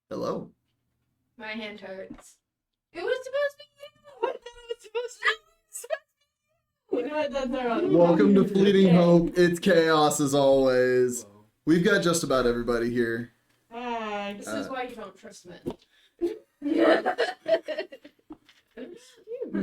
Hello. My hand hurts. It was supposed to be you! I thought it was supposed to be you! You know what, that's our own. Welcome to Fleeting Okay. Hope. It's chaos as always. We've got just about everybody here. Hi. This is why you don't trust men.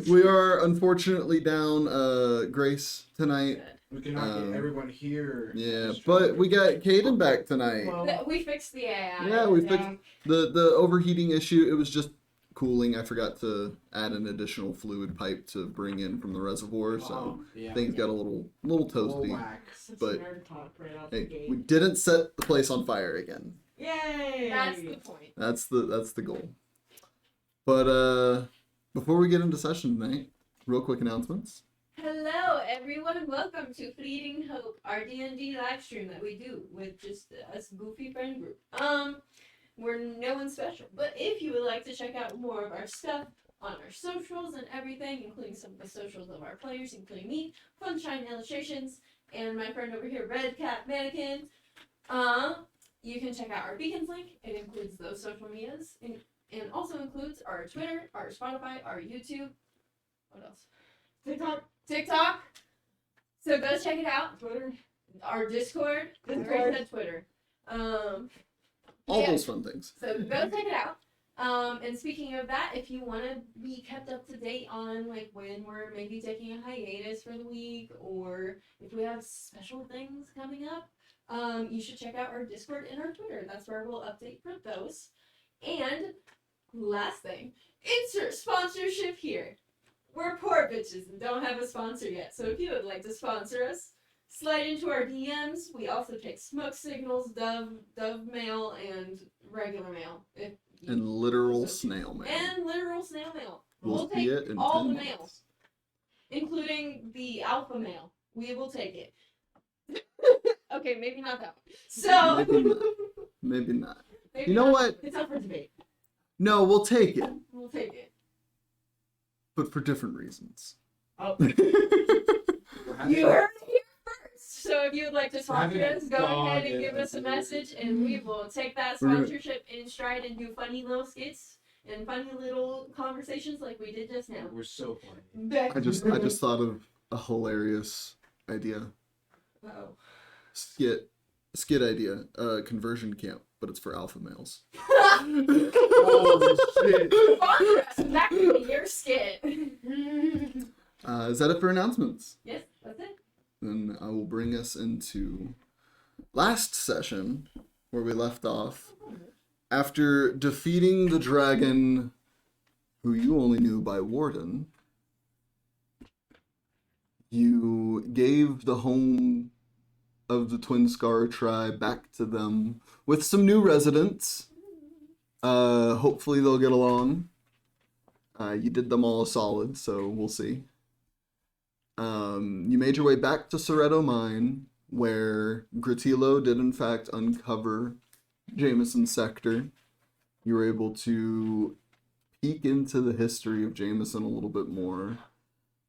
We are unfortunately down Grace tonight. We cannot get everyone here. Yeah, but we got Kaylinn back tonight. Well, We fixed the AI. Yeah, we fixed the overheating issue. It was just cooling. I forgot to add an additional fluid pipe to bring in from the reservoir, so yeah. things got a little toasty. whack. but- Nerd talk right off the Hey, gate. we didn't set the place on fire again. Yay! That's the point. That's the goal. But before we get into session tonight, real quick announcements. Hello, everyone. Welcome to Fleeting Hope, our D&D live stream that we do with just us goofy friend group. We're no one special, but if you would like to check out more of our stuff on our socials and everything, including some of the socials of our players, including me, Funshine Illustrations, and my friend over here, Red Cat Mannequin, you can check out our Beacons link. It includes those social medias, and also includes our Twitter, our Spotify, our YouTube. What else? TikTok. So go check it out. Twitter. Our Discord. I already said Twitter. All Yeah. those fun things. So go check it out. And speaking of that, if you want to be kept up to date on like when we're maybe taking a hiatus for the week, or if we have special things coming up, you should check out our Discord and our Twitter. That's where we'll update for those. And last thing, insert sponsorship here. We're poor bitches and don't have a sponsor yet. So if you would like to sponsor us, slide into our DMs. We also take smoke signals, dove mail, and regular mail. And literal snail mail. And literal snail mail. We'll We'll see take it in all 10 the mail, months. including the alpha mail. We will take it. Okay, maybe not that one. So Maybe not. Maybe not. maybe You know not. what? It's up for debate. No, we'll take it, We'll take it. but for different reasons. Oh, We're having- You heard it here first. So if you would like to sponsor Having a us, go ahead and dog give us a is- message, and we will take that We're gonna- sponsorship in stride and do funny little skits and funny little conversations like we did just now. We're so funny. I just thought of a hilarious idea. Oh. Skit idea. Conversion camp, but it's for alpha males. Holy shit. Sponsor us, and that could be your skit. Is that it for announcements? Yes, that's it. Then I will bring us into last session where we left off. After defeating the dragon, who you only knew by Warden, you gave the home of the Twin Scar tribe back to them with some new residents. Hopefully they'll get along. You did them all a solid, so we'll see. You made your way back to Soretto Mine, where Gratilo did in fact uncover Jameson's sector. You were able to peek into the history of Jameson a little bit more,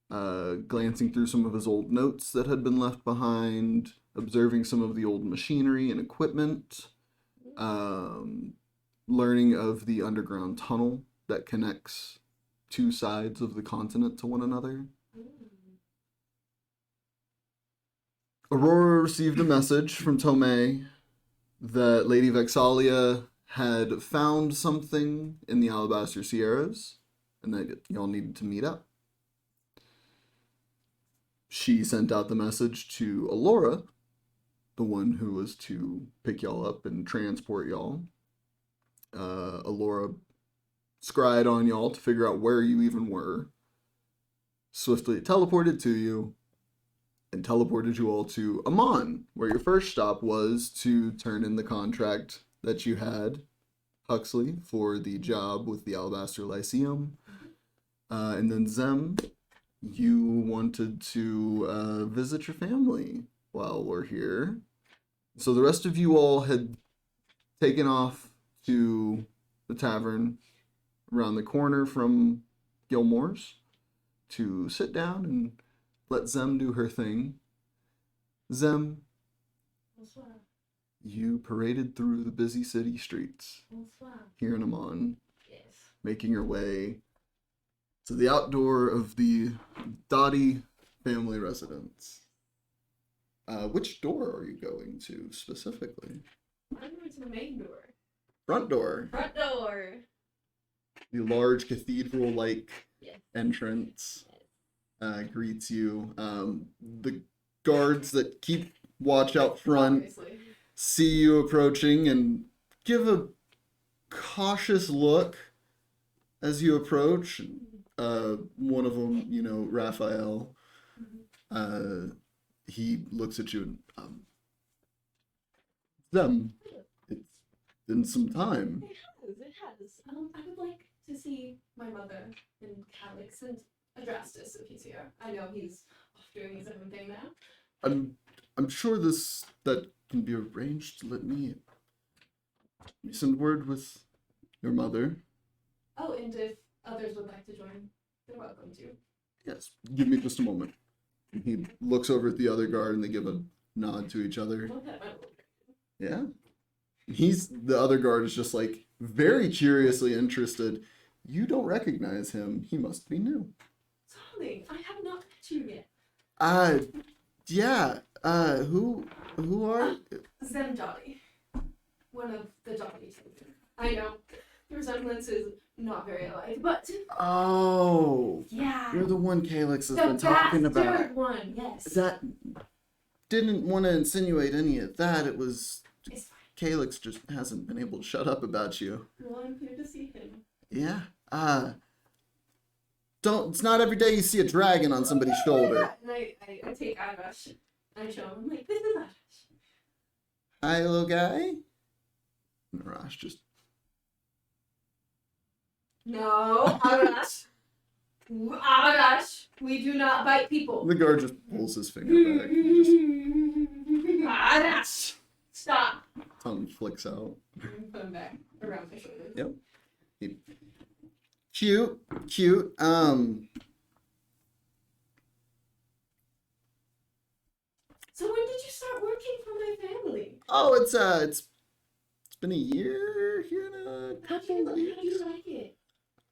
glancing through some of his old notes that had been left behind, observing some of the old machinery and equipment, learning of the underground tunnel that connects two sides of the continent to one another. Aurora received a message from Tomay that Lady Vexalia had found something in the Alabaster Sierras and that y'all needed to meet up. She sent out the message to Aurora, the one who was to pick y'all up and transport y'all. Aurora scryed on y'all to figure out where you even were, swiftly teleported to you, and teleported you all to Amon, where your first stop was to turn in the contract that you had, Huxley, for the job with the Alabaster Lyceum. And then Zem, you wanted to visit your family while we're here. So the rest of you all had taken off to the tavern around the corner from Gilmore's to sit down and let Zem do her thing. Zem, you paraded through the busy city streets Bonsoir. here in Amman, Yes. making your way to the outdoor of the Dottie family residence. Which door are you going to specifically? I'm going to the main door. Front door. Front door. The large cathedral-like Yes. entrance greets you. The guards that keep watch out front Obviously. see you approaching and give a cautious look as you approach. One of them, Raphael, he looks at you and, it's been some time. It has. I would like to see my mother and Calix and Adrastus if he's here. I know he's off doing his own thing now. I'm sure that can be arranged. Let me send word with your mother. Oh, and if others would like to join, they're welcome to. Yes, give me just a moment. He looks over at the other guard and they give a nod to each other. Well, that might work. Yeah. The other guard is just like very curiously interested. You don't recognize him. He must be new. Darling, I have not met you yet. Yeah. Who are? Zem Dottie. One of the Dottie children. I know. The resemblance is not very alike, but Oh, yeah. you're the one Calyx has The been talking about. bastard one, yes. That didn't want to insinuate any of that. It was It's fine. Calyx just hasn't been able to shut up about you. Well, I'm here to see him. Yeah. It's not every day you see a dragon on somebody's shoulder. And I take Arash. I show him, like, this is Arash. Hi, little guy. And Arash just No, Arash. Arash, we do not bite people. the guard just pulls his finger back. And just Arash, stop. tongue flicks out. Put him back around my shoulders. Yep. Cute. So when did you start working for my family? Oh, it's been a year here in a How do couple you, of how do you weeks. like it?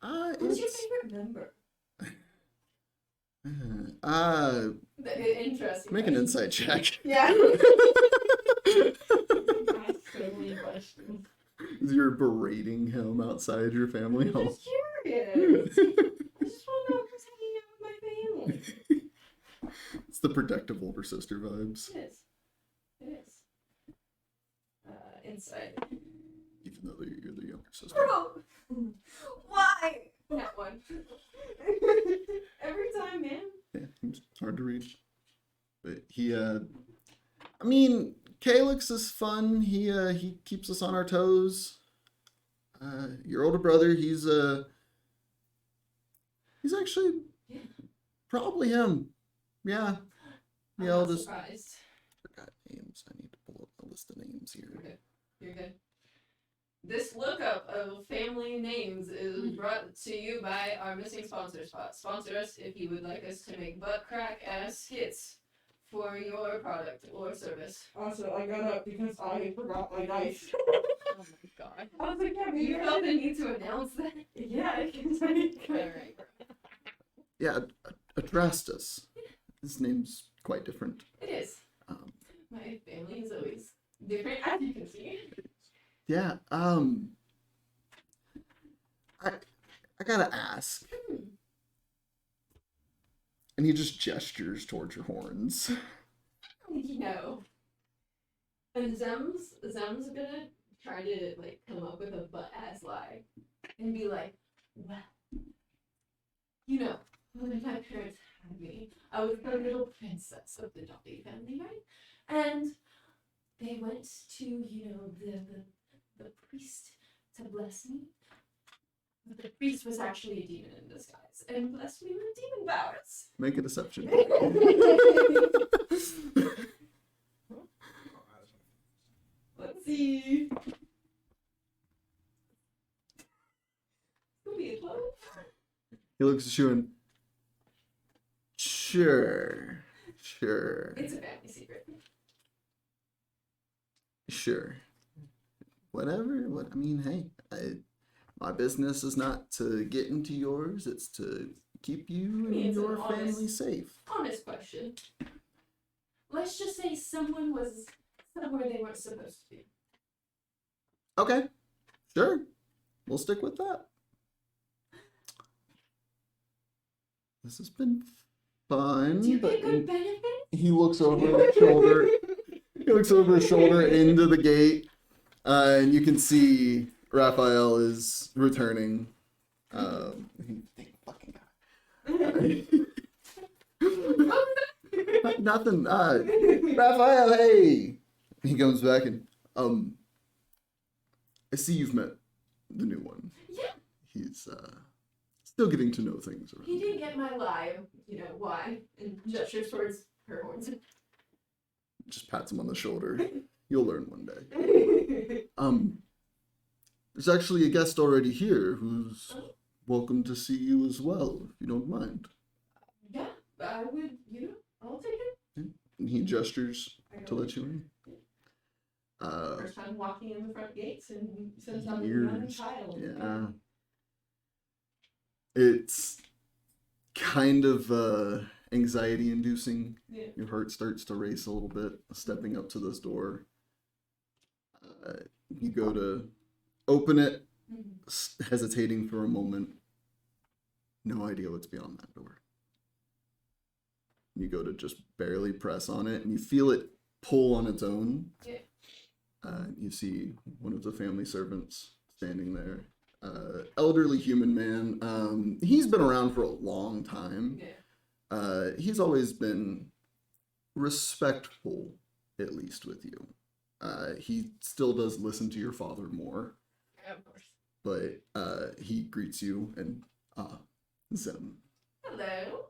What's your It's favorite member? Interesting. make an question. insight check. Yeah. Ask so many questions. You're berating him outside your family I'm home. just curious. I just want to know who's hanging out with my family. It's the protective older sister vibes, It is. It is. Inside. even though you're the younger sister. Bro! Why? That one. Every time, man. Yeah, it's hard to read. But I mean, Calyx is fun. He keeps us on our toes. Your older brother, he's actually Yeah. probably him. Yeah. The I'm not eldest. surprised. Forgot names. I need to pull up a list of names here. You're good. You're good. This lookup of family names is brought to you by our missing sponsor spot. Sponsor us if you would like us to make butt crack ass hits for your product or service. Also, I got up because I forgot my knife. Oh my god. I was like, yeah, You felt the need to announce that? Yeah, because I Alright. Yeah, Adrastus. His name's quite different. It is. Um, My family is always different, as you can see. yeah. I gotta ask. And he just gestures towards your horns. No. And Zem's gonna try to like come up with a butt ass lie and be like, well, you know, when my parents had me, I was the little princess of the Dobby family, right? And they went to, the priest to bless me. But the priest was actually a demon in disguise and blessed me with demon powers. Make a deception. Let's see. It'll be a 12. He looks at you and sure. It's a family secret. Sure. Whatever. What I mean, hey, my business is not to get into yours. It's to keep you and It's an your family honest- safe. Honest question. Let's just say someone was somewhere they weren't supposed to be. Okay. Sure. We'll stick with that. This has been fun. Do you but get good benefits? he looks over his shoulder. He looks over his shoulder into the gate, and you can see Raphael is returning. Thank fucking God. Nothing. Raphael, hey. He comes back and I see you've met the new one. Yeah. He's still getting to know things around. He did get my lie, you know, why, and gestures towards her horns. Just pats him on the shoulder. You'll learn one day. There's actually a guest already here who's welcome to see you as well, if you don't mind. Yeah, I would, you know, I'll take it. And he gestures to let you in. First time walking in the front gates and since I'm a Years. young child. Yeah. It's kind of anxiety inducing. Yeah. Your heart starts to race a little bit, stepping up to this door. You go to open it, hesitating for a moment. No idea what's beyond that door. You go to just barely press on it, and you feel it pull on its own. Yeah. You see one of the family servants standing there. Elderly human man. He's been around for a long time. Yeah. He's always been respectful, at least with you. He still does listen to your father more, Of course. but he greets you and Zem. Hello.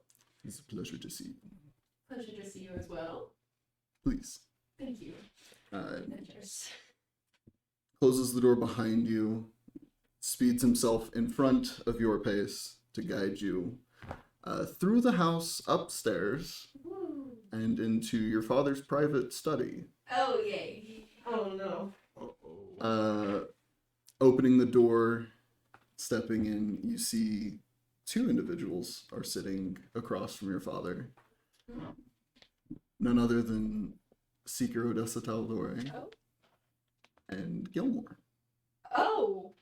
It's a pleasure to see you. Pleasure to see you as well. Please. Thank you. Adjust. Closes the door behind you, speeds himself in front of your pace to guide you through the house, upstairs, Woo. and into your father's private study. Oh, yay. Oh no. Opening the door, stepping in, you see two individuals are sitting across from your father. None other than Seeker Odessa tal'dorei Oh. and Gilmore. Oh.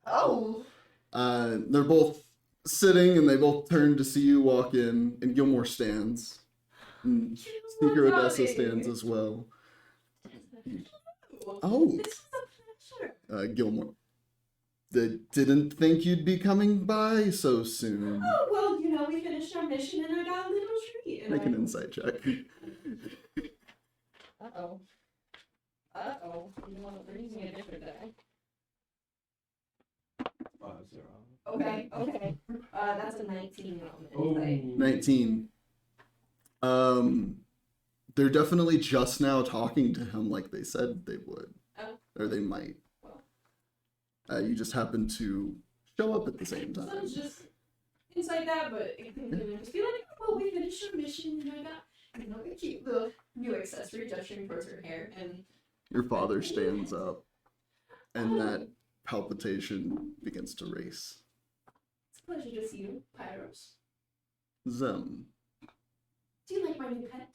Oh. They're both sitting and they both turn to see you walk in, and Gilmore stands. And Seeker Odessa stands as well. Oh. This is a pleasure. Gilmore. Didn't think you'd be coming by so soon. Oh, well, you know, we finished our mission and I got a little treat. And Make an insight check. Uh-oh. Uh-oh. You want to using a different die. 5-0. Okay, okay. That's a 19 on the Oh. insight. 19. They're definitely just now talking to him like they said they would. Oh. Or they might. Well. You just happen to show up at the same So time. it's just inside that, but it can just be like, well, we finished our mission and I got, you know, a cute little new accessory gesturing towards her hair and Your father stands up, and that palpitation begins to race. it's a pleasure to see you, Pyros. Zem. Do you like my new pet?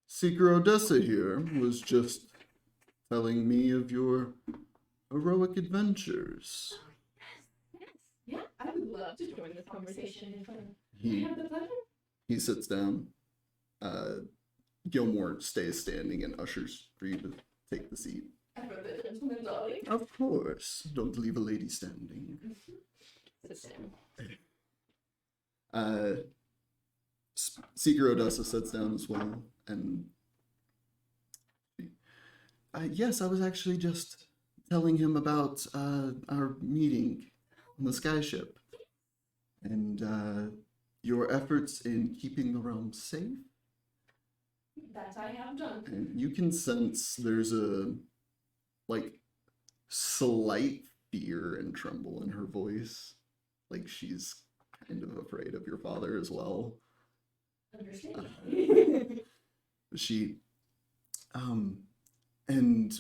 Seeker Odessa here was just telling me of your heroic adventures. Yes, yeah, I would love to join this conversation if I He have the pleasure. he sits down. Gilmore stays standing and ushers for you to take the seat. I wrote the gentleman dolly. Of course, don't leave a lady standing. Sit down. Seeker Odessa sits down as well, and yes, I was actually just telling him about our meeting on the skyship, and your efforts in keeping the realm safe. That I have done. And you can sense there's a slight fear and tremble in her voice, like she's kind of afraid of your father as well. Understand. She, and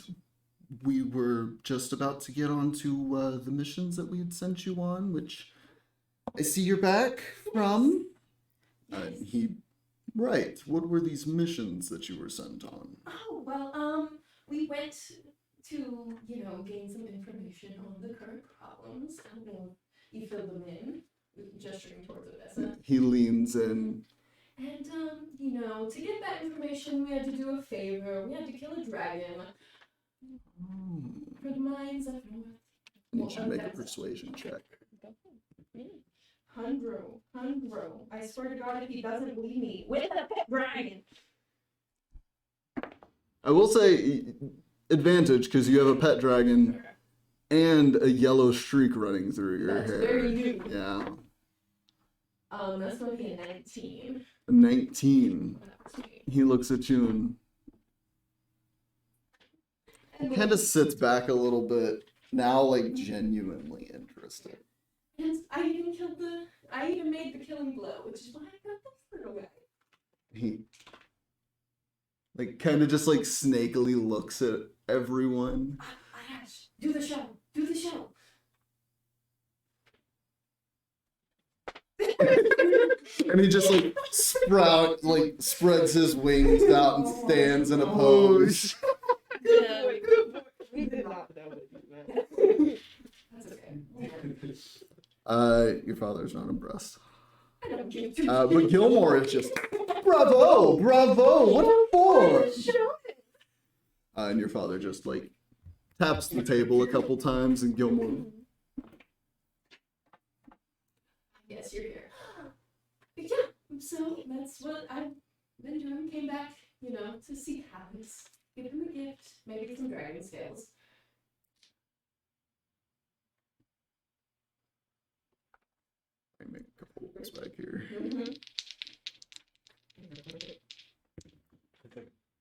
we were just about to get on to the missions that we had sent you on, which I see you're back from. Right. What were these missions that you were sent on? Oh, well, we went to, gain some information on the current problems. I don't know if you fill them in, gesturing towards Odessa. He leans in. And, to get that information, we had to do a favor. We had to kill a dragon for the mines of North. You should make a persuasion check. Hundro. I swear to God, if he doesn't believe me, with a pet dragon. I will say advantage because you have a pet dragon and a yellow streak running through your That's hair. very new. Yeah. That's gonna be a 19. A 19. He looks at you and kind of sits back a little bit, now like genuinely interested. And I even made the killing blow, which is why I got the fruit away. He like kind of just like snakily looks at everyone. Ash, do the show. And he just like spreads his wings out and stands in a pose. Yeah. We did not know what you meant. That's okay. Your father's not impressed. I don't give two But Gilmore is just bravo, what for? And your father just like taps the table a couple times, and Gilmore. Yes, you're here. But yeah, so that's what I've been doing. Came back, to see Hans. Give him a gift, maybe some dragon scales. I make a couple of this back here. It's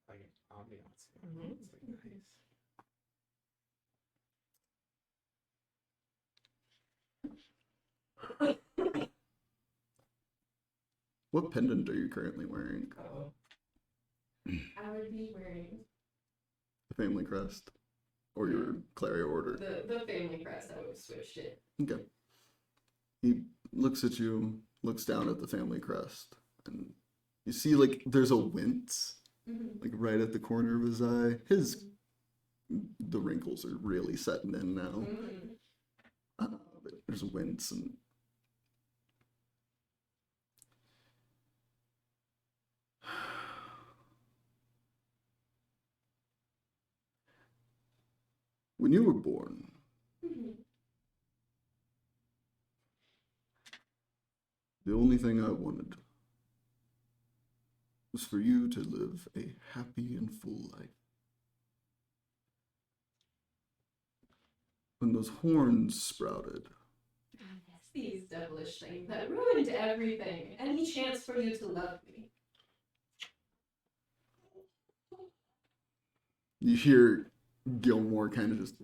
like ambiance. It's like nice. What pendant are you currently wearing? I would be wearing The family crest, or your Claria order? the family crest. I would have switched it. Okay. He looks at you, looks down at the family crest, and you see like there's a wince like right at the corner of his eye. The wrinkles are really setting in now. But there's a wince, and when you were born, the only thing I wanted was for you to live a happy and full life. When those horns sprouted, These devilish things that ruined everything. Any chance for you to love me. you hear Gilmore kind of just.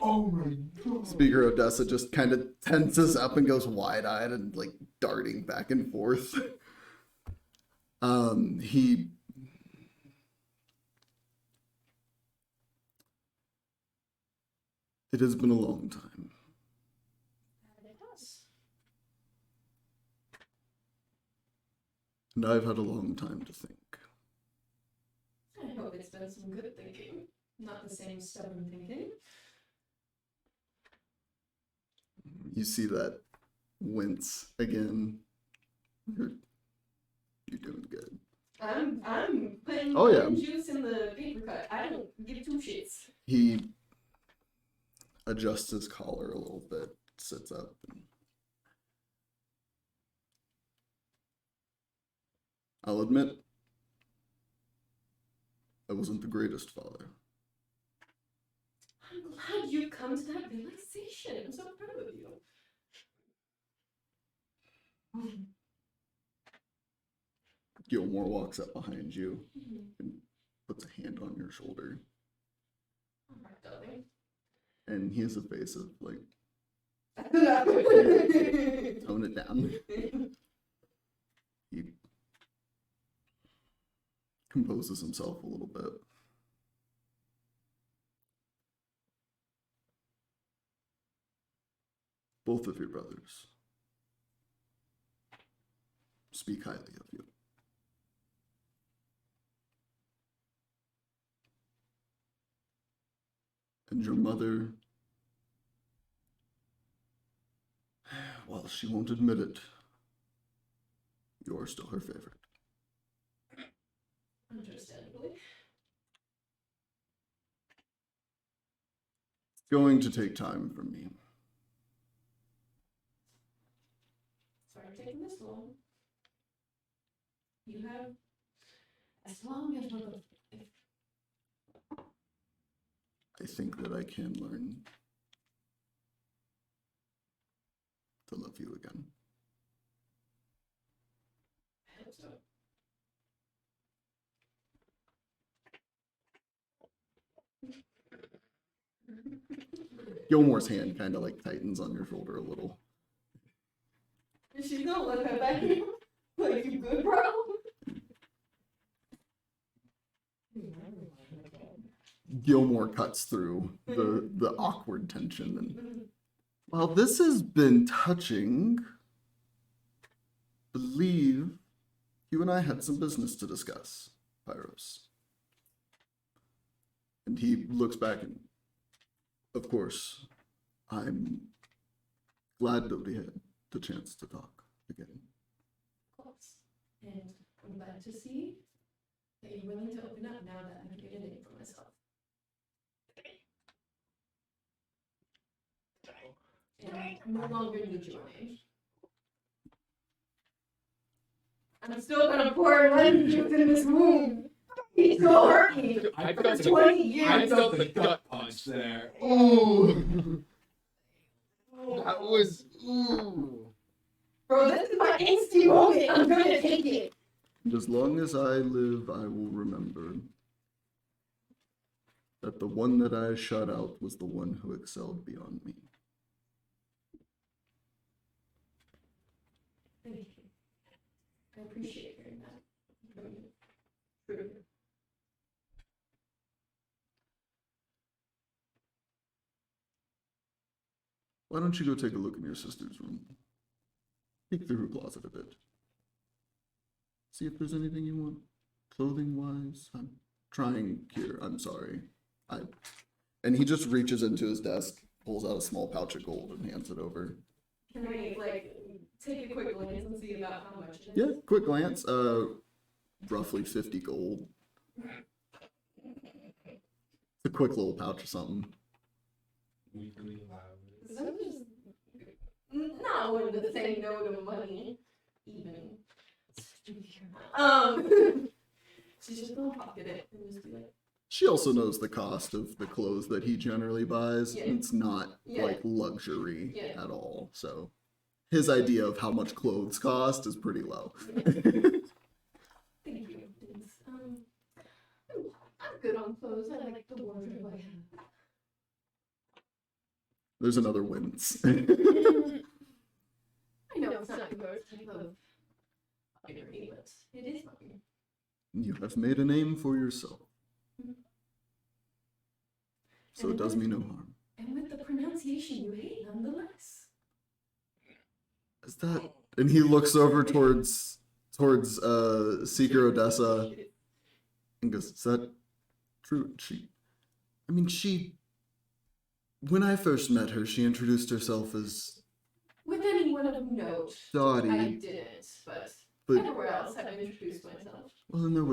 Oh my god. Speaker Odessa just kind of tenses up and goes wide-eyed and like darting back and forth. It has been a long time. It does. And I've had a long time to think. I hope it's been some good thinking. Not the same stubborn thinking. You see that wince again. You're doing good. I'm putting Oh, yeah. juice in the paper cut. I don't give two shits. He adjusts his collar a little bit, sits up, and I'll admit, I wasn't the greatest father. I'm glad you've come to that realization. I'm so proud of you. Gilmore walks up behind you and puts a hand on your shoulder. All right, darling. And he has a face of like Tone it down. He composes himself a little bit. Both of your brothers speak highly of you. And your mother, well, she won't admit it. You're still her favorite. Understandably. It's going to take time for me. Sorry for taking this long. You have as long as we're I think that I can learn to love you again. I hope so. Gilmore's hand kind of like tightens on your shoulder a little. She's gonna look up at you like, you good, bro? Gilmore cuts through the awkward tension. And while this has been touching, believe you and I had some business to discuss, Pyros. And he looks back and, of course, I'm glad that we had the chance to talk again. Of course. And I'm glad to see that you're willing to open up now that I've made a name for myself. And I no longer need your name. I'm still gonna pour lemon juice in this wound. He still hurt me I for felt 20 years. I felt the gut punch there. Ooh! That was ooh. Bro, this is my angsty moment. I'm gonna take it. And as long as I live, I will remember that the one that I shut out was the one who excelled beyond me. Thank you. I appreciate hearing that. From you. Truly. Why don't you go take a look in your sister's room? Peek through her closet a bit. See if there's anything you want, clothing-wise. I'm trying here, I'm sorry. And he just reaches into his desk, pulls out a small pouch of gold and hands it over. Can I, like, take a quick glance and see about how much it is? Yeah, quick glance, roughly 50 gold. It's a quick little pouch or something. Weekly loud. I'm just not one to say no to money, even. She's just gonna pocket it and just be like, She also knows the cost of the clothes that he generally buys. Yeah. It's not Yeah. like luxury Yeah. at all. So his idea of how much clothes cost is pretty low. thank you. It's, I'm good on clothes. I like the wardrobe I have. There's another wince. I know it's not your type of finery, but it is fine. You have made a name for yourself. So it does me no harm. And with the pronunciation you hate, nonetheless. Is that? And he looks over towards Seeker Odessa and goes, "Is that true?" When I first met her, she introduced herself as With anyone of note, Dottie. I didn't, but But everywhere else I've introduced myself. well, and there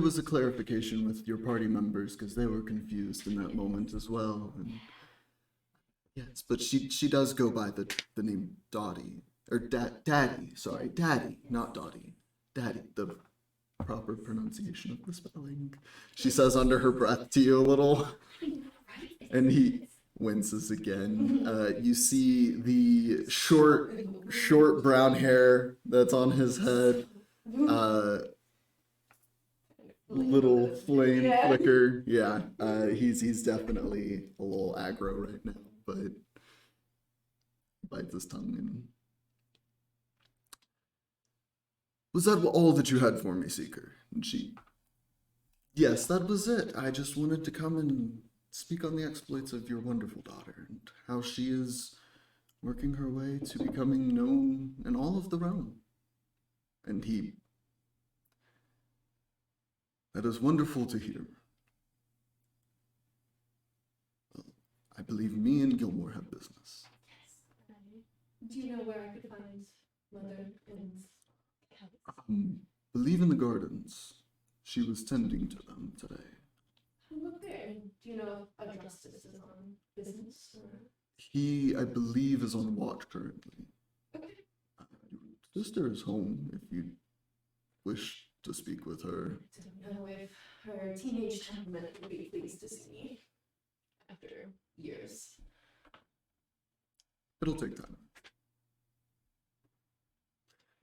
was a clarification with your party members because they were confused in that moment as well. And yes, but she does go by the name Dottie or Daddy. Sorry, Daddy, not Dottie. Daddy, the proper pronunciation of the spelling. She says under her breath to you a little, and he winces again. You see the short brown hair that's on his head. Little flame Yeah. flicker. Yeah, he's definitely a little aggro right now, but bites his tongue and... Was that all that you had for me, Seeker? And she... Yes, that was it. I just wanted to come and speak on the exploits of your wonderful daughter and how she is working her way to becoming known in all of the realm. And he... That is wonderful to hear. Well, I believe me and Gilmore have business. Do you know where I could find Mother and Callus? Believe in the gardens. She was tending to them today. Look there. Do you know if Justice is on business? Or... He, I believe, is on watch currently. Okay. Your sister is home if you wish to speak with her. I don't know if her teenage temperament would be pleased to see me after years. It'll take time.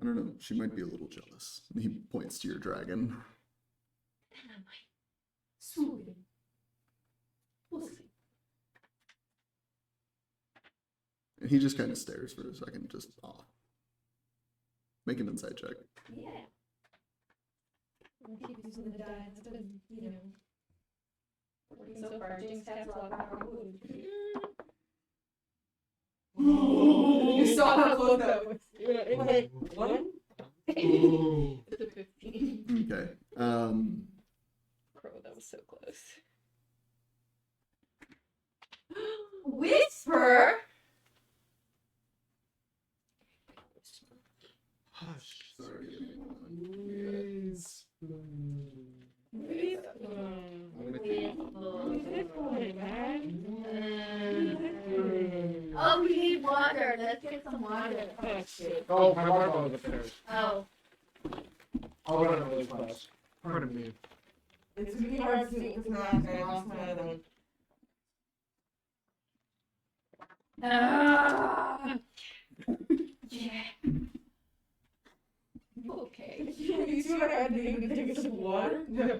I don't know, she might be a little jealous. And he points to your dragon. And I might swoon. We'll see. And he just kind of stares for a second, just off. Make an insight check. Yeah. I'll keep using the die. It's been, you know, working so far. James has a lot of power. You saw how close that was. Wait, one? It's a 15. Okay. Crow, that was so close. Whisper? Hush. Sorry. Oh, we need water. Let's get some water. Oh, my water bottle is upstairs. Oh. I'll run it really fast. Pardon me. It's really hard to see with mask. I lost my other one. Yeah. Okay. You see what I had to do to take some water? No.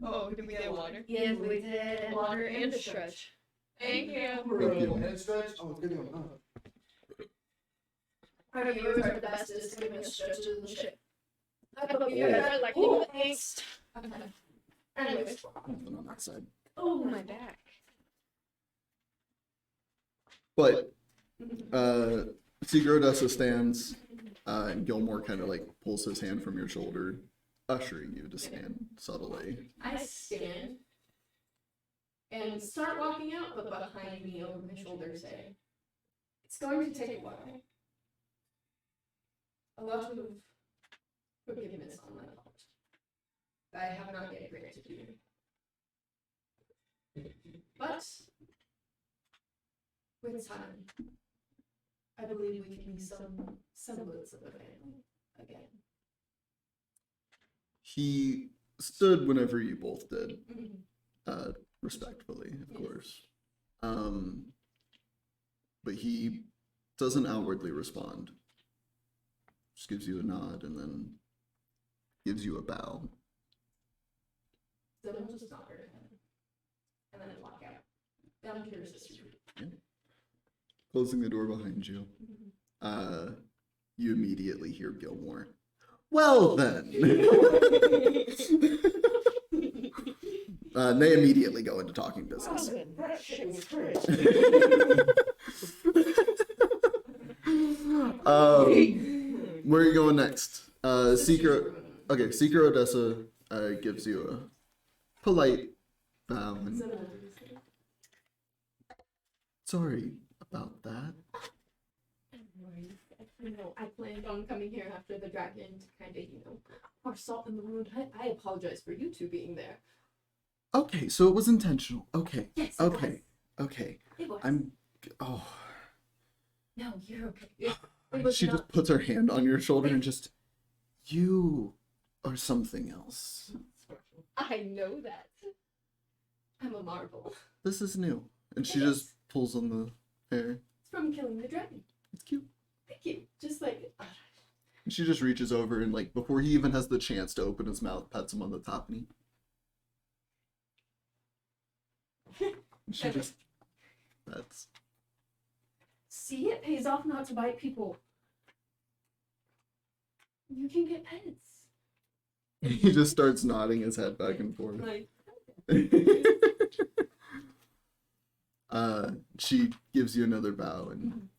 Oh, did we get water? Yes, we did. Water and a stretch. Thank you. Thank you. And it's stretch? Oh, it's good one. Our viewers are the bestest to give us stretches and shit. I hope you Oh. guys are like, oh, thanks. Okay. Anyways. Nothing on that side. Oh, my back. But, Seeker Odessa stands, and Gilmore kind of like pulls his hand from your shoulder, ushering you to stand subtly. I stand and start walking out, but behind me over my shoulder say, it's going to take a while. A lot of forgiveness on my part. I have not yet granted you. But with time, I believe we can be some semblance of a family again. He stood whenever you both did, Mhm. respectfully, of Yes. course. But he doesn't outwardly respond. Just gives you a nod and then gives you a bow. So I'll just nod her head and then walk out down to your sister's room. Closing the door behind you, Mhm. you immediately hear Gilmore. Well then! They immediately go into talking business. That shit was great. Where are you going next? Seeker. Room. Okay, Seeker Odessa gives you a polite bow. And, So, sorry about that. you know, I planned on coming here after the dragon to kind of, you know, pour salt in the wound. I apologize for you two being there. Okay, so it was intentional. Okay, Yes. It okay, okay. Was. It was. Oh. No, you're okay. It was She not. just puts her hand on your shoulder and just, you are something else. I know that. I'm a marvel. This is new. And she It just is. pulls on the hair. It's from killing the dragon. It's cute. Thank you. Just like. And she just reaches over and, like, before he even has the chance to open his mouth, pets him on the top, and he... And she just That's See, it pays off not to bite people. You can get pets. he just starts nodding his head back and forth. Like, She gives you another bow and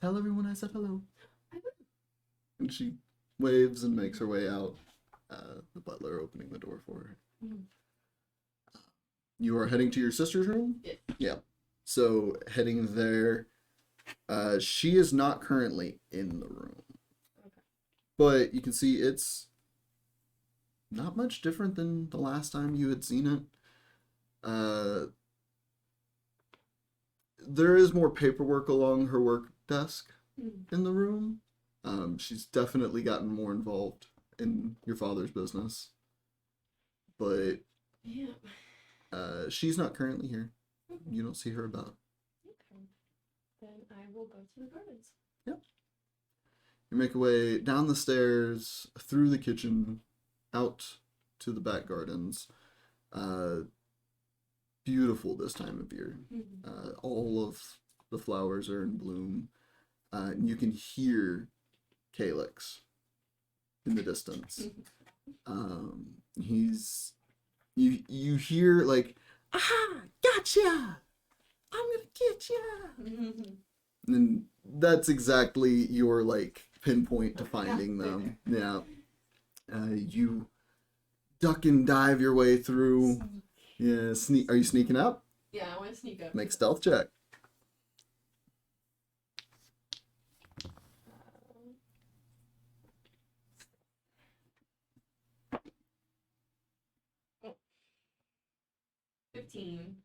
tell everyone I said hello. And she waves and makes her way out. The butler opening the door for her. You are heading to your sister's room? Yes. Yeah. So heading there. She is not currently in the room. Okay. But you can see it's not much different than the last time you had seen it. There is more paperwork along her work desk in the room. She's definitely gotten more involved in your father's business. But yeah. she's not currently here. You don't see her about. Okay. Then I will go to the gardens. Yep. You make your way down the stairs, through the kitchen, out to the back gardens. Beautiful this time of year. All of the flowers are in bloom. And you can hear Calyx in the distance. You hear like, aha, gotcha! I'm gonna get ya! And that's exactly your like pinpoint to finding them. Yeah. You duck and dive your way through. Yeah, sneak. Are you sneaking up? Yeah, I want to sneak up. Make stealth check. Uh, 15.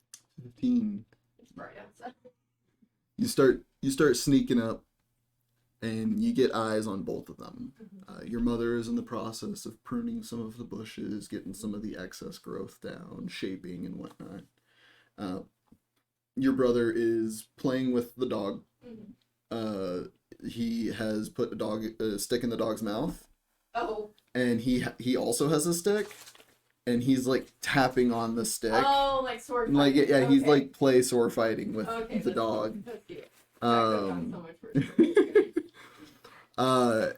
15. It's bright outside. You start sneaking up, and you get eyes on both of them. Your mother is in the process of pruning some of the bushes, getting some of the excess growth down, shaping and whatnot. Your brother is playing with the dog. He has put a stick in the dog's mouth, Oh. and he also has a stick, and he's like tapping on the stick. Oh, like sword And, like, fighting. yeah, he's Okay. like play sword fighting with Okay, the that's dog. cute. That's cute. That could've gone so much worse.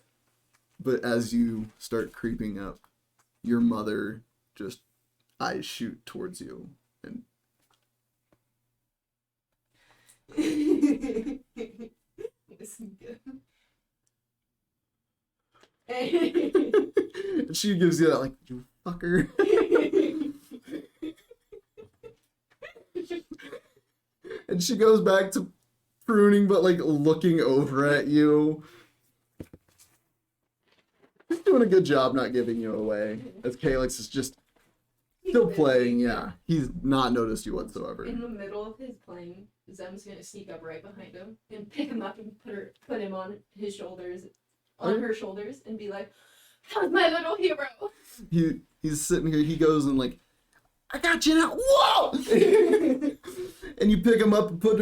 But as you start creeping up, your mother just eyes shoot towards you, and This is good. she gives you that like, you fucker. And she goes back to pruning, but like looking over at you. He's doing a good job not giving you away. As Calyx is just still playing, yeah. He's not noticed you whatsoever. In the middle of his playing, Zem's gonna sneak up right behind him and pick him up and put him on his shoulders, on her shoulders, and be like, "How's my little hero?" He's sitting here. He goes and like, I got you now. Whoa! And you pick him up and put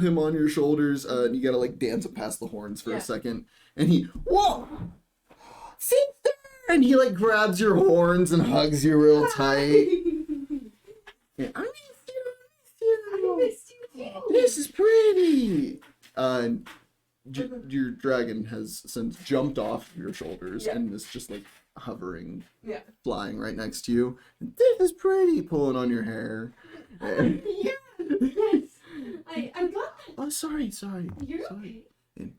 him on your shoulders. And you gotta like dance it past the horns for a second. And he, whoa, sister! And he like grabs your horns and hugs you real tight. Yeah, I miss you. This is pretty. Your dragon has since jumped off your shoulders and is just like hovering, flying right next to you. This is pretty, pulling on your hair. Yes. I got that. Oh, sorry. You're sorry. okay. And,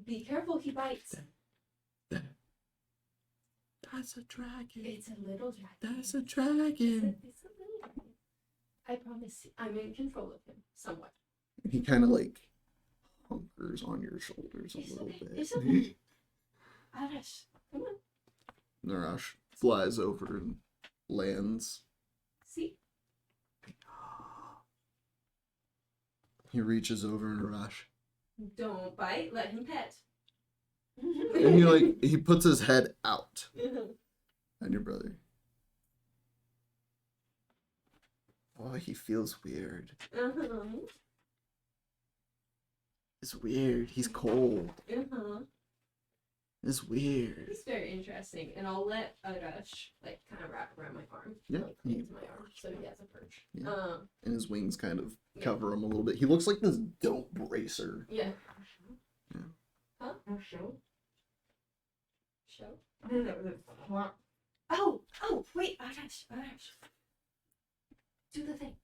Be careful, he bites. that's a dragon. It's a little dragon. That's a dragon. It's a little dragon. I promise I'm in control of him, somewhat. He kind of like hunkers on your shoulders a little bit. It's okay. Arash, come on. Narash flies over and lands. See? He reaches over Narash. Don't bite, let him pet. And he puts his head out. And your brother. Oh, he feels weird. It's weird. He's cold. It's weird. It's very interesting, and I'll let Arash like kind of wrap around my arm. Yeah. Like, into my arm, so he has a perch. large. Yeah. And his wings kind of cover him a little bit. He looks like this dope racer. Yeah. Yeah. Huh? No show. Show. What? Oh, wait, Arash. Do the thing.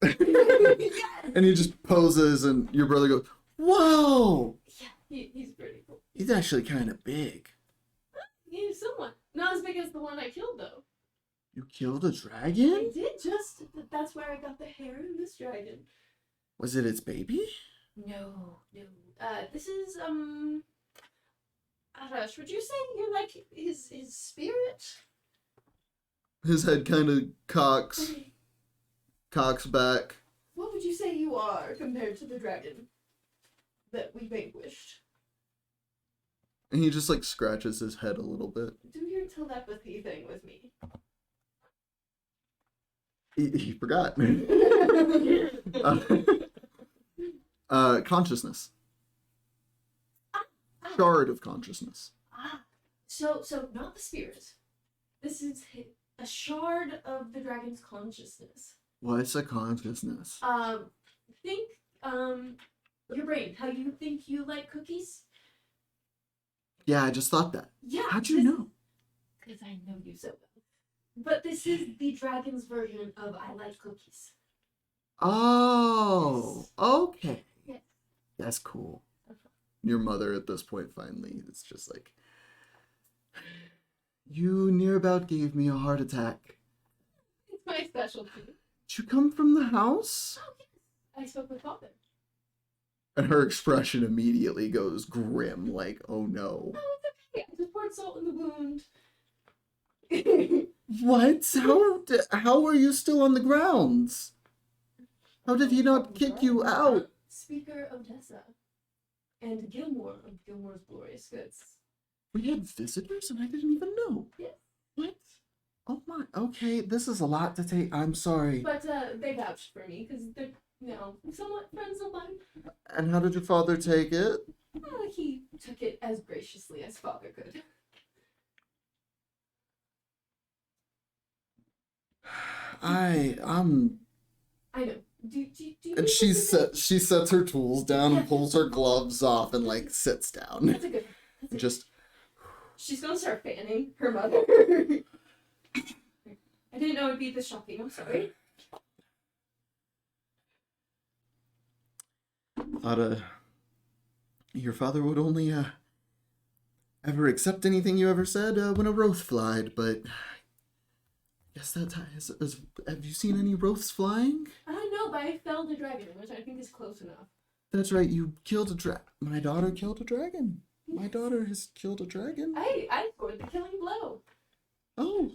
Yes! And he just poses, and your brother goes, "Whoa! Yeah, he's pretty cool. He's actually kind of big." He's somewhat. Not as big as the one I killed, though. You killed a I dragon? did just. That's where I got the hair in this dragon. Was it its baby? No. This is, Arash, would you say you're like his spirit? His head kind of cocks back. What would you say you are compared to the dragon that we vanquished? And he just like scratches his head a little bit. Do your telepathy thing with me. He forgot. Consciousness. Shard of consciousness. So not the spirit. This is a shard of the dragon's consciousness. What's a consciousness? Think, your brain, how you think you like cookies? Yeah, I just thought that. Yeah. How'd you know? Because I know you so well. But this is the dragon's version of I like cookies. Oh, okay. Yes. That's cool. Your mother at this point finally is just like, "You near about gave me a heart attack. It's my specialty. Did you come from the house?" Oh, yes. I spoke with father. And her expression immediately goes grim, like, "Oh no." Oh, it's okay. I just poured salt in the wound. What? How are you still on the grounds? How did he not kick you out? Speaker of Tessa. And Gilmore of Gilmore's Glorious Goods. We had visitors and I didn't even know. Yes. What? Oh my, okay, this is a lot to take. I'm sorry. But they vouched for me because they're, somewhat friends of mine. And how did your father take it? He took it as graciously as father could. I know. Do you And she sets her tools down and pulls her gloves off and like sits down. That's a good one. That's a Just She's gonna start fanning her mother. I didn't know it'd be this shocking. I'm sorry. thought your father would only ever accept anything you ever said when a wraith flied, but I guess that have you seen any wraiths flying? I don't know, but I felled a dragon, which I think is close enough. That's right, you killed a dragon. My daughter killed a dragon. My daughter has killed a dragon. I scored the killing blow. Oh,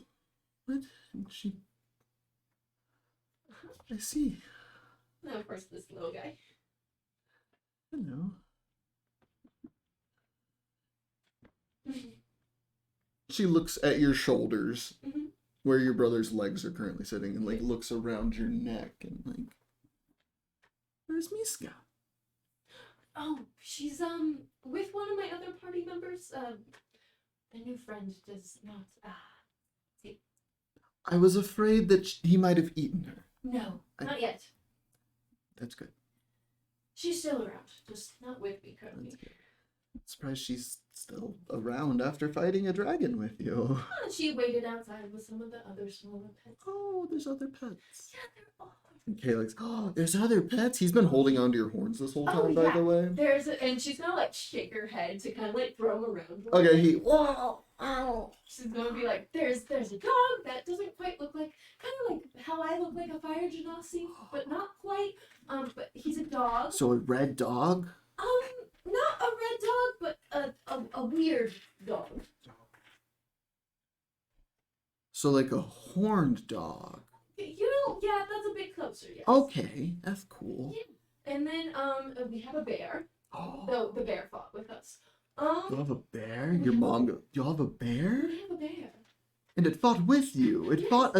what? She... I see. And of course, this little guy. Hello. She looks at your shoulders, where your brother's legs are currently sitting, and like looks around your neck and like, where's Miska? Oh, she's with one of my other party members. The new friend does not see. I was afraid that he might have eaten her. No, not yet. That's good. She's still around, just not with me currently. That's good. Surprised she's still around after fighting a dragon with you. She waited outside with some of the other smaller pets. Oh, there's other pets. Yeah, they're all. And Kaylinn's, oh, there's other pets. He's been holding onto your horns this whole time, by the way. And she's gonna like shake her head to kind of like throw him around. Okay, whoa, ow. She's gonna be like, there's a dog that doesn't quite look like, kind of like how I look like a fire genasi, but not quite. But he's a dog. So a red dog? Not a red dog, but a weird dog. So like a horned dog. Yeah, that's a bit closer. Yes. Okay, that's cool. Yeah. And then we have a bear. Oh, The bear fought with us. you have a bear? Your mom goes, you have a bear? We have a bear. And it fought with you. It fought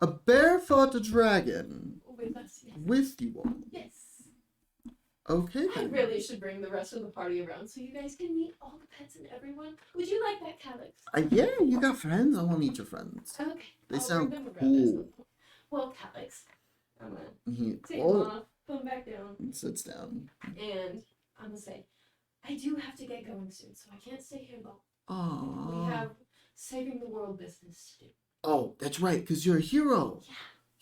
a bear fought a dragon With us, yes. with you all. Yes. Okay I then. really should bring the rest of the party around so you guys can meet all the pets and everyone. Would you like that, Calix? Yeah, you got friends. I want to meet your friends. Okay. They I'll sound bring them around at cool. some point. Well, Calix, I'm gonna He take them off, put them back down, sits down. and I'm gonna say, I do have to get going soon, so I can't stay here long. We Aww. have saving the world business to do. Oh, that's right, because you're a hero.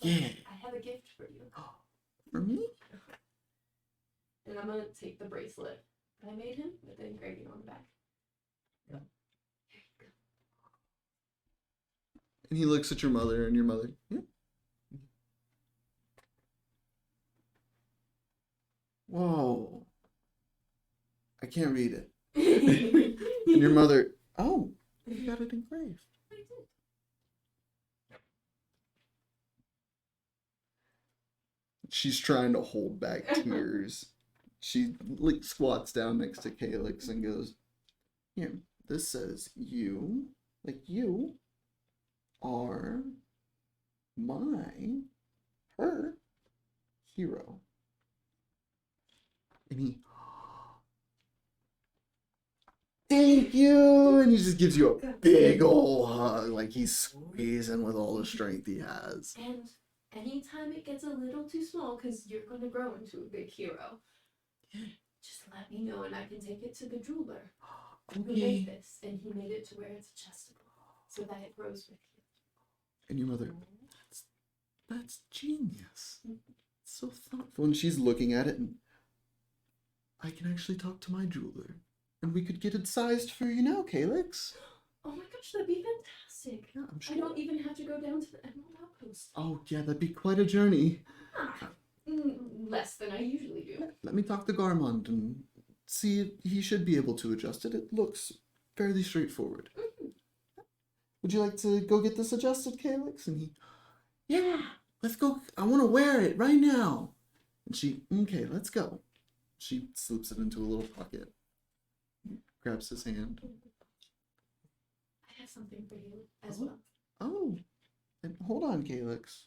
Yeah. I have a gift for you. For me? And I'm gonna take the bracelet that I made him with the engraving on the back. Yeah. Here you go. And he looks at your mother, and your mother, yeah. Whoa. I can't read it. And your mother, oh, you got it engraved. She's trying to hold back tears. She like squats down next to Calyx and goes, "Here, this says you, like you, are her hero." And he, "Thank you," and he just gives you a big ol' hug, like he's squeezing with all the strength he has. And anytime it gets a little too small, because you're going to grow into a big hero, just let me know and I can take it to the jeweler who made Okay. this. And he made it to where it's adjustable so that it grows with you. And your mother, that's genius. So thoughtful. And she's looking at it, and I can actually talk to my jeweler, and we could get it sized for you now, Calyx. Oh my gosh, that'd be fantastic. Yeah, I'm sure. I don't even have to go down to the Emerald Outpost. Oh, yeah, that'd be quite a journey. Less than I usually do. Let me talk to Garmond and see. He should be able to adjust it. It looks fairly straightforward. Would you like to go get this adjusted, Calyx? And he, yeah, let's go. I want to wear it right now. And she, okay, let's go. She slips it into a little pocket, grabs his hand. I have something for you as well. Oh, and hold on, Calyx.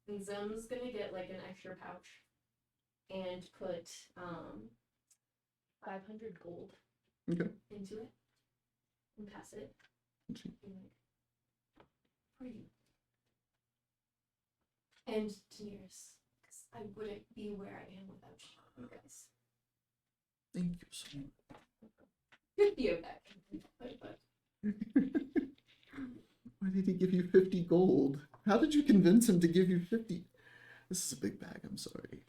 And Zem's gonna get like an extra pouch and put 500 gold Okay. into it and pass it. And she, And like, for you. And Daenerys, because I wouldn't be where I am without you guys. thank you so much. Could be a bad but Why did he give you 50 gold? How did you convince him to give you 50? This is a big bag, I'm sorry.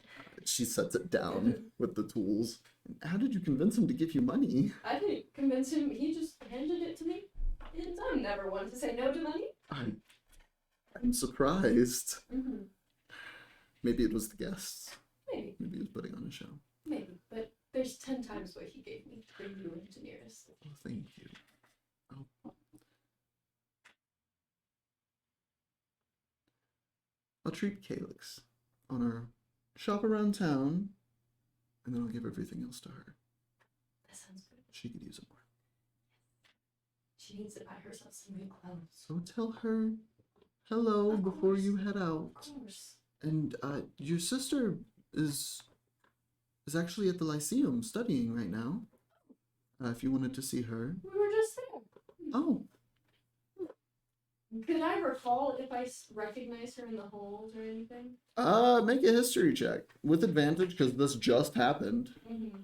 She sets it down with the tools. How did you convince him to give you money? I didn't convince him. He just handed it to me. And I'm never one to say no to money. I'm surprised. Mm-hmm. Maybe it was the guests. Maybe. Maybe he was putting on a show. Maybe. But there's 10 times what he gave me to bring you and Daenerys. Oh, thank you. Oh. I'll treat Calyx on our shop around town, and then I'll give everything else to her. That sounds good. She could use it more. She needs to buy herself some new clothes. So tell her hello Of before course. you head out. Of course. And your sister is actually at the Lyceum studying right now. If you wanted to see her. We were just there. Oh, Could I recall if I recognize her in the halls or anything? make a history check with advantage because this just happened. Mm-hmm.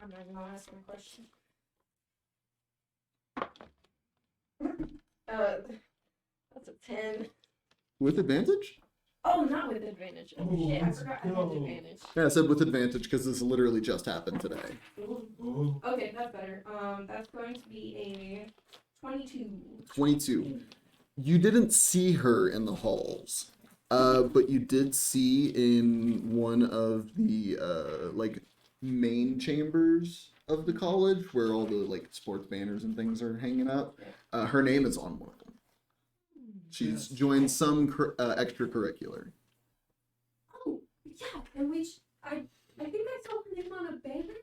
I'm not gonna ask my question. That's a 10. With advantage? Oh, not with advantage. Oh, Oh, shit, I let's forgot I had go. advantage. Yeah, I said with advantage because this literally just happened today. Oh, Okay, that's better. That's going to be a 22. 22. You didn't see her in the halls, but you did see in one of the like main chambers of the college where all the like sports banners and things are hanging up. Her name is on one of them. She's joined some extracurricular. Oh, yeah, and I think I saw her name on a banner.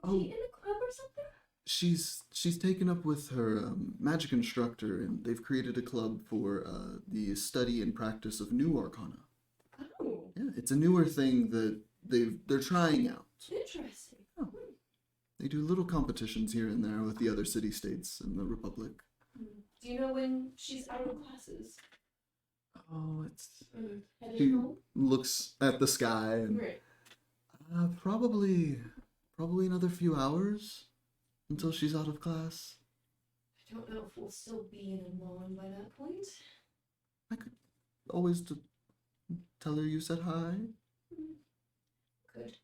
Oh, She in a club or something? she's taken up with her magic instructor, and they've created a club for the study and practice of new arcana. It's a newer thing that they're trying out. Interesting. They do little competitions here and there with the other city-states in the Republic. Do you know when she's out of classes? Oh, it's... Headed He home? looks at the sky and... Right. Probably another few hours until she's out of class. I don't know if we'll still be in Amon by that point. I could always tell her you said hi. Good.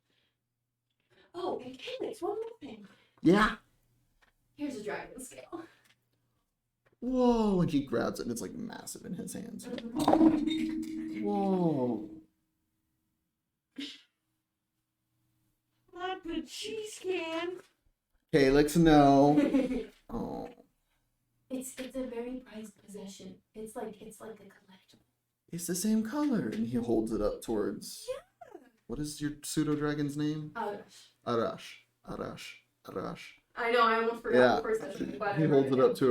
Oh, and Kaylinn, one more thing. Yeah. Here's a dragon scale. Whoa, and he grabs it and it's like massive in his hands. Whoa. Not the cheese can. Calyx, no. Oh. It's a very prized possession. It's like a collectible. It's the same color. And he holds it up towards... Yeah. What is your pseudo-dragon's name? Arash. Arash. I know, I almost forgot Yeah. the first session. But He holds it up to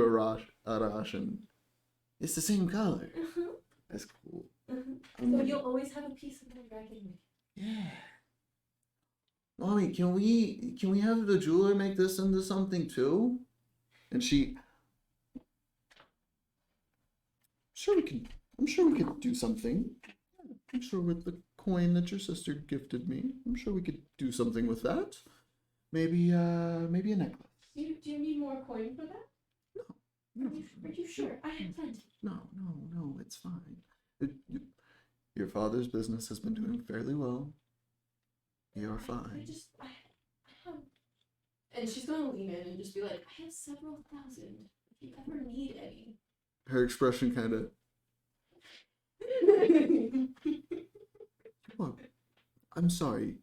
Arash and... It's the same color. That's cool. So you'll always have a piece of my dragon. Yeah. Mommy, can we have the jeweler make this into something too? And I'm sure we could do something. I'm sure with the coin that your sister gifted me, I'm sure we could do something with that. Maybe a necklace. Do you need more coin for that? No. Are you sure? I have plenty. No, it's fine. Your father's business has been doing fairly well. You're fine. I have... And she's gonna lean in and just be like, I have several thousand. If you ever need any. Her expression kind of... Look, I'm sorry.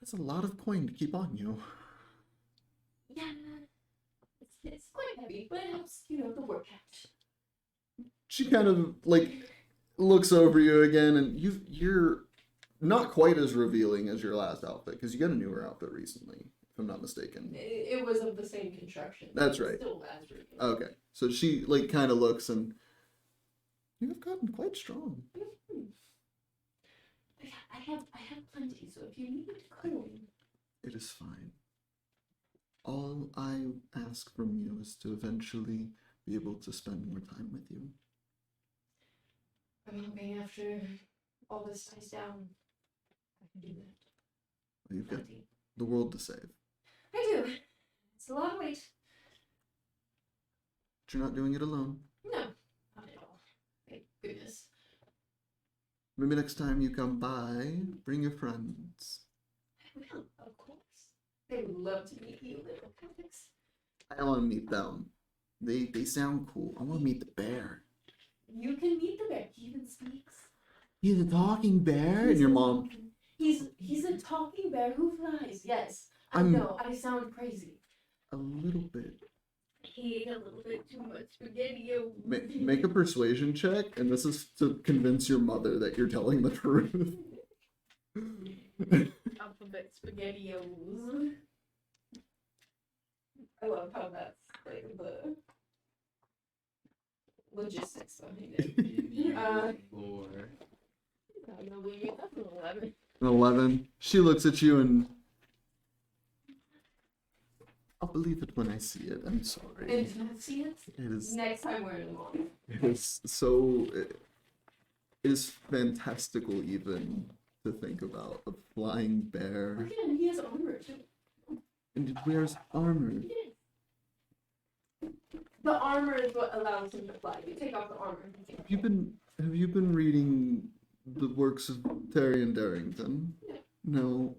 That's a lot of coin to keep on you. Yeah, it's quite heavy, but it helps, the workout. She kind of, looks over you again, and you're not quite as revealing as your last outfit, because you got a newer outfit recently, if I'm not mistaken. It was of the same construction. That's right. Still as revealing. Okay, so she, kind of looks, and you have gotten quite strong. I have plenty, so if you need coin... It is fine. All I ask from you is to eventually be able to spend more time with you. I'm hoping after all this dies down, I can do that. You've got the world to save. I do. It's a lot of weight. But you're not doing it alone. No, not at all. Thank goodness. Maybe next time you come by, bring your friends. I will, of course. They would love to meet you, little Alex. I want to meet them. They sound cool. I want to meet the bear. You can meet the bear. He even speaks. He's a talking bear? And your mom... He's a talking bear who flies. Yes. I I'm- know, I sound crazy. A little bit. He ate a little bit too much spaghetti. Make a persuasion check, and this is to convince your mother that you're telling the truth. Alphabet spaghettios. I love how that's the logistics behind it. I'm gonna leave it. That's an 11. An 11. She looks at you and... I'll believe it when I see it. I'm sorry. And you see it? It is... Next time we're in the morning. It is so... It is fantastical even to think about. A flying bear. Look at him, he has armor too. And it wears armor. Yes. The armor is what allows him to fly. You take off the armor. Have you been reading the works of Tyrion Darrington? No.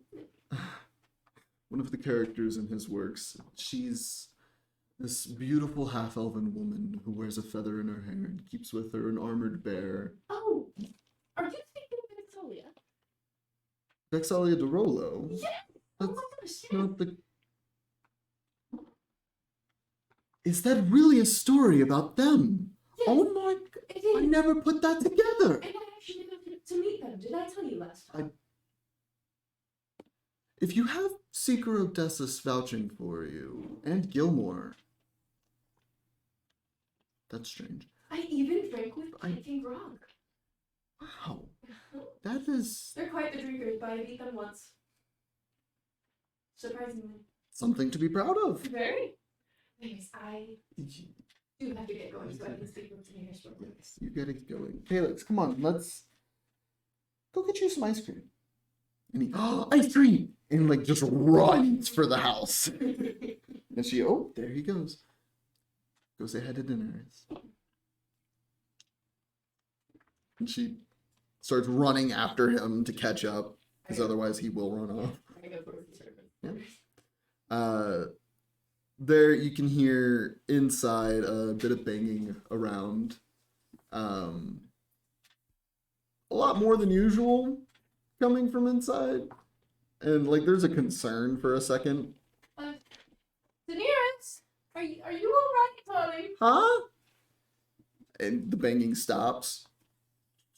One of the characters in his works, she's this beautiful half-elven woman who wears a feather in her hair and keeps with her an armored bear. Oh, are you speaking of Vexalia? Vexalia de Rollo? Yes! Oh That's my gosh, yes. not the... Is that really a story about them? Yes, Oh my... it I is. never put that together! And I actually got to meet them. Did I tell you last time? If you have Seeker Odysseus vouching for you, and Gilmore, that's strange. I even drank with King Grog. Wow. That is They're quite the drinkers, but I beat them once. Surprisingly. something to be proud of. Very. Anyways, I do have to get going so I can speak with the nearest robot. Yes, you gotta get going. Calyx, come on, let's go get you some ice cream. And he, oh, ice cream! And like just runs for the house. And she, oh, there he goes. Go say hi to Daenerys. And she starts running after him to catch up, because otherwise he will run off. I go towards the servant. Yeah. There you can hear inside a bit of banging around. A lot more than usual coming from inside. And like there's a concern for a second. Daenerys, are you alright, darling? Huh? And the banging stops.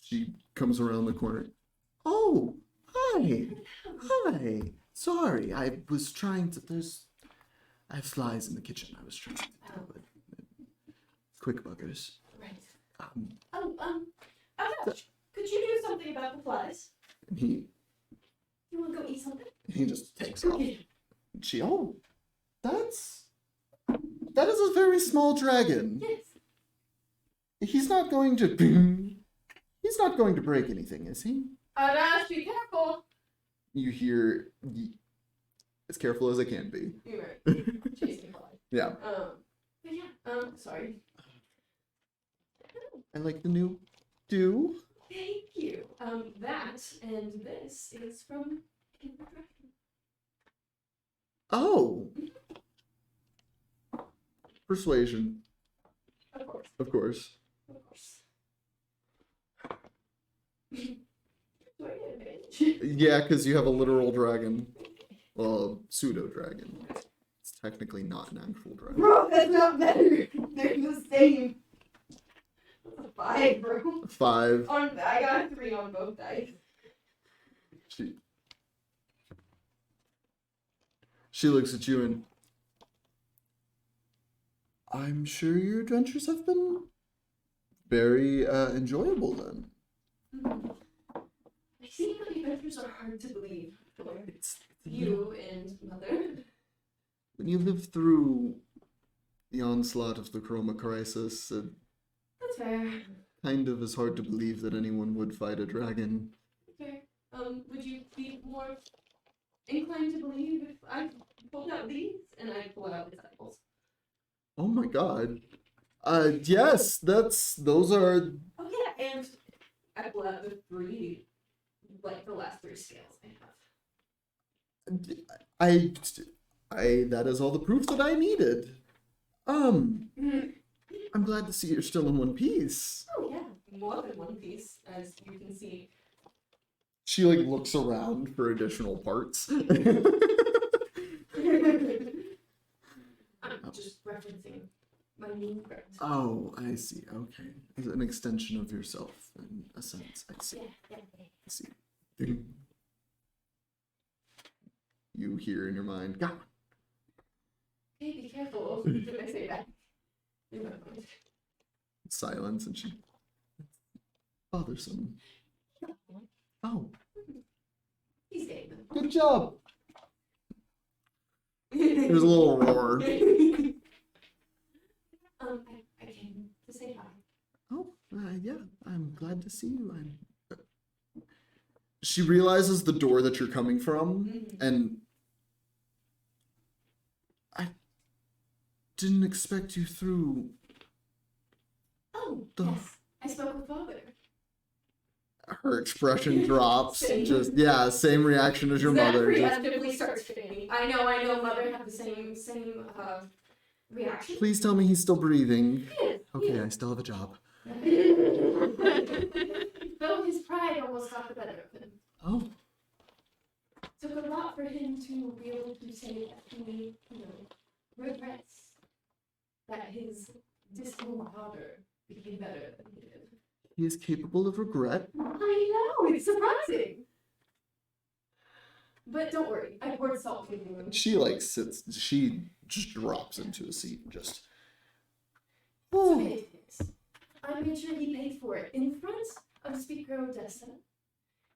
She comes around the corner. Oh, hi. Hi. Sorry, I was trying to I have flies in the kitchen. I was trying to deal with quick buggers. Right. Um, Could you do something about the flies? and he You want to go eat something? just takes off. And she, oh, that is a very small dragon. Yes. He's not going to break anything, is he? Arash, be careful. You hear, as careful as I can be. You're right. Chasing flies. Yeah. But yeah, sorry. I like the new do. Thank you. That and this is from King of Dragon. Oh. Persuasion, Of course. of course. Of course. Do I get advantage? Yeah, because you have a literal dragon. Well, a pseudo dragon. It's technically not an actual dragon. Bro, that's not better. They're the same. That's a 5, bro. 5. I got a 3 on both dice. She looks at you and I'm sure your adventures have been very enjoyable then. I see my adventures are hard to believe for It's you and Mother. when you live through the onslaught of the Chroma Crisis, it That's fair. kind of is hard to believe that anyone would fight a dragon. Fair. Would you be more inclined to believe if I pulled out these and I pull out disciples? Oh my god. Yes, those are. Oh yeah, and I pull out the 3, like the last 3 scales I have. That is all the proof that I needed. I'm glad to see you're still in one piece. Oh yeah, more than one piece, as you can see. She like looks around for additional parts. I'm just referencing my new friend. Oh, I see. Okay. It's an extension of yourself in a sense. I see. Yeah. I see. Ding. You hear in your mind, God. Hey, be careful. Did I say that? In my mind. Silence, and she. Bothersome. Oh, He's getting them. good job. There's a little roar. I came to say hi. Oh, yeah. I'm glad to see you. She realizes the door that you're coming from, and I didn't expect you through. Oh, The- yes. I spoke with Father. Her expression drops. Just yeah, same reaction as your mother. Zach Just, preemptively starts fading. I know. Mother had the same reaction. please tell me he's still breathing. Yes, Okay, yes. I still have a job. Though his pride almost got the better of him. Oh, Took a lot for him to be able to say that he, regrets that his dismal father became better than he did. he is capable of regret. I know, it's surprising. But don't worry, I poured salt for you. She like sits. She just drops into a seat and just. So Oh, it is. I made sure he paid for it in front of Speaker Odessa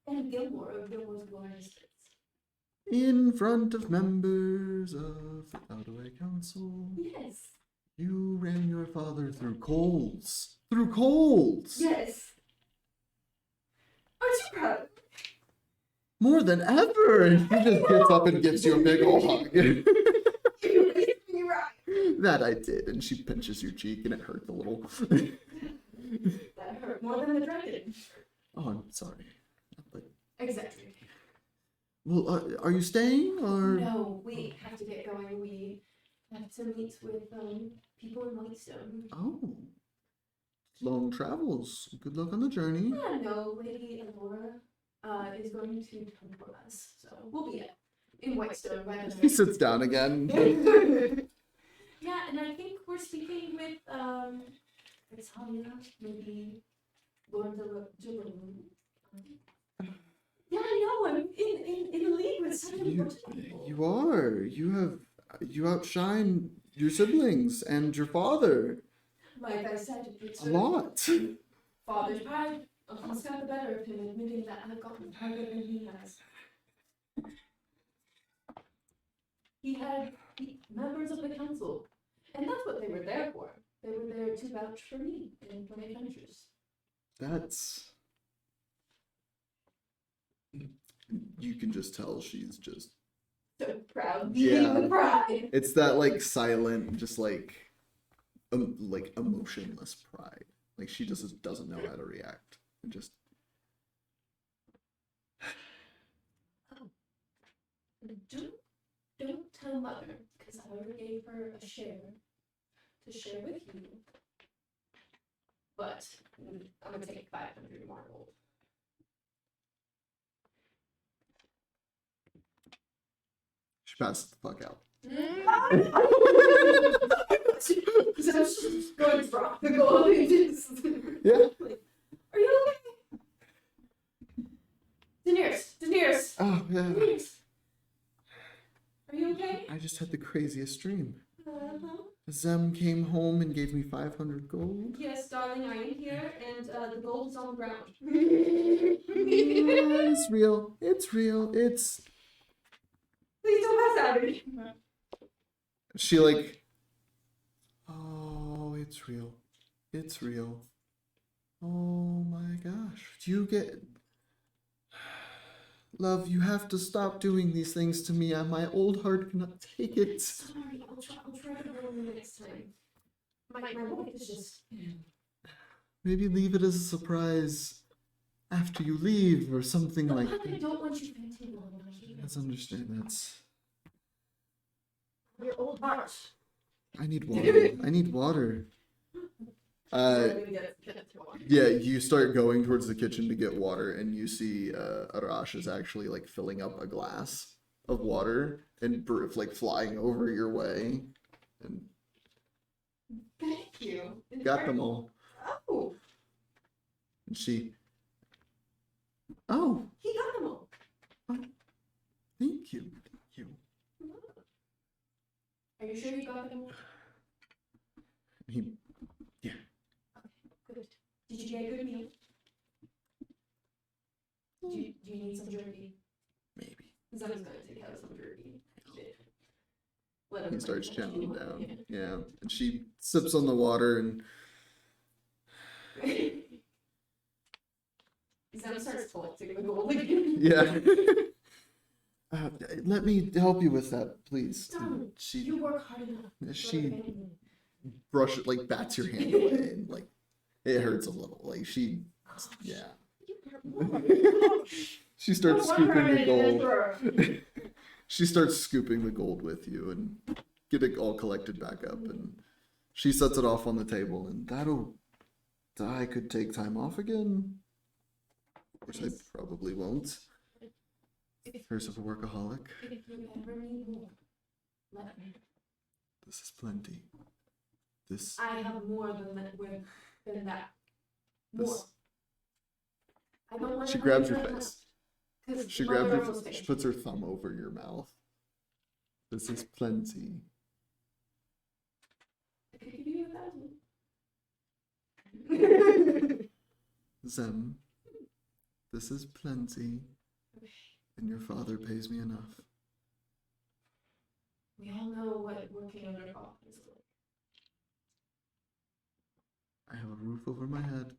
And Gilmore of Gilmore's Glorious Bits. In front of members of the tal'dorei Council, Yes. you ran your father through coals. Through coals! Yes. Aren't you proud? More than ever! And he just gets up and gives you a big ol' hug. You're right. That I did, and she pinches your cheek and it hurts a little. That hurt more than the dragon. Oh, I'm sorry. But, Exactly. well, are you staying, or? No, we have to get going. We have to meet with people in Whitestone. Oh. Long travels. Good luck on the journey. I know Lady Aurora is going to come for us, so we'll be in Whitestone by the He sits down again. Yeah, and I think we're speaking with Talia, maybe Lord Belwin. Yeah, I know. I'm in the league with such a bunch of people. You are. You outshine your siblings and your father Like I said, it's a lot. father's pride almost got the better of him, admitting that I've gotten harder than he has. He had members of the council, and that's what they were there for. They were there to vouch for me and for my adventures. That's. You can just tell she's just. So proud, Yeah. with pride. It's that like silent, just like emotionless pride. Like she just doesn't know how to react. It just. Don't tell Mother, because I already gave her a share to share with you. But I'm gonna take 500 more gold. She passes the fuck out. So she's going to drop the gold and just... Yeah. Are you okay? Daenerys! Oh yeah. Daenerys! Are you okay? I just had the craziest dream. Uh-huh. Zem came home and gave me 500 gold. Yes, darling, I am here, and the gold is on the ground. It's real. It's real. It's. Please don't pass out again. She like. Oh, it's real. It's real. Oh my gosh. Do you get. Love, you have to stop doing these things to me. My old heart cannot take it. Sorry, I'll try to remember the next time. My life is just... Maybe leave it as a surprise after you leave or something like I that. don't want you to continue on my heels. Let's understand that's. Your old heart. I need water. I need water. Yeah, you start going towards the kitchen to get water, and you see Arash is actually like filling up a glass of water and like flying over your way. And Thank you. got them all. Oh, And she. Oh, he got them all. thank you. Thank you. Are you sure you got them all? He. Good. Did you get a good meal? Do you need some jerky? Maybe. Zen's gonna take out some jerky. He starts chowing down. Yeah. And she sips on the water and. Zen starts collecting the gold again. Yeah. Let me help you with that, please. Don't. She. You work hard enough. She brushes, like, bats your hand away, and like it hurts a little. Like she, yeah. She starts scooping the gold. She starts scooping the gold with you and get it all collected back up, and she sets it off on the table, and I could take time off again. Of course, I probably won't. Curse of a workaholic. If you ever need more, let me know. This is plenty. This. I have more than that. More. This. I don't want She to grabs your hurt you face. 'cause She Mother grabs your almost face. She fainted. puts her thumb over your mouth. This is plenty. I could give you 1,000. Zem, This is plenty, and your father pays me enough. We all know what working under God is like. I have a roof over my head.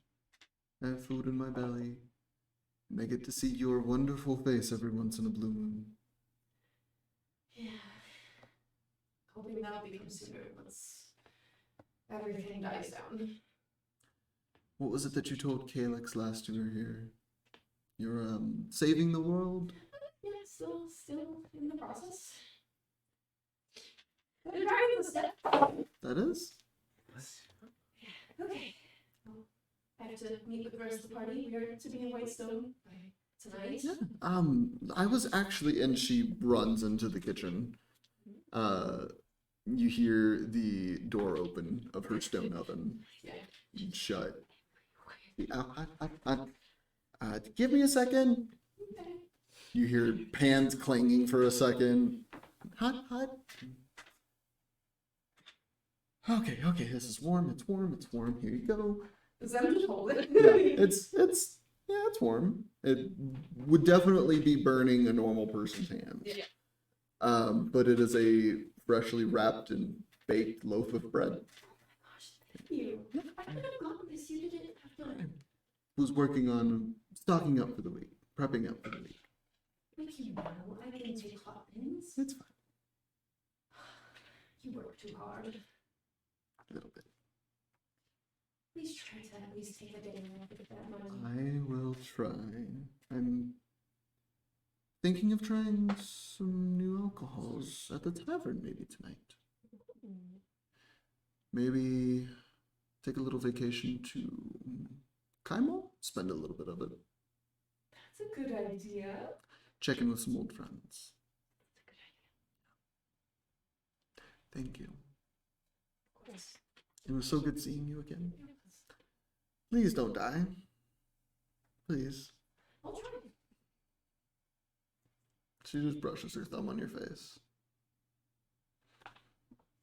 I have food in my belly. And I get to see your wonderful face every once in a blue moon. Yeah. Hoping that'll become sooner once everything dies down. What was it that you told Calyx last you were here? You're, saving the world? Yeah, still in the process. They're driving the step. That is? Okay. Well, I have to meet with the rest of the party. We are to be in Whitestone by tonight. Yeah. I was actually, and she runs into the kitchen. You hear the door open of her stone oven Yeah. shut. Give me a second. Okay. You hear pans clanging for a second. Hot. Okay, this is warm, it's warm. Here you go. Is that just hold it? Yeah, it's warm. It would definitely be burning a normal person's hands. Yeah. But it is a freshly wrapped and baked loaf of bread. Thank you. I could have gotten this. You didn't have to. Was working on stocking up for the week, prepping up for the week. Make you know I can take hot things. It's fine. You work too hard. A little bit. Please try to at least take a day off with that money. I will try. I'm thinking of trying some new alcohols at the tavern maybe tonight. Maybe take a little vacation to Kaimol, spend a little bit of it. That's a good idea. Check in with some old friends. Thank you. Of course. It was so good seeing you again. Please don't die. Please. I'll try. She just brushes her thumb on your face.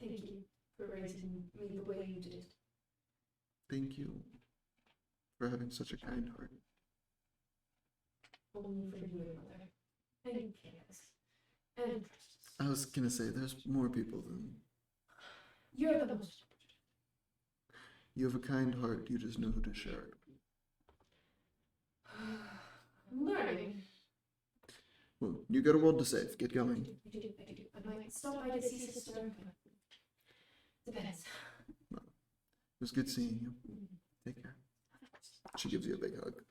Thank you for raising me the way you did. Thank you for having such a kind heart. Only for you and Mother. And Chaos. And Precious. I was gonna say, there's more people than... You're the most. You have a kind heart, you just know who to share it with. I'm learning. Well, you got a world to save. Get going. I do. I might stop by to see Sister, but depends. It was good seeing you. Take care. She gives you a big hug.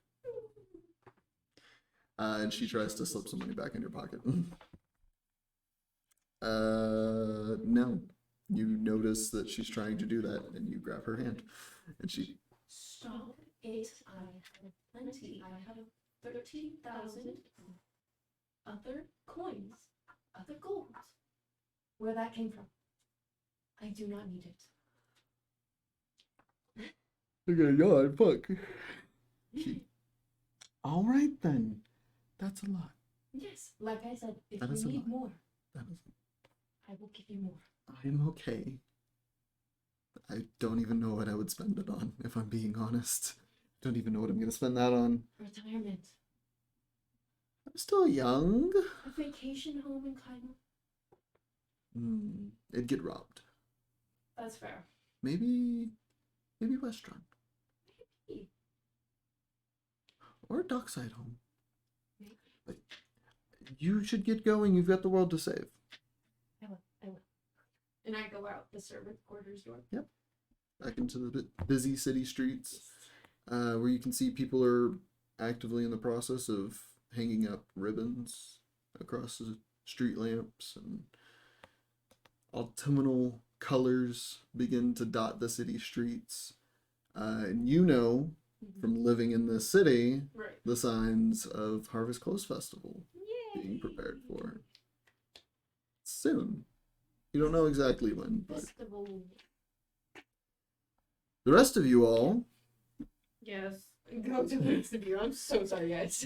And she tries to slip some money back in your pocket. No. You notice that she's trying to do that, and you grab her hand. And she... Stop it. I have plenty. I have 13,000 other coins, other gold. Where that came from. I do not need it. Okay, God, fuck. She... Alright then. That's a lot. Yes, like I said, if That is a you need lot. more, That is... I will give you more. I'm okay. I don't even know what I would spend it on, if I'm being honest. Don't even know what I'm gonna spend that on. Retirement. I'm still young. A vacation home in Kaylinn. It'd get robbed. That's fair. Maybe restaurant. Maybe. Or a dockside home. Maybe. But you should get going. You've got the world to save. I will. And I go out the servant quarters door. Back into the busy city streets, where you can see people are actively in the process of hanging up ribbons across the street lamps, and autumnal colors begin to dot the city streets. And you know, from living in the city, Right. the signs of Harvest Close Festival Yay! being prepared for. Soon. You don't know exactly when, but Festival. the rest of you all, Yes. Go to the rest of you. I'm so sorry, guys.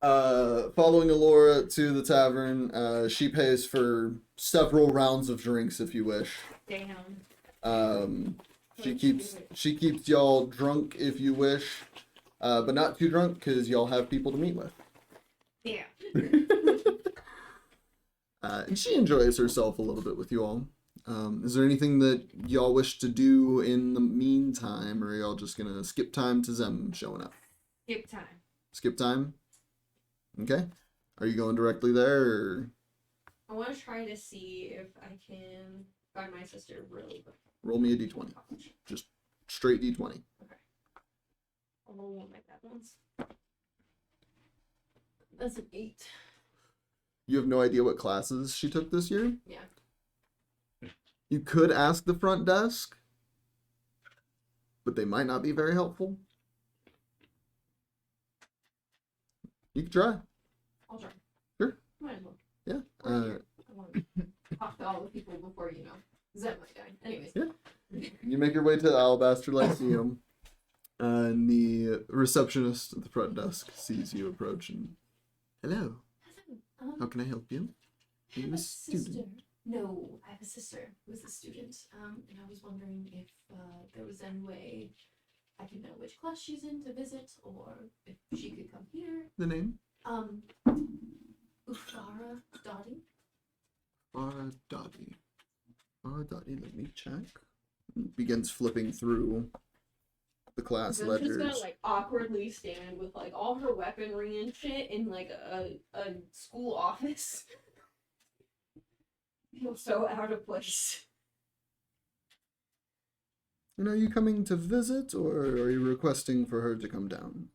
Following Aurora to the tavern, she pays for several rounds of drinks if you wish. Damn. She keeps y'all drunk if you wish, but not too drunk because y'all have people to meet with. Yeah. And she enjoys herself a little bit with you all. Is there anything that y'all wish to do in the meantime, or are y'all just gonna skip time to Zem showing up? Skip time. Skip time? Okay. Are you going directly there, or I want to try to see if I can find my sister really quick. roll me a d20? Just straight d20. I'll roll one like that once. That's an 8. You have no idea what classes she took this year? Yeah. You could ask the front desk, but they might not be very helpful. You can try. I'll try. Sure. Might as well. Yeah. We're here. I want to talk to all the people before, Zeb might die. Anyways. Yeah. You make your way to the Alabaster Lyceum, and the receptionist at the front desk sees you approach and, hello, how can I help you? I Are you have a a sister. student? No, I have a sister who's a student. And I was wondering if there was any way I could know which class she's in to visit, or if she could come here. The name? Ufara Dottie. Dottie. Dottie, let me check. Begins flipping through the class Zem's ledgers. just gonna awkwardly stand with all her weaponry and shit in a school office. Feels so out of place. And are you coming to visit, or are you requesting for her to come down?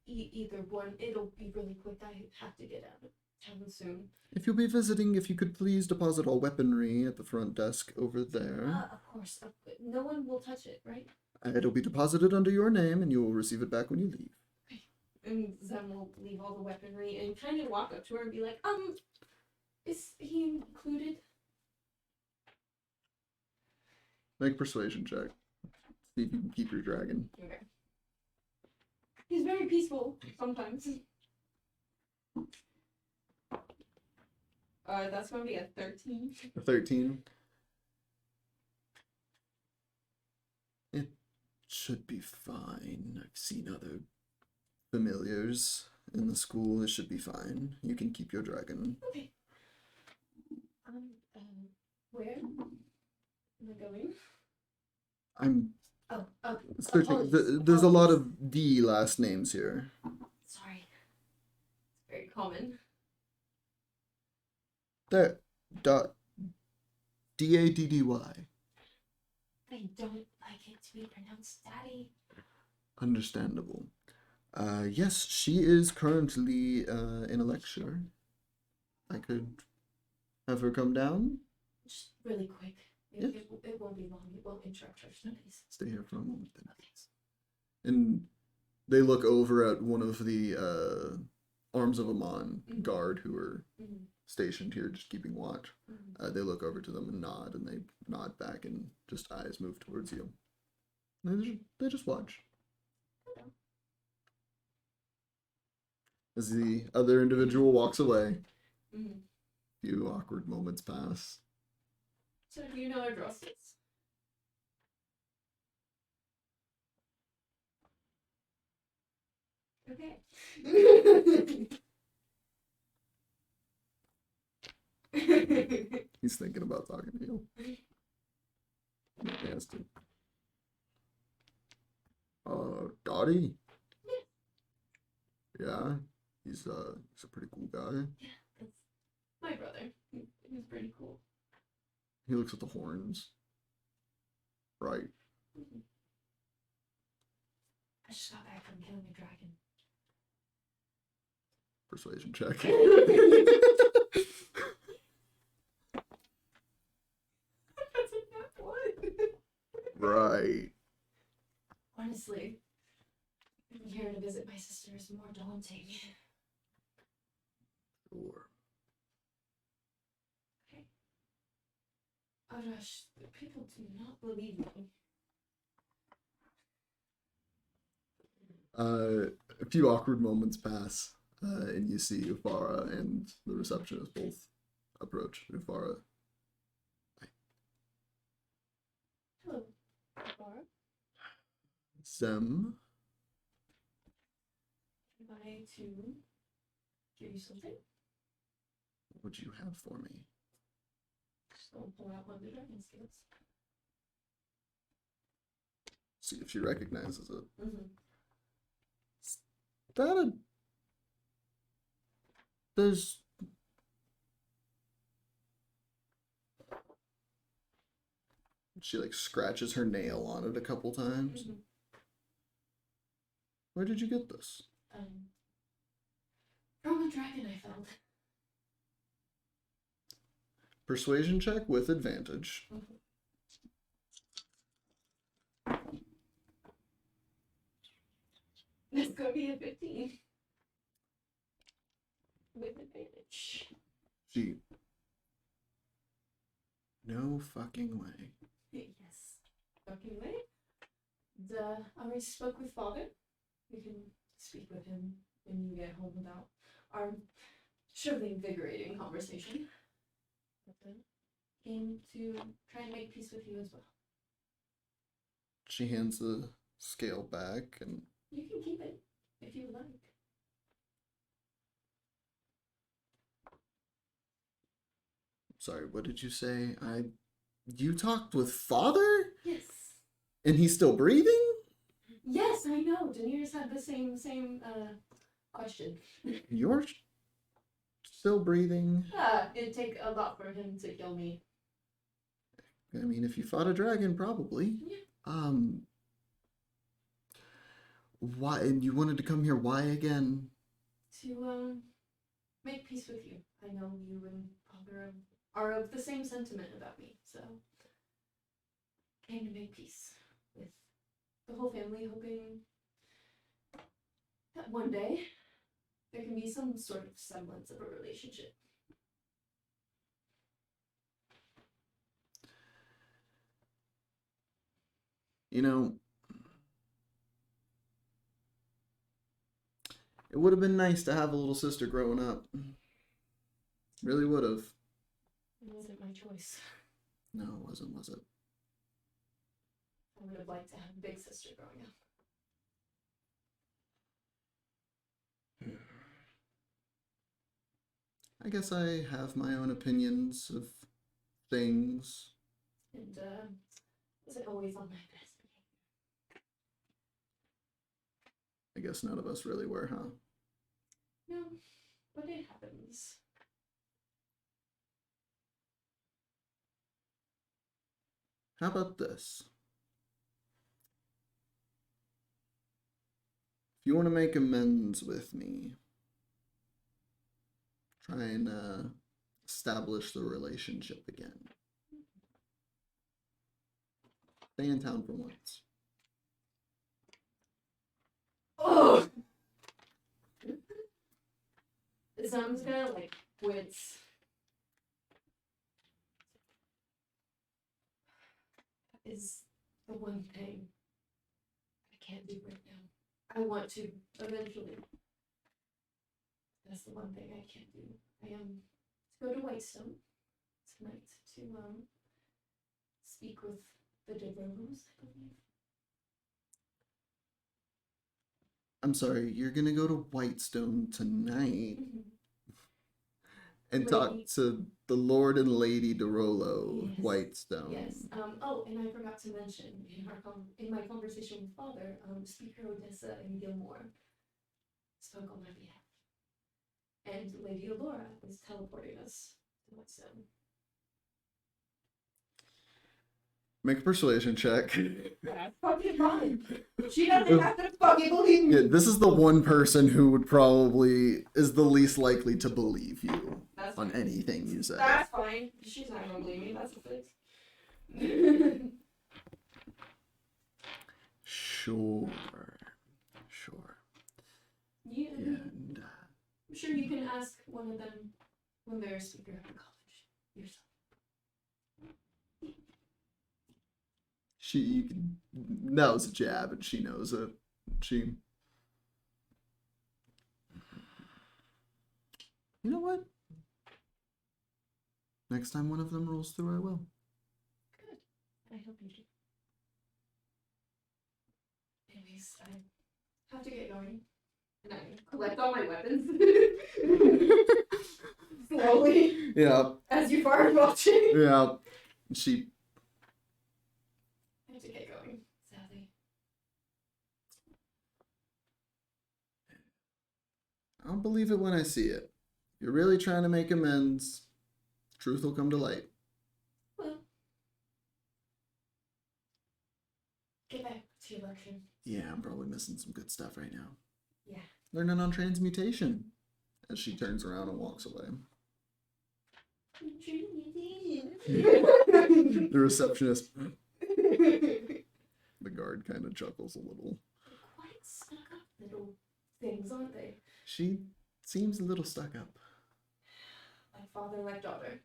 Either one. It'll be really quick. I have to get out of town soon. If you'll be visiting, if you could please deposit all weaponry at the front desk over there. Of course. No one will touch it, right? It'll be deposited under your name, and you will receive it back when you leave. And Zem will leave all the weaponry and kind of walk up to her and be like, is he included? Make a persuasion check. See if you can keep your dragon. Okay. He's very peaceful sometimes. That's gonna be a 13. A 13. It should be fine. I've seen other familiars in the school. It should be fine. You can keep your dragon. Okay. Where am I going? I'm Oh, searching. apologies. There's a lot of D last names here. Sorry. It's very common. There. D-A-D-D-Y. I don't like it to be pronounced daddy. Understandable. Yes, she is currently in a lecture. I could have her come down. Just really quick. Yeah. It won't be long. It won't interrupt our studies. Stay here for a moment then. And they look over at one of the Arms of Amon guard who are stationed here just keeping watch. They look over to them and they nod back, and just eyes move towards you. They just watch. As the other individual walks away, a few awkward moments pass. So do you know addresses? Okay. He's thinking about talking to you. He has to. Dottie? Yeah, he's a pretty cool guy. Yeah, that's my brother. He's pretty cool. He looks at the horns. Right. I just got back from killing a dragon. Persuasion check. That's a nat one. Right. Honestly, here to visit my sister is more daunting. Sure. Okay. Oh gosh, people do not believe me. A few awkward moments pass, and you see Ufara and the receptionist both approach. Ufara. Hello. Aurora, Zem. am I to give you something? What would you have for me? Just gonna pull out one of the dragon scales. See if she recognizes it. Mm-hmm. There's she like scratches her nail on it a couple times. Mm-hmm. Where did you get this? From a dragon I found. Persuasion check with advantage. Mm-hmm. It's gonna be a 15. With advantage. She. No fucking way. Yes. Fucking way. I already spoke with father. We can speak with him when you get home about our surely invigorating conversation. But came to try and make peace with you as well. She hands the scale back and You can keep it if you would like. sorry, what did you say? You talked with father? Yes. And he's still breathing? Yes, I know. Daenerys had the same question. You're still breathing? It'd take a lot for him to kill me. I mean, if you fought a dragon, probably. Yeah. Why? And you wanted to come here? Why again? To make peace with you. I know you and father are of the same sentiment about me, so came to make peace with the whole family, hoping that one day there can be some sort of semblance of a relationship. You know, it would have been nice to have a little sister growing up. Really would have. It wasn't my choice. No, it wasn't, was it? I would have liked to have a big sister growing up. I guess I have my own opinions of things. And wasn't always on my best behavior. I guess none of us really were, huh? No, but it happens. How about this? If you want to make amends with me, try and establish the relationship again. Stay in town for once. Oh! So I'm just gonna like quit. That is the one thing I can't do right now. I want to eventually. That's the one thing I can't do. I am to go to Whitestone tonight to speak with the Devereaux, I believe. I'm sorry, you're gonna go to Whitestone tonight and talk Lady. to the Lord and Lady DeRollo of Yes. Whitestone. Yes. Oh, and I forgot to mention in my conversation with Father, Speaker Odessa and Gilmore spoke on my behalf, and Lady Aurora is teleporting us to Whitestone. Make a persuasion check. That's fucking fine. She doesn't have to fucking believe me. Yeah, this is the one person who would probably is the least likely to believe you That's on fine. anything you say. That's fine. She's not gonna believe me. That's the fix. Sure. Yeah. And I'm sure you can ask one of them when they're a speaker at college yourself. that was a jab, and she knows it. You know what? Next time one of them rolls through, I will. Good. I hope you do. Anyways, I have to get going. And I collect all my weapons. Slowly. Yeah. As you fart watching. Yeah. She. I have to get going, sadly. I'll believe it when I see it. If you're really trying to make amends, truth will come to light. Well, get back to your lecture. Yeah, I'm probably missing some good stuff right now. Yeah. Learning on transmutation. As she turns around and walks away. The receptionist. The guard kind of chuckles a little. Quite stuck up little things, aren't they? She seems a little stuck up. Like father, like daughter.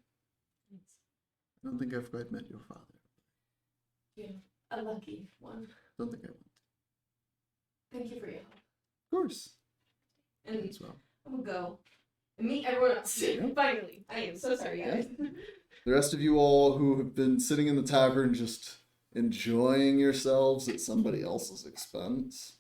I don't think I've quite met your father. Yeah, a lucky one. Don't think I want. Thank you for your help. Of course. And As well. I'm gonna go and meet everyone else. Yeah. Finally. I am so sorry, guys. The rest of you all who have been sitting in the tavern just enjoying yourselves at somebody else's expense.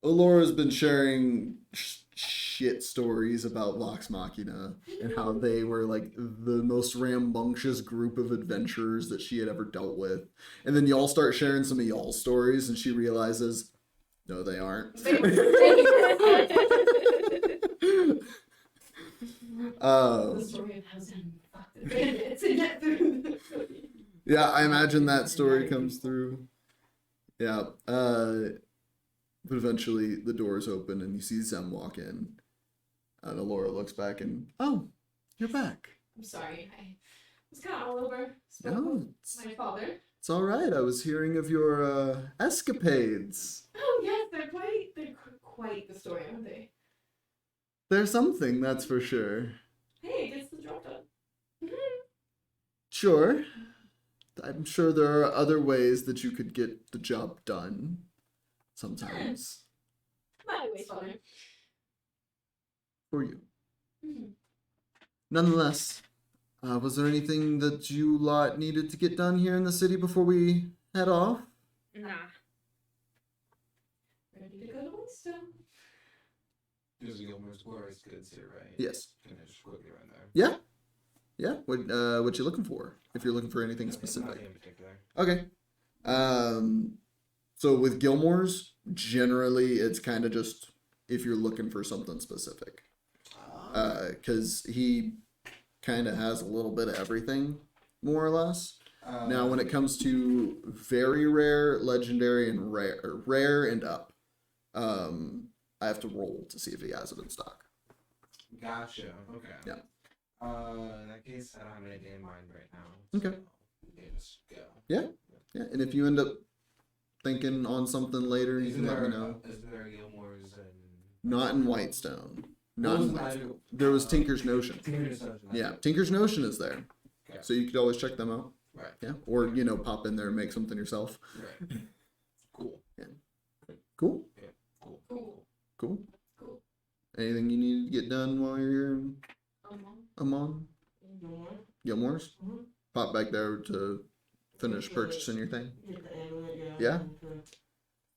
Aurora's been sharing shit stories about Vox Machina and how they were like the most rambunctious group of adventurers that she had ever dealt with. And then y'all start sharing some of y'all's stories and she realizes, no, they aren't. The story of how Zen fucked the bandits and get through the Yeah, I imagine that story comes through. Yeah. But eventually the doors open and you see Zem walk in. And Aurora looks back and, oh, you're back. I'm sorry. I was kind of all over. No, My father. it's all right. I was hearing of your escapades. Oh yes, they're quite the story, aren't they? There's something, that's for sure. Hey, it gets the job done. Sure. I'm sure there are other ways that you could get the job done. Sometimes. My way, father. For you. Mhm. Nonetheless, was there anything that you lot needed to get done here in the city before we head off? Nah. Ready to go to Whitestone. There's a Gilmore's Glorious Goods here, right? Yes. Can I just quickly run there? Yeah. Yeah. What you looking for? If you're looking for anything Nothing specific. in particular. Okay. So with Gilmore's, generally it's kind of just if you're looking for something specific. Because he kind of has a little bit of everything, more or less. Now, when it comes to very rare, legendary, and rare and up, I have to roll to see if he has it in stock. Gotcha. Okay. Yeah. In that case, I don't have anything in mind right now. Okay. So we can just go. Yeah, and if you end up thinking on something later, you Isn't can let me there, know. isn't there Gilmore's and... Not in Whitestone. Not in What was Whitestone. There was Tinker's Notion. Tinker's Notion. Yeah, Tinker's Notion is there. Okay. So you could always check them out. Right. Yeah, or pop in there and make something yourself. Right. Cool. Cool. Yeah. Cool. Cool. Cool. Cool. Anything you need to get done while you're here in Amon? Gilmore's? Mhm. Pop back there to finish purchasing your thing. Get the amulet, Yeah?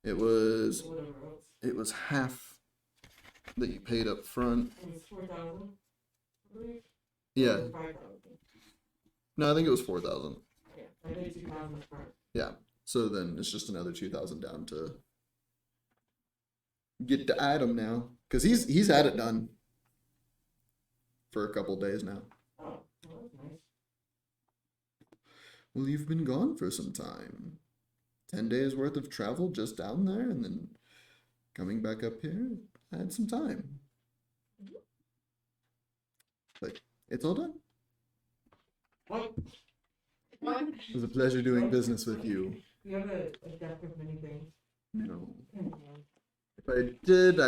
It was Whatever else. half that you paid up front. It was 4,000. I believe. Yeah. 5,000. No, I think it was 4,000. Yeah. I paid 2,000 for it. Yeah. So then it's just another 2,000 down to get the item now, because he's had it done for a couple days now. Oh, well, that's nice. Well, you've been gone for some time. 10 days worth of travel just down there, and then coming back up here. I had some time. But it's all done. What? It was a pleasure doing business with you. You have a deck of many things. No. If I did,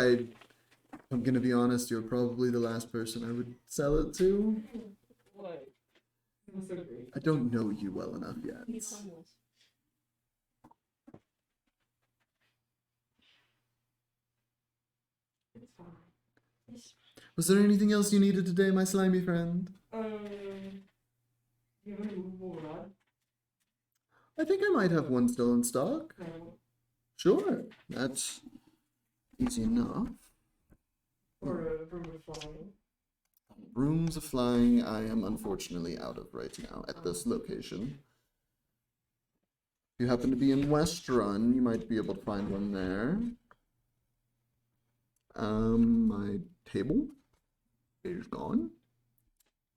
I'm gonna be honest, you're probably the last person I would sell it to. What? I'm so great. I don't know you well enough yet. He's homeless. It's fine. Was there anything else you needed today, my slimy friend? You have a movable rod? I think I might have one still in stock. No. Sure, that's easy enough. Or a room of flying. Rooms of flying, I am unfortunately out of right now at this location. If you happen to be in West Run, you might be able to find one there. My table is gone.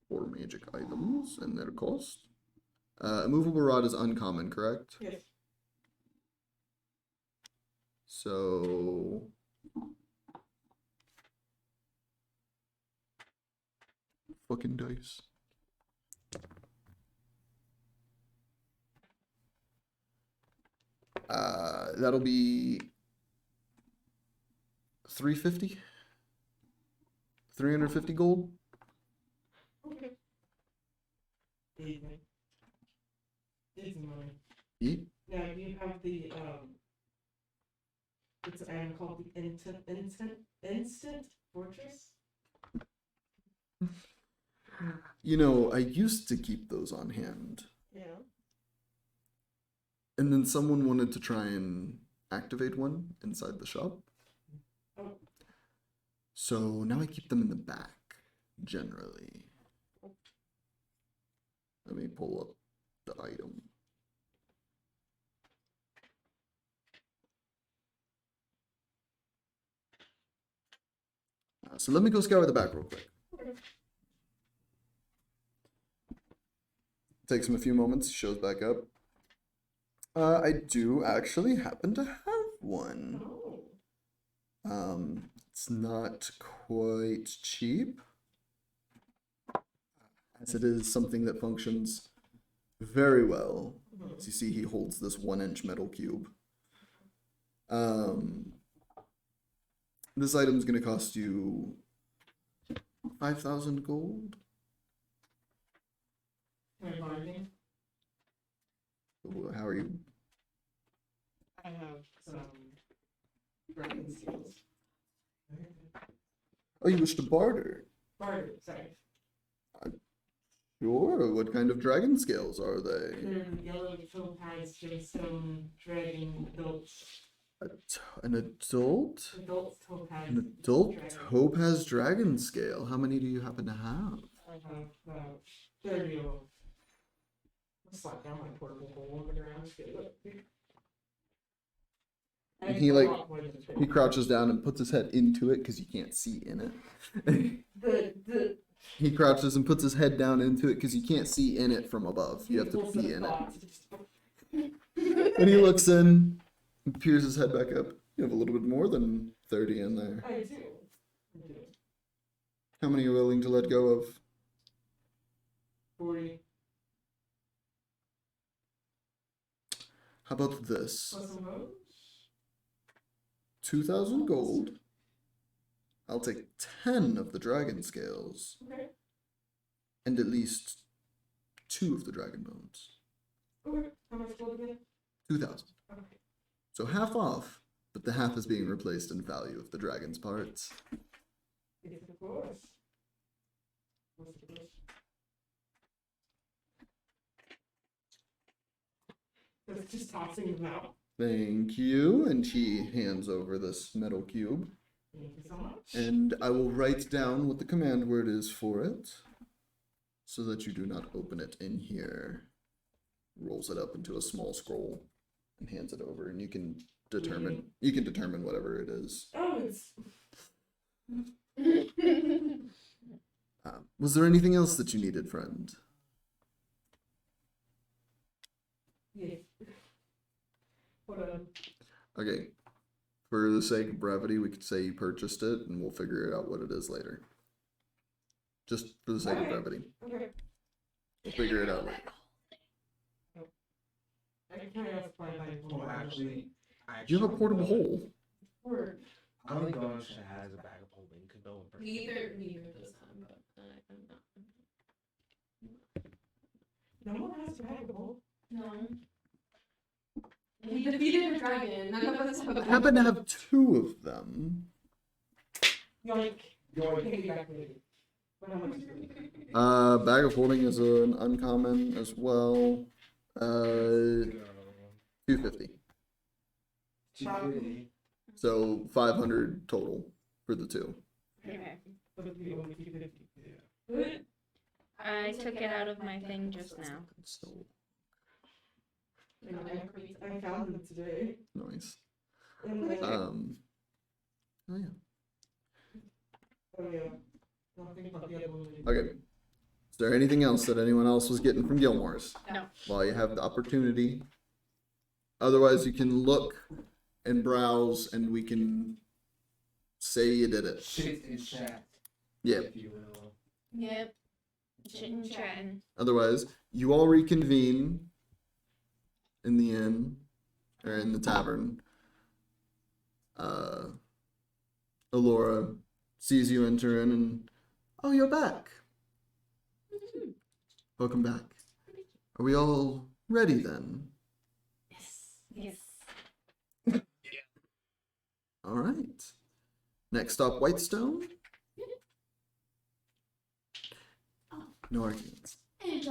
4 magic items and their cost. Immovable rod is uncommon, correct? Yes. So fucking dice. That'll be 350. 350 gold. Okay. Evening. It's money. Yeet. Now you have the it's an item called the instant fortress. You know, I used to keep those on hand. Yeah. And then someone wanted to try and activate one inside the shop. Oh. So now I keep them in the back, generally. Let me pull up the item. So let me go scour the back real quick. Takes him a few moments, shows back up. I do actually happen to have one. Oh. It's not quite cheap, as it is something that functions very well. As you see, he holds this 1-inch metal cube. This item's gonna cost you 5,000 gold. Am I bargaining? How are you? I have some dragon seals. Oh, you wish to barter? Barter, sorry. Sure. What kind of dragon scales are they? They're yellow topaz gemstone dragon adults. An adult? Adult topaz. An adult dragon. topaz dragon scale. How many do you happen to have? I have about 30 of them. I'll slap down my portable hole on the ground. And he he crouches down and puts his head into it because you can't see in it. He crouches and puts his head down into it because you can't see in it from above. You have to be in it. And he looks in, and peers his head back up. You have a little bit more than 30 in there. I do. How many are you willing to let go of? 40 How about this? plus some votes. 2,000 gold. I'll take 10 of the dragon scales. Okay. And at least 2 of the dragon bones. Okay. How much gold again? 2,000. Okay. So half off, but the half is being replaced in value of the dragon's parts. Yes, of course. What's the price? That's just tossing them out. Thank you. And he hands over this metal cube. Thank you so much. And I will write down what the command word is for it, so that you do not open it in here. Rolls it up into a small scroll and hands it over, and you can determine whatever it is. Oh, it's. Was there anything else that you needed, friend? Yeah. Hold on. Okay. For the sake of brevity, we could say you purchased it, and we'll figure out what it is later. Just for the sake of brevity. Okay. We'll figure it out later. I can ask my Well, actually, Do you have a portable hole? Word. I don't think Belwin has a bag of holding because Belwin purchased it. Neither this time, but I'm not. No one has to have a bowl. No. We defeated a dragon. None of us have I a happen to have 2 of them. Yoink. Yoink. Piggyback lady. But how much is it? Bag of holding is an uncommon as well. No. 250. 250. So 500 total for the two. Okay. But it'd be only 250. Yeah. I took it out of my thing just now. So I found them today. nice. And like, Oh yeah. oh yeah. I'll think about the other one. Okay. Is there anything else that anyone else was getting from Gilmore's? No. While you have the opportunity. Otherwise, you can look and browse, and we can say you did it. Shit and chat, Yeah. if you will. Yep. Chitting chatting. Otherwise, you all reconvene in the inn or in the tavern. Aurora sees you enter in, and oh, you're back. Welcome back. Are we all ready then? Yes. All right. Next up, Whitestone. No arguments. And,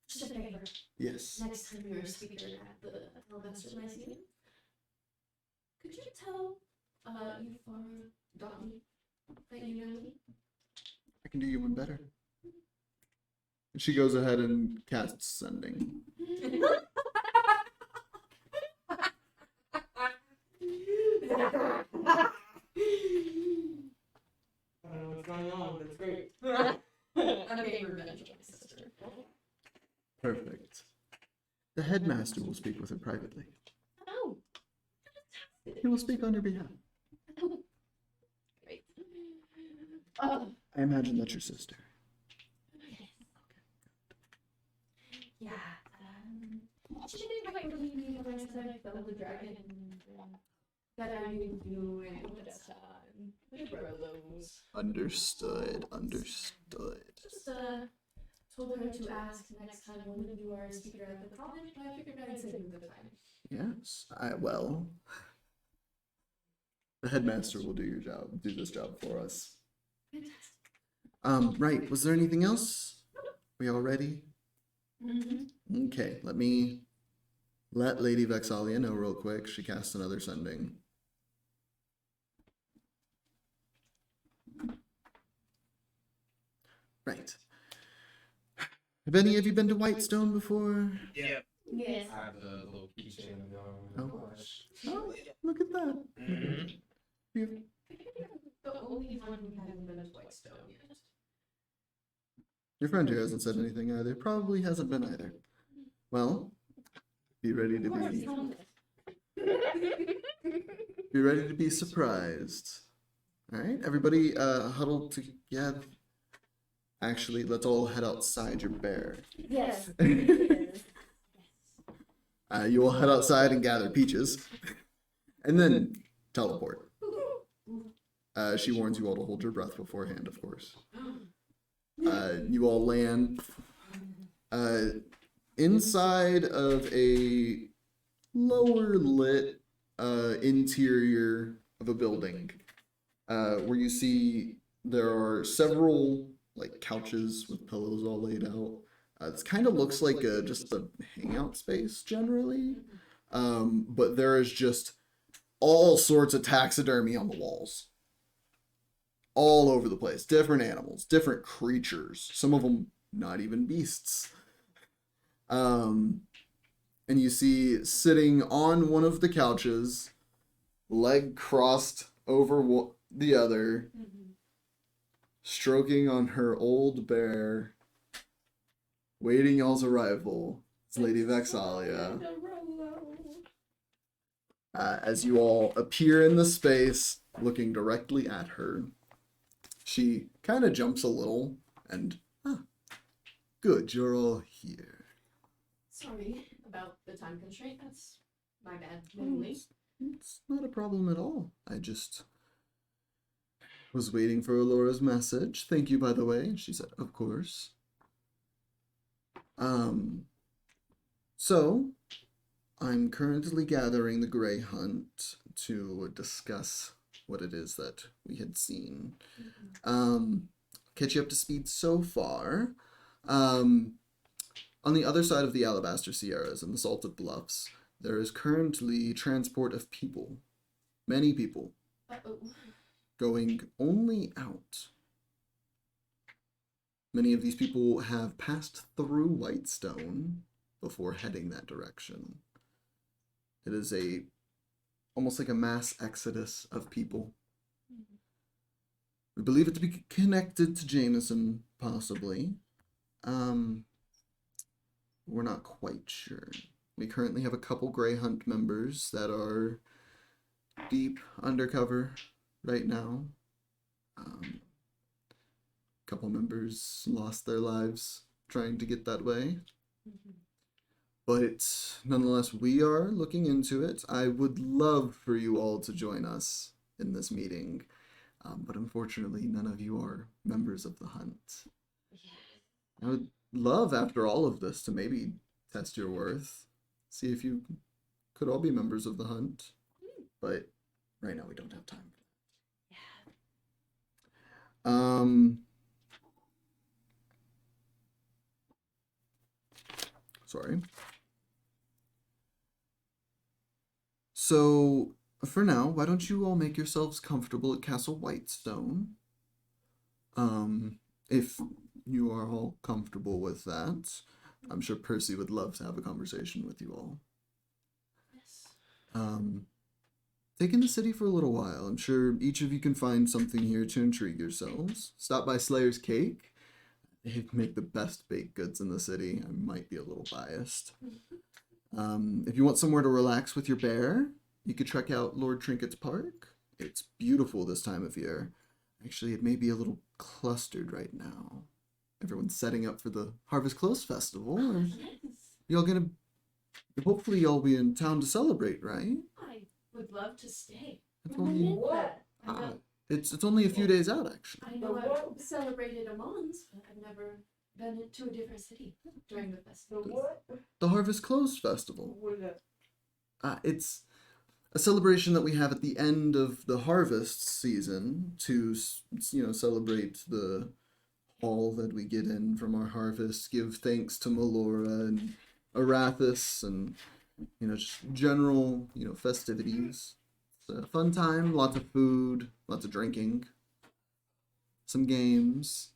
just a favor. Yes. Next time you're a speaker at the Alabaster Lyceum, could you tell, Euphora Donnie that you know me? I can do you one better. And she goes ahead and casts sending. I don't know what's going on, but it's great. I'm getting revenge on my sister. Perfect. The headmaster will speak with her privately. Oh. He will speak on your behalf. Great. Oh, I imagine that's your sister. yeah. She didn't quite believe me when I said I fell the dragon. That I knew you and Odessa and my brothers. Understood. Understood. Just told her to ask next time when you are a speaker at the college, but I figured I'd save you the time. Yes. Well. The headmaster will do your job. Do this job for us. Fantastic. Right. Was there anything else? We all ready? Mm-hmm. Okay. Let me let Lady Vexalia know real quick. She casts another sending. Right. Have any of you been to Whitestone before? Yeah. Yes. I have the little keychain of your Oh. Oh, look at that. You- The only one who hasn't been to Whitestone yet. Your friend here hasn't said anything either. Probably hasn't been either. Well, be ready to be surprised. All right, everybody, huddle together. Actually, let's all head outside your bear. Yes. You all head outside and gather peaches, and then teleport. She warns you all to hold your breath beforehand, of course. You all land inside of a lower lit interior of a building, where you see there are several like couches with pillows all laid out. It kind of looks like just a hangout space generally, but there is just all sorts of taxidermy on the walls. All over the place. Different animals, different creatures. Some of them not even beasts. And you see sitting on one of the couches, leg crossed over the other, stroking on her old bear, waiting y'all's arrival. It's Lady Vexalia. As you all appear in the space, looking directly at her, she kind of jumps a little and, good, you're all here. Sorry about the time constraint. That's my bad. Mainly. It's not a problem at all. I just was waiting for Aurora's message. Thank you, by the way. And she said, of course. So, I'm currently gathering the Grey Hunt to discuss what it is that we had seen. Catch you up to speed so far. On the other side of the Alabaster Sierras and the Salted Bluffs, there is currently transport of people, many people, Uh-oh. going only out. Many of these people have passed through Whitestone before heading that direction. It is almost like a mass exodus of people. We believe it to be connected to Jameson, possibly. We're not quite sure. We currently have a couple Grey Hunt members that are deep undercover right now. Couple members lost their lives trying to get that way. But nonetheless, we are looking into it. I would love for you all to join us in this meeting. But unfortunately, none of you are members of the hunt. I would love, after all of this, to maybe test your worth. See if you could all be members of the hunt. But right now, we don't have time. Sorry. So, for now, why don't you all make yourselves comfortable at Castle Whitestone? If you are all comfortable with that, I'm sure Percy would love to have a conversation with you all. Take in the city for a little while. I'm sure each of you can find something here to intrigue yourselves. Stop by Slayer's Cake. They make the best baked goods in the city. I might be a little biased. If you want somewhere to relax with your bear, you could check out Lord Trinket's Park. It's beautiful this time of year. Actually, it may be a little clustered right now. Everyone's setting up for the Harvest Close Festival. And y'all gonna... Hopefully y'all be in town to celebrate, right? I would love to stay. It's When only, is that? I know, it's only a few days out, actually. I know I've celebrated Amons, but I've never been to a different city during the festival. The Harvest Close Festival. What is that? It's a celebration that we have at the end of the harvest season to, celebrate the haul that we get in from our harvest, give thanks to Melora and Arathis, and, just general, festivities. It's a fun time, lots of food, lots of drinking, some games.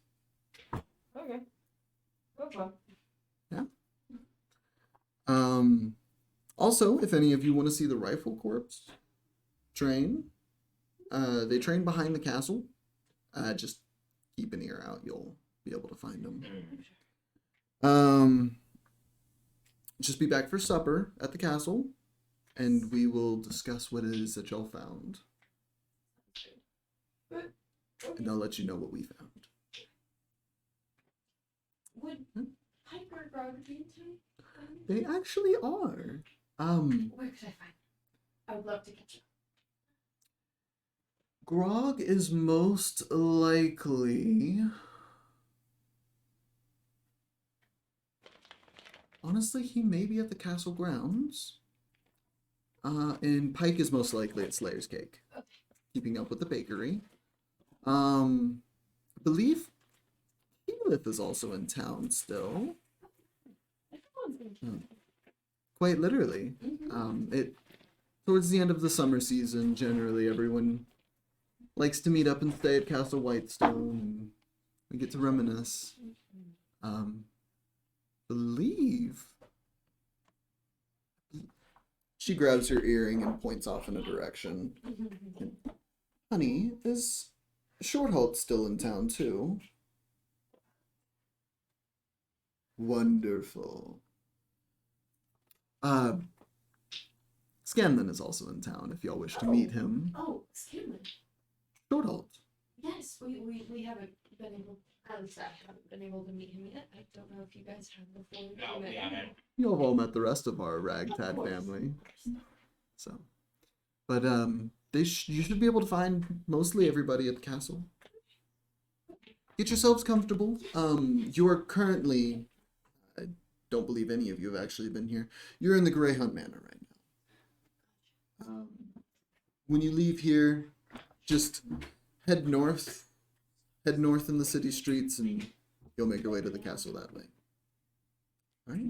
Okay. Okay. Also, if any of you want to see the Rifle Corps train, they train behind the castle. Just keep an ear out. You'll be able to find them. Just be back for supper at the castle, and we will discuss what it is that y'all found. And I'll let you know what we found. Would Piper Grog be in town? They actually are. Where could I find him? I would love to catch up. Grog is most likely... Honestly, he may be at the castle grounds. And Pike is most likely at Slayer's Cake. Okay. Keeping up with the bakery. I believe Keylith is also in town still. Quite literally. Towards the end of the summer season, generally everyone likes to meet up and stay at Castle Whitestone, and we get to reminisce. Believe she grabs her earring and points off in a direction. Honey, is Shorthalt still in town too? Wonderful. Scanlan is also in town if y'all wish to meet him. Oh, Scanlan. Shorthalt. Yes, we haven't been able, at least I haven't been able to meet him yet. I don't know if you guys have before. No, we haven't. Y'all have all met the rest of our ragtag family. So, but you should be able to find mostly everybody at the castle. Get yourselves comfortable. You are currently, I don't believe any of you have actually been here. You're in the Grey Hunt Manor right now. When you leave here, just head north in the city streets, and you'll make your way to the castle that way. All right,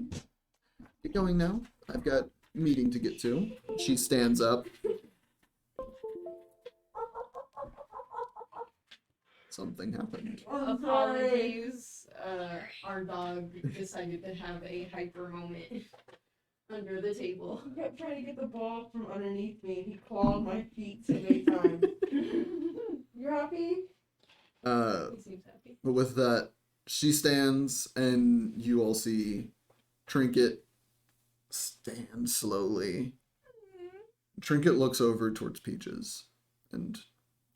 get going now. I've got meeting to get to. She stands up. Something happened. Apologies. Our dog decided to have a hyper moment under the table. I kept trying to get the ball from underneath me. He clawed my feet so many times. You're happy? He seems happy. But with that, she stands, and you all see Trinket stand slowly. Trinket looks over towards Peaches and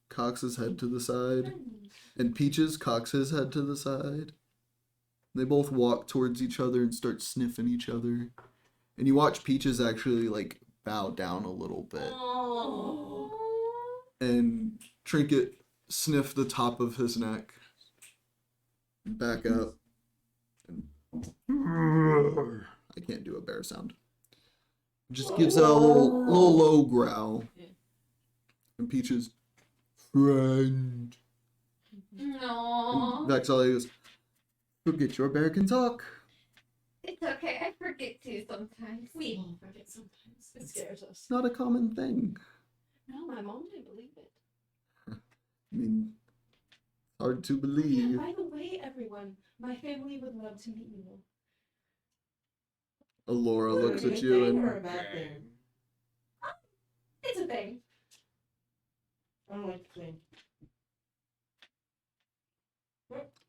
cocks his head to the side. And Peaches cocks his head to the side. They both walk towards each other and start sniffing each other. And you watch Peaches actually, like, bow down a little bit. Oh. And Trinket sniff the top of his neck. Back up. And I can't do a bear sound. Just gives out a little low growl. Yeah. And Peaches, friend. No. And Vexalia goes, forget your bear can talk. It's okay, I forget to sometimes. We all forget sometimes. It scares us. It's not a common thing. No, my mom didn't believe it. I mean, hard to Yeah, believe. by the way, everyone, my family would love to meet you. Aurora looks Is it a at good you thing or a and bad thing? It's a thing. I don't like the thing.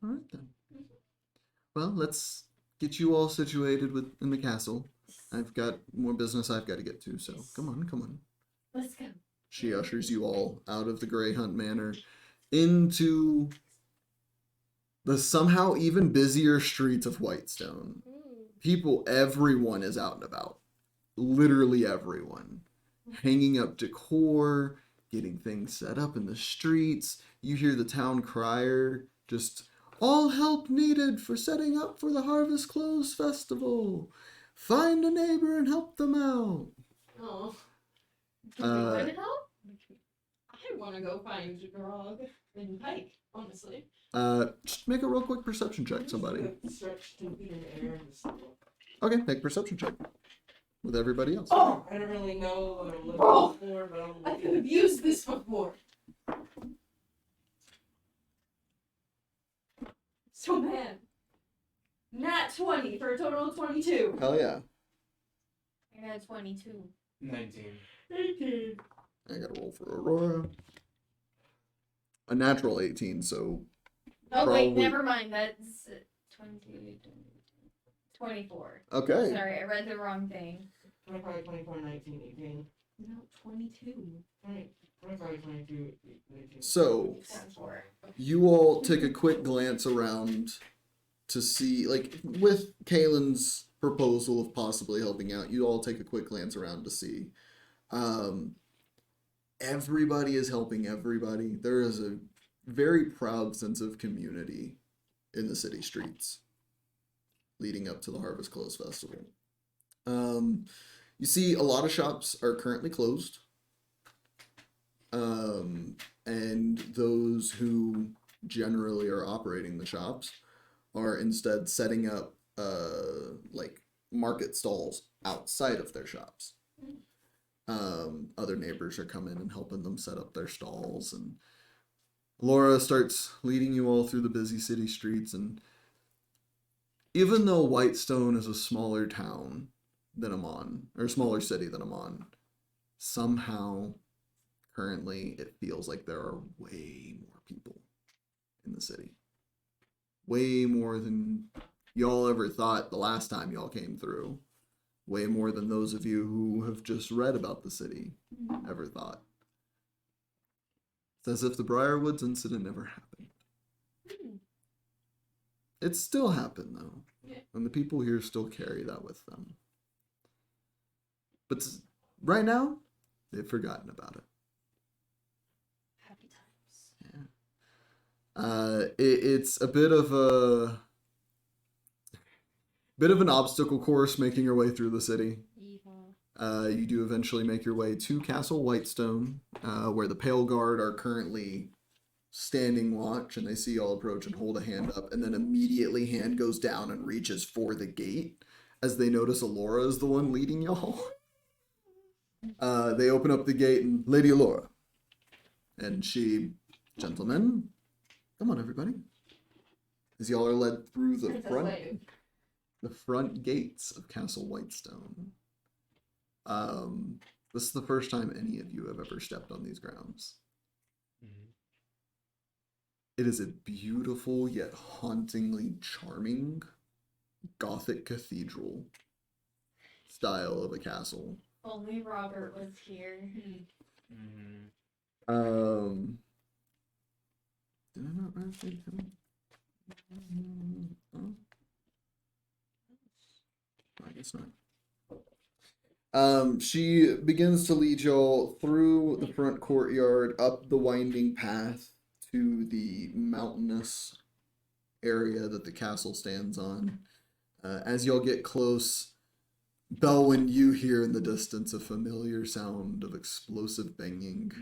alright then. Well, let's get you all situated in the castle. I've got more business I've got to get to, so come on. Let's go. She ushers you all out of the Grey Hunt Manor into the somehow even busier streets of Whitestone. People, everyone is out and about. Literally everyone. Hanging up decor, getting things set up in the streets. You hear the town crier just, all help needed for setting up for the Harvest Close Festival. Find a neighbor and help them out. Oh. Do you want to help? I want to go find Grog and hike, honestly. Just make a real quick perception check, somebody. Stretch 2 feet in the air and just. Okay, make a perception check. With everybody else. Oh! I don't really know what I'm looking for, but I I'm could have used this before. So man. Nat 20 for a total of 22. Hell yeah. I got a 22. 19. 18. I gotta roll for Aurora. A natural 18, so Oh, wait, Probably- never mind. That's 22, 24. okay. Sorry, I read the wrong thing. 25, 24, 19, 18. No, 22. 25, 22, 18. So Sounds for you all take a quick glance around to see, like, with Kaylinn's proposal of possibly helping out, you all take a quick glance around to see. Everybody is helping everybody. There is a very proud sense of community in the city streets leading up to the Harvest Close Festival. You see a lot of shops are currently closed. And those who generally are operating the shops are instead setting up like market stalls outside of their shops. Other neighbors are coming and helping them set up their stalls, and Laura starts leading you all through the busy city streets. And even though Whitestone is a smaller town than Amon, or a smaller city than Amon, somehow currently it feels like there are way more people in the city. Way more than y'all ever thought the last time y'all came through. Way more than those of you who have just read about the city ever thought. It's as if the Briarwoods incident never happened. It still happened, though. Yeah. And the people here still carry that with them. But right now, they've forgotten about it. happy times. Yeah. It's a bit of an obstacle course making your way through the city. You do eventually make your way to Castle Whitestone, where the Pale Guard are currently standing watch, and they see y'all approach and hold a hand up, and then immediately hand goes down and reaches for the gate as they notice Aurora is the one leading y'all. They open up the gate and Lady Aurora. And she, gentlemen, come on everybody. As y'all are led through the front gates of Castle Whitestone. This is the first time any of you have ever stepped on these grounds. It is a beautiful yet hauntingly charming Gothic cathedral style of a castle. Only Robert was here. Mm-hmm. Did I not write that down? Oh. I guess not. She begins to lead y'all through the front courtyard, up the winding path to the mountainous area that the castle stands on. As y'all get close, Belwin, you hear in the distance a familiar sound of explosive banging.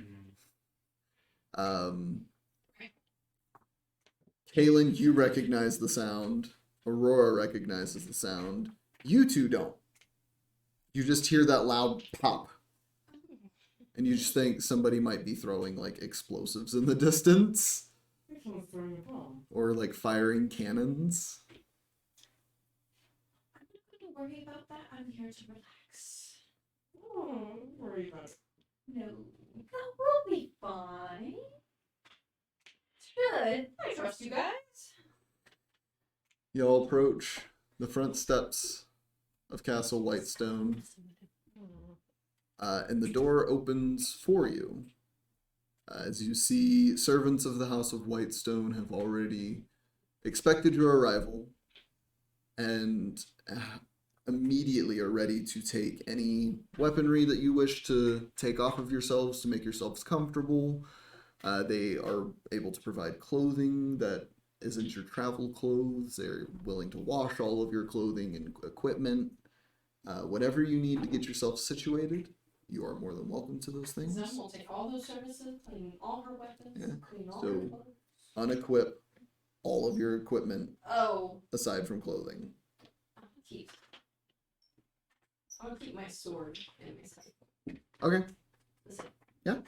Kaylinn, you recognize the sound. Aurora recognizes the sound. You two don't. You just hear that loud pop. And you just think somebody might be throwing, like, explosives in the distance. Someone's throwing a bomb. Or, like, firing cannons. I'm not gonna worry about that. I'm here to relax. Oh, don't worry about it. No, that will be fine. Should. I trust you guys. Y'all approach the front steps of Castle Whitestone. And the door opens for you. As you see, servants of the House of Whitestone have already expected your arrival and immediately are ready to take any weaponry that you wish to take off of yourselves to make yourselves comfortable. They are able to provide clothing that isn't your travel clothes. They're willing to wash all of your clothing and equipment. Whatever you need to get yourself situated, you are more than welcome to those things. Zem will take all those services, clean all her weapons, Yeah. clean all So- her clothes. Unequip all of your equipment Oh, aside from clothing. I'll keep my sword and my scythe. Okay. That's it. Yeah.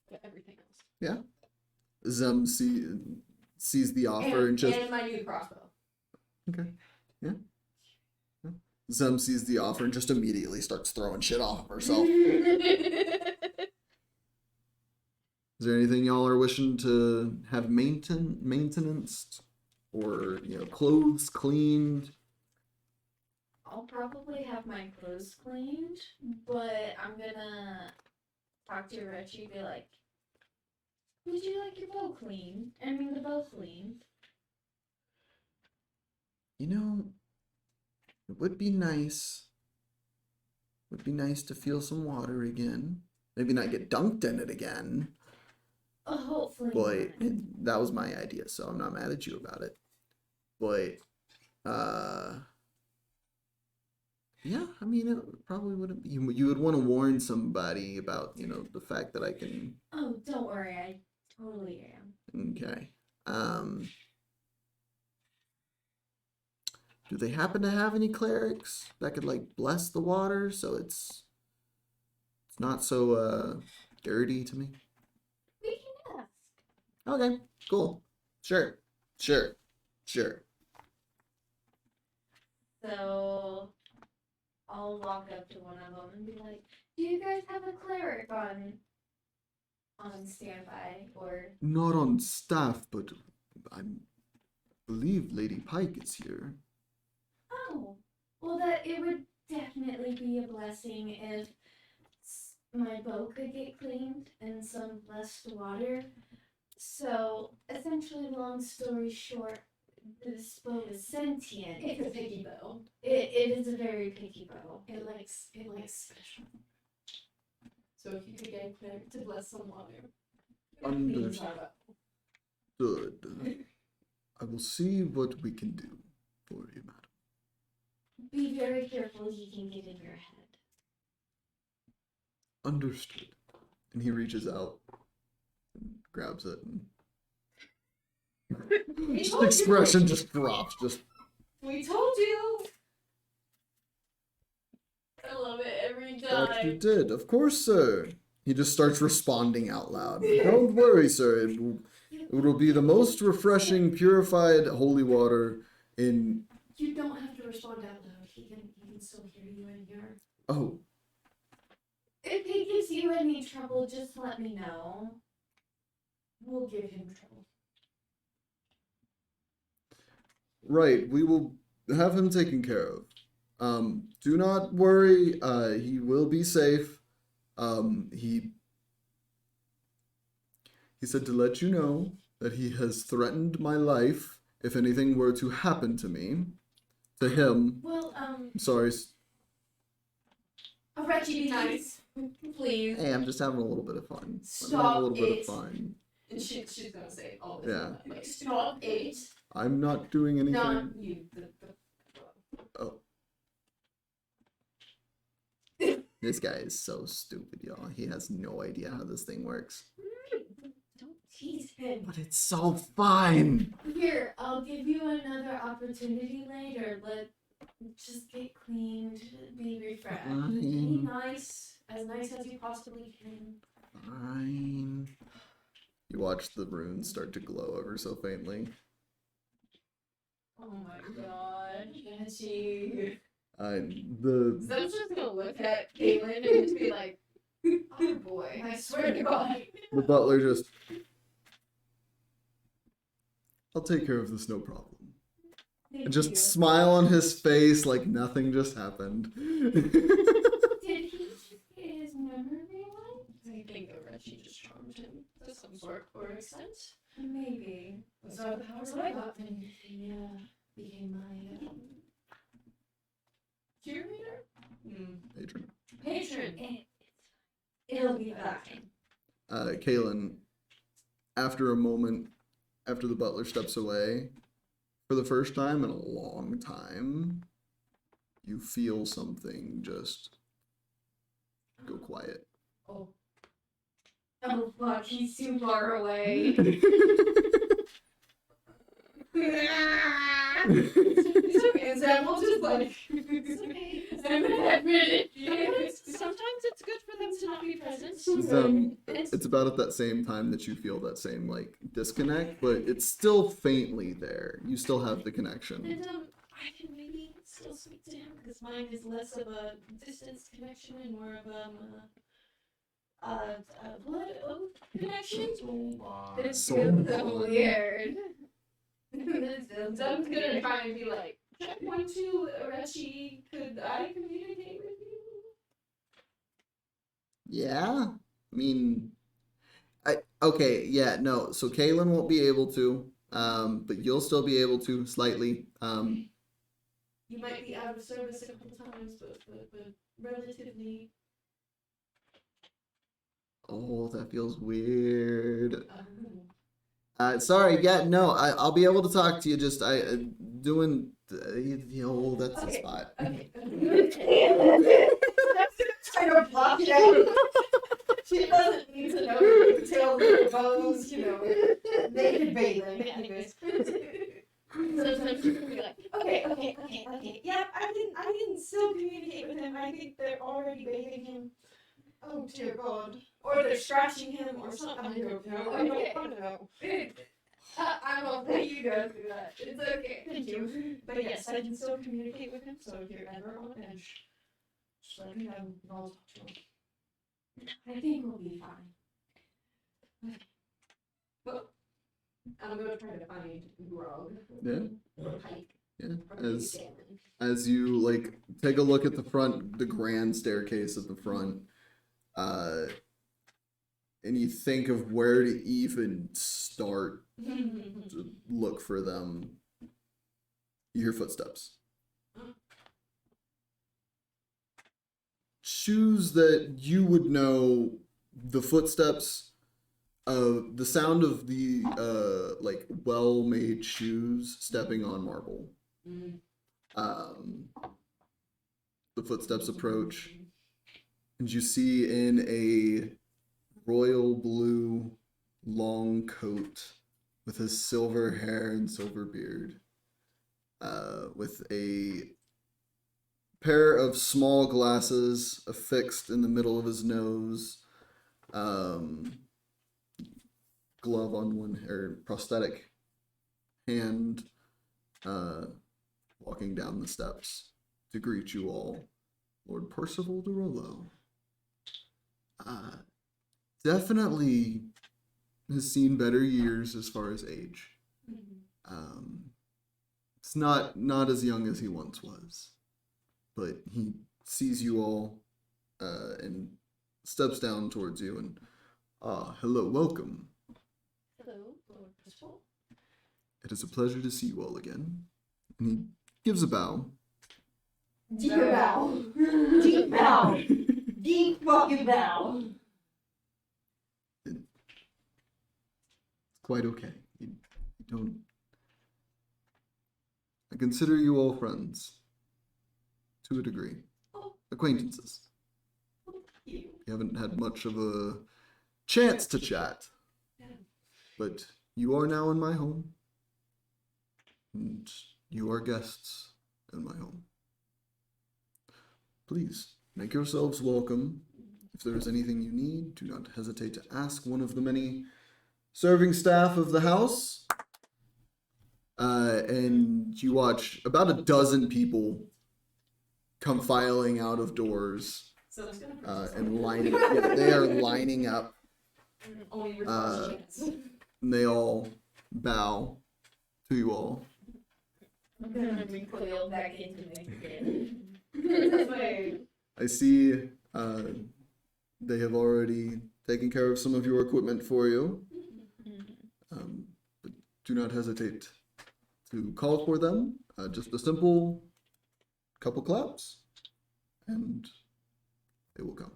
But everything else. Zem sees the offer and just and my new crossbow. okay. Yeah. Zem sees the offer and just immediately starts throwing shit off of herself. Is there anything y'all are wishing to have maintenance or, clothes cleaned? I'll probably have my clothes cleaned, but I'm gonna talk to Richie, be like, would you like your bow cleaned? I mean, the bow cleaned. It would be nice. Would be nice to feel some water again. Maybe not get dunked in it again. Hopefully But not. that was my idea, so I'm not mad at you about it. But, yeah, I mean, it probably wouldn't be. You would want to warn somebody about, the fact that I can. Oh, don't worry, I totally am. Okay. Do they happen to have any clerics that could, like, bless the water so it's not so, dirty to me? We can ask. Okay, cool. Sure. So, I'll walk up to one of them and be like, do you guys have a cleric on standby, or? Not on staff, but I believe Lady Pike is here. Oh, well, that it would definitely be a blessing if my bow could get cleaned and some blessed water. So, essentially, long story short, this bow is sentient. It's a piggy bow. It is a very picky bow. It likes special. So if you could get a cleric to bless some water. Understood. I will see what we can do for you, madam. Be very careful, he can get in your head. Understood. And he reaches out and grabs it and just expression just drops. Just We told you. I love it every That you time. did. Of course, sir. He just starts responding out loud. Don't worry, sir. It will be the most refreshing, purified holy water in... You don't have to respond out loud. He can still hear you in here. Oh, If he gives you any trouble, just let me know. We'll give him trouble. right. We will have him taken care of. Do not worry. He will be safe. He said to let you know that he has threatened my life if anything were to happen to me. To him. Well, I'm sorry. Reggie, be nice. Please. Hey, I'm just having a little bit of fun. I'm having Stop a little bit it. of fun. And she's gonna say all this. Yeah. Like, stop it. I'm not doing anything. Not you. Oh. This guy is so stupid, y'all. He has no idea how this thing works. Don't tease him. But it's so fine. Here, I'll give you another opportunity later. Just get cleaned, be refreshed. Be nice as you possibly can. Fine. You watch the runes start to glow ever so faintly. Oh my god. Reggie. The So I'm just gonna look at Kaylinn and just be like, oh boy, I swear to God. the butler just... I'll take care of this, no problem. Thank And just you. smile on his face like nothing just happened. Did he just get his memory wiped? I think that Reggie just charmed him to some sort or extent. Maybe. Those are the powers So that I I got got. when he became my Cheerleader? Patron. Patron. It'll be fine. Kaylinn, after a moment, after the butler steps away, for the first time in a long time, you feel something just go quiet. Oh. Oh fuck, he's too far away. It's okay, Sam. We'll just like. It's okay. I'm gonna admit it. Sometimes it's good for them to not be present. It's about at that same time that you feel that same like disconnect, but it's still faintly there. You still have the connection. And I can maybe still speak to him because mine is less of a distance connection and more of a blood oath connection. It's So so weird. Some's gonna try and be like, checkpoint 2, Arachi, could I communicate with you? Yeah, I mean, okay, yeah, no. So Kaylinn won't be able to, but you'll still be able to slightly. You might be out of service a couple times, but relatively. Oh, that feels weird. Sorry, yeah, no, I'll be able to talk to you. Just doing. Oh, that's the Okay, spot. Okay. Trying to block it out. She doesn't need to know the details of the bows, you know. They can bathe them. Anyways. Sometimes you can be like, okay. Yep, I can still communicate with him. I think they're already bathing him. Oh dear God. Or they're scratching him or something. I don't know. I Okay. don't know. I won't let you go through that. It's okay. Thank you. But yes, I can still communicate with him, so if you're ever on edge, just let me know and I'll talk to him. I think we'll be fine. Well, I'm gonna try to find Grog. Yeah. Or Pike. Yeah, Probably as Kaylinn. as you like take a look at the front, the grand staircase at the front, and you think of where to even start to look for them, you hear footsteps. Shoes that you would know, the footsteps of the sound of the like well-made shoes stepping on marble. The footsteps approach, and you see in a royal blue long coat with his silver hair and silver beard, with a pair of small glasses affixed in the middle of his nose, glove on one, or prosthetic hand, walking down the steps to greet you all. Lord Percival de Rollo. Definitely has seen better years as far as age. It's not as young as he once was, but he sees you all and steps down towards you and hello, welcome. Hello, Lord Crystal. It is a pleasure to see you all again. And he gives a bow. Deep bow. Deep bow. Deep fucking bow. It's quite okay. You don't. I consider you all friends. To a degree. Acquaintances. You haven't had much of a chance to chat. But you are now in my home. And you are guests in my home. Please, make yourselves welcome. If there is anything you need, do not hesitate to ask one of the many serving staff of the house. And you watch about a dozen people come filing out of doors So it's gonna and lining up. Yeah, they are lining up. only response chance. And they all bow to you all. I'm gonna recoil back into my skin. That's my I see they have already taken care of some of your equipment for you. But do not hesitate to call for them. Just a simple couple claps, and they will come.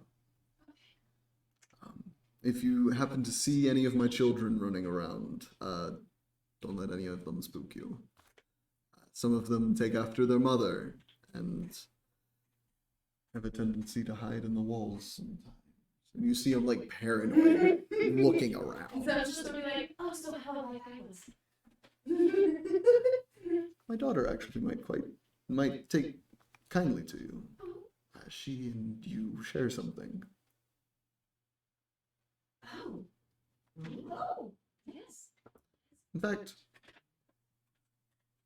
If you happen to see any of my children running around, don't let any of them spook you. Some of them take after their mother and have a tendency to hide in the walls sometimes. And you see them like paranoid, looking around. So it's just gonna be like, oh, so how like I was. My daughter actually might take kindly to you. She and you share something. Oh. Oh. Yes. In fact,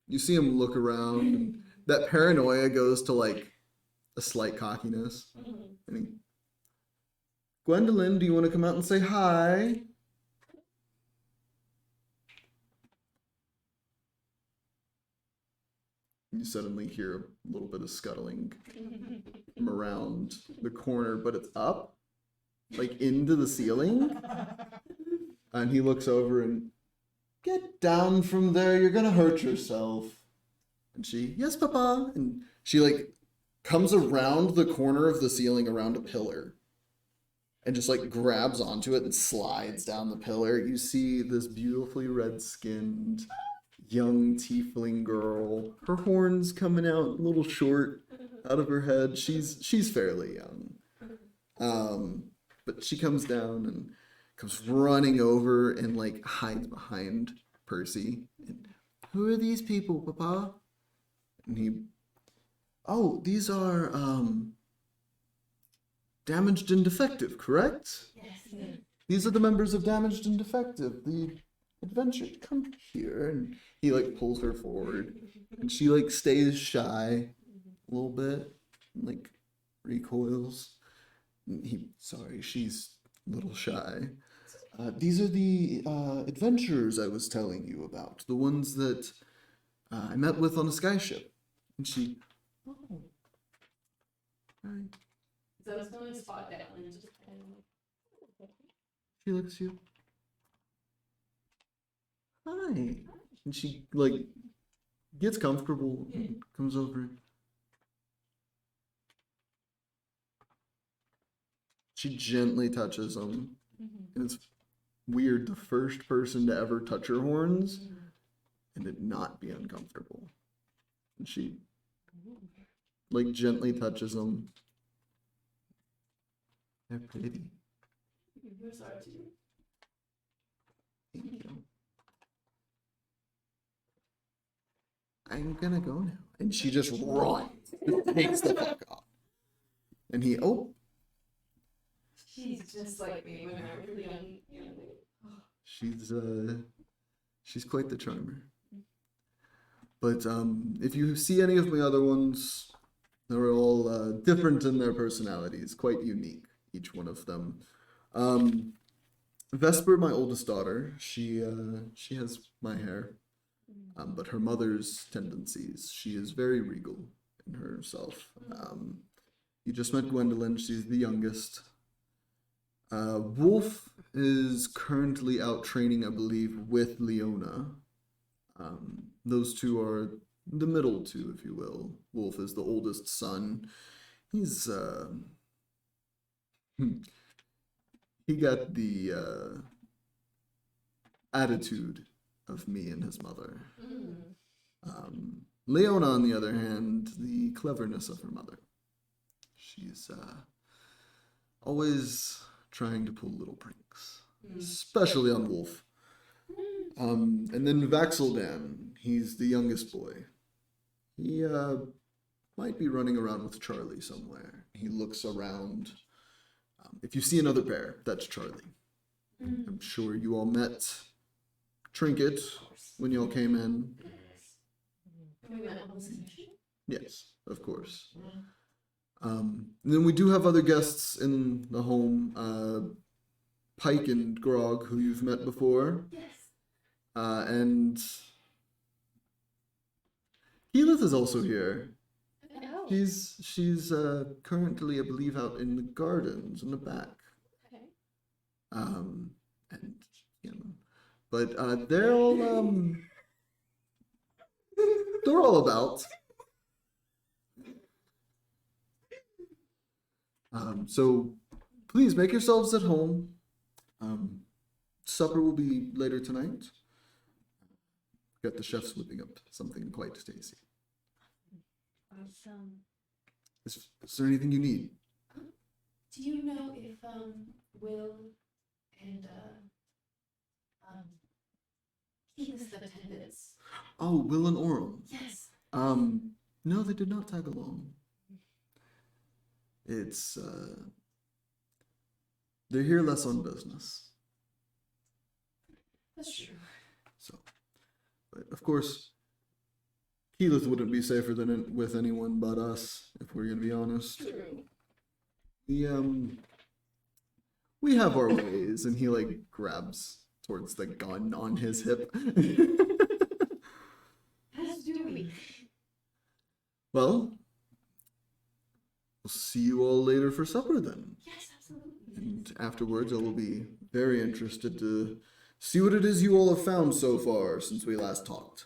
you see him look around, and that paranoia goes to like a slight cockiness. And he, Gwendolyn, do you want to come out and say hi? You suddenly hear a little bit of scuttling from around the corner, but it's up, like into the ceiling. And he looks over and, get down from there, you're gonna hurt yourself. And she, yes, Papa. And she like comes around the corner of the ceiling around a pillar and just like grabs onto it and slides down the pillar. You see this beautifully red-skinned young tiefling girl, her horns coming out a little short out of her head. She's fairly young. But she comes down and comes running over and like hides behind Percy. And, who are these people, Papa? And he, oh, these are Damaged and Defective, correct? Yes. These are the members of Damaged and Defective, the adventure. Come here. And he like pulls her forward, and she like stays shy a little bit, and, like recoils. And she's a little shy. These are the adventurers I was telling you about, the ones that I met with on a skyship. And she, oh, right. So I was going to spot that and just kind of like, She looks at you. Hi. And she like gets comfortable and comes over. She gently touches him. And it's weird, the first person to ever touch her horns and it not be uncomfortable. And she like gently touches him. They're pretty. you're sorry too. Thank you. I'm gonna go now. And she just runs. takes the fuck off. And he, She's just like me when I was young. she's quite the charmer. But if you see any of my other ones, they're all different in their personalities, quite unique, each one of them. Vesper, my oldest daughter, she has my hair, but her mother's tendencies. She is very regal in herself. You just met Gwendolyn, she's the youngest. Wolf is currently out training, I believe, with Leona. Those two are the middle two, if you will. Wolf is the oldest son. He's, he got the attitude of me and his mother. Leona, on the other hand, the cleverness of her mother. She's always trying to pull little pranks, especially on Wolf. And then Vaxeldan, he's the youngest boy. He might be running around with Charlie somewhere. He looks around. If you see another pair, that's Charlie. I'm sure you all met Trinket when y'all came in. We went on this mission. Yes, of course. And then we do have other guests in the home. Pike and Grog, who you've met before. Yes. And Keyleth is also here. Oh. She's currently, I believe, out in the gardens in the back. Okay. And you know, but they're all they're all about. So please make yourselves at home. Supper will be later tonight. Got the chefs whipping up something quite tasty. Awesome. Is there anything you need? Do you know if Will and Keyleth's attendants? Oh, Will and Oral. Yes. No, they did not tag along. It's they're here less on business. That's true. So, but of course, Keyleth wouldn't be safer than with anyone but us, if we're gonna be honest. True. We have our ways, and he like grabs towards the gun on his hip. As do we. Well, we'll see you all later for supper then. Yes, absolutely. And afterwards, I will be very interested to see what it is you all have found so far since we last talked.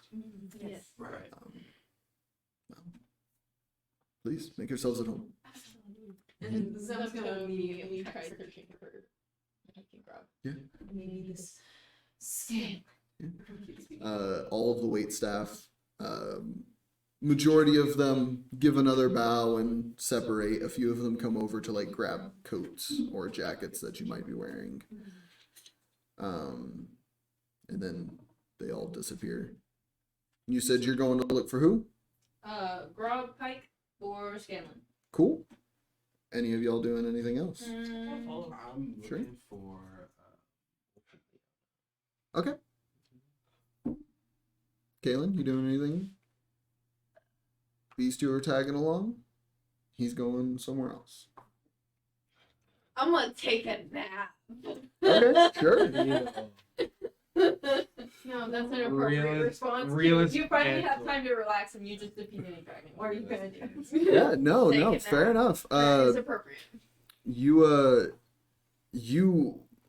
Yes. Right. Well, please make yourselves at home. And Zem's gonna immediately try searching for hiking grub. Yeah. Maybe this skin. All of the wait staff, majority of them give another bow and separate. A few of them come over to like grab coats or jackets that you might be wearing. And then they all disappear. You said you're going to look for who? Grog, Pike, or Scanlan. Cool. Any of y'all doing anything else? I'm Sure. looking for. Okay. Kaylinn, you doing anything? These two are tagging along. He's going somewhere else. I'm gonna take a nap. Okay, sure. No, that's an appropriate Realist- response. realist You finally answer. have time to relax and you just defeated a dragon. What are you gonna do? Yeah, no, Take no, it fair now. enough. That is appropriate. You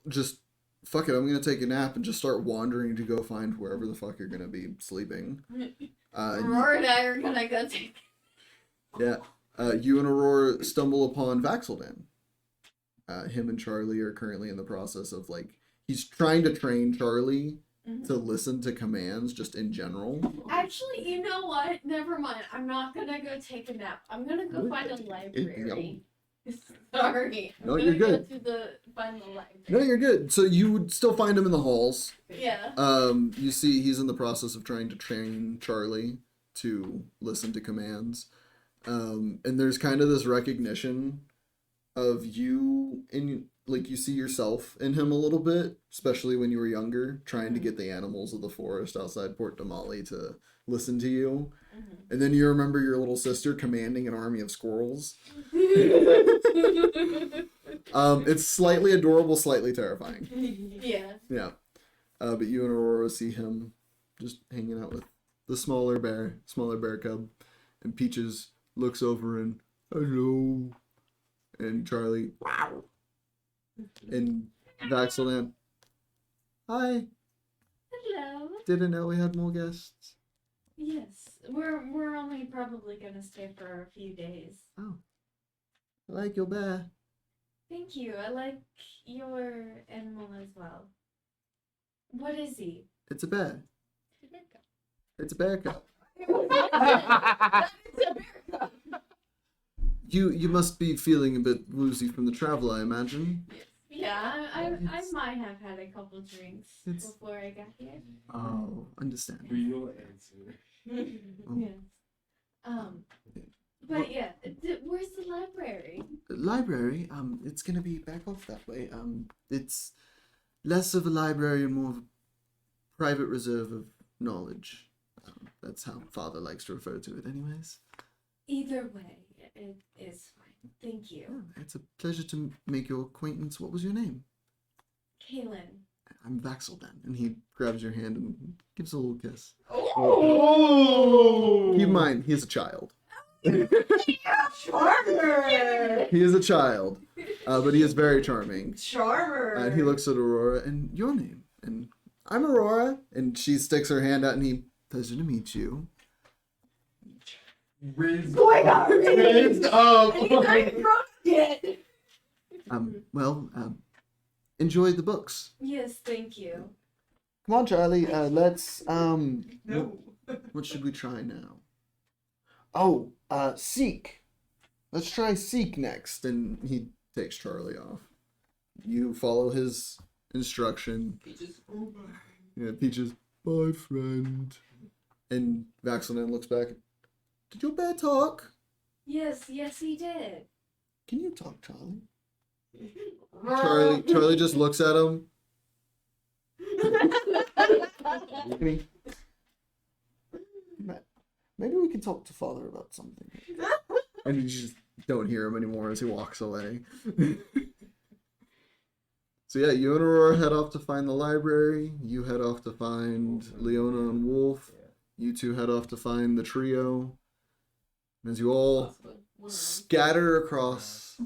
just fuck it. I'm gonna take a nap and just start wandering to go find wherever the fuck you're gonna be sleeping. And Aurora and I are gonna go take. you and Aurora stumble upon Vaxeldan. Him and Charlie are currently in the process of like he's trying to train Charlie to listen to commands just in general. Actually, you know what? Never mind. I'm not gonna go take a nap. I'm gonna go find a library. Sorry. No, I'm you're gonna good. Go find the library. No, you're good. So you would still find him in the halls. Yeah. You see he's in the process of trying to train Charlie to listen to commands. And there's kind of this recognition of you, and like you see yourself in him a little bit, especially when you were younger, trying to get the animals of the forest outside Port Damali to listen to you. Mhm. And then you remember your little sister commanding an army of squirrels. It's slightly adorable, slightly terrifying. Yeah. Yeah. But you and Aurora see him just hanging out with the smaller bear cub. And Peaches looks over and, hello. And Charlie, wow. And Vaxelan, hi. Hello. Didn't know we had more guests. Yes, we're only probably gonna stay for a few days. Oh. I like your bear. Thank you. I like your animal as well. What is he? It's a bear. It's a bear cub. You must be feeling a bit woozy from the travel, I imagine. Yeah, I might have had a couple drinks It's- before I got here. Oh, understand. Real answer. Yes. But yeah, where's the library? The library, it's gonna be back off that way. It's less of a library and more of a private reserve of knowledge. That's how Father likes to refer to it, anyways. Either way, it is fine. Thank you. Yeah, it's a pleasure to make your acquaintance. What was your name? Kaylinn. I'm Vaxeldan. And he grabs your hand and gives a little kiss. Oh! Keep in mind, he's a child. Charmer! He is a child, but he is very charming. Charmer! And he looks at Aurora, and your name? And I'm Aurora. And she sticks her hand out, and he, pleasure to meet you. Riz Going on, Riz up. And he's not even grown yet! Enjoy the books. Yes, thank you. Come on, Charlie. Let's No. what should we try now? Oh, Seek. Let's try Seek next. And he takes Charlie off. You follow his instruction. Peaches. Yeah, Peaches, bye, friend. And Vaxelan looks back. Did your bear talk? Yes, he did. Can you talk, Charlie? Charlie just looks at him. Maybe we can talk to Father about something. And you just don't hear him anymore as he walks away. So yeah, you and Aurora head off to find the library. You head off to find Leona and Wolf. You two head off to find the trio. As you all scatter across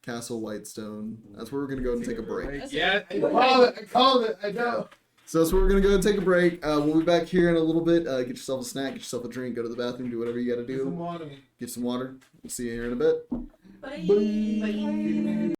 Castle Whitestone. That's where we're gonna go and take a break. Yeah, I called it, I know. So that's where we're gonna go and take a break. We'll be back here in a little bit. Get yourself a snack, get yourself a drink, go to the bathroom, do whatever you gotta Some do. water. Get some water. We'll see you here in a bit. Bye. Bye.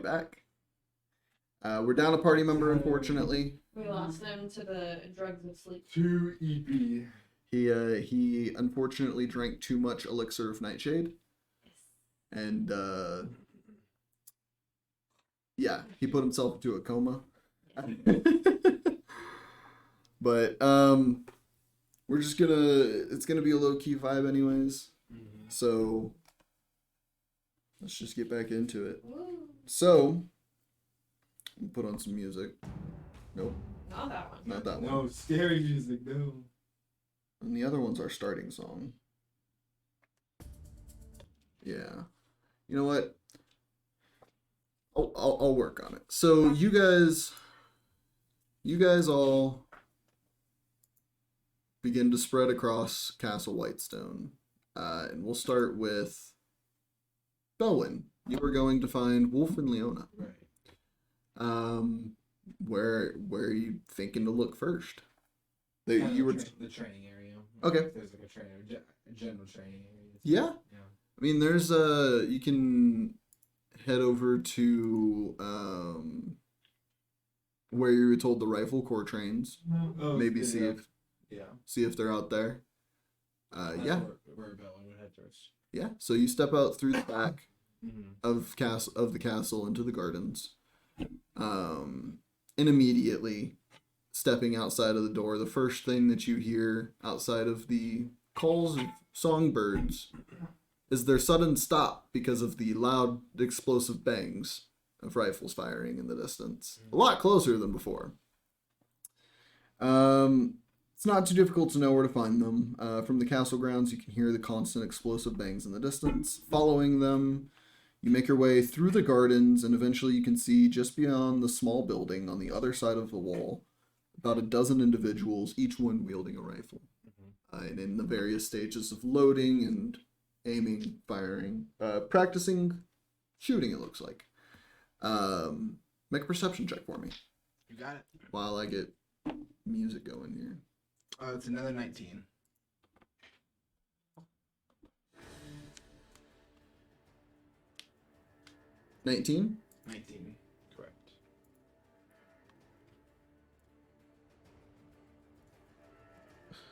back. We're down a party member, unfortunately. We lost them to the drugs of sleep. Too EP. He unfortunately drank too much elixir of nightshade. And yeah, he put himself into a coma. But we're just it's gonna be a low key vibe anyways. So let's just get back into it. Woo. So put on some music. Nope, Not that one. not that one. No, scary music, no. And the other one's our starting song. Yeah. You know what? I'll work on it. So you guys all begin to spread across Castle Whitestone. And we'll start with Belwin. You are going to find Wolf and Leona. Right. Where are you thinking to look first? The training area. Okay. If there's like a general training area. Yeah. Yeah. I mean, there's you can head over to where you were told the rifle corps trains. Oh, Maybe yeah. see Yeah. if they're out there. That's Yeah. Where Belwin would head first. Yeah. So you step out through the back Mm-hmm. of the castle into the gardens. And immediately stepping outside of the door, the first thing that you hear outside of the calls of songbirds is their sudden stop because of the loud explosive bangs of rifles firing in the distance. A lot closer than before. It's not too difficult to know where to find them. From the castle grounds, you can hear the constant explosive bangs in the distance. Following them, you make your way through the gardens, and eventually you can see just beyond the small building on the other side of the wall about a dozen individuals, each one wielding a rifle. And in the various stages of loading and aiming, firing, practicing shooting, it looks like. Make a perception check for me You got it. while I get music going here. It's another 19. 19? 19. Correct.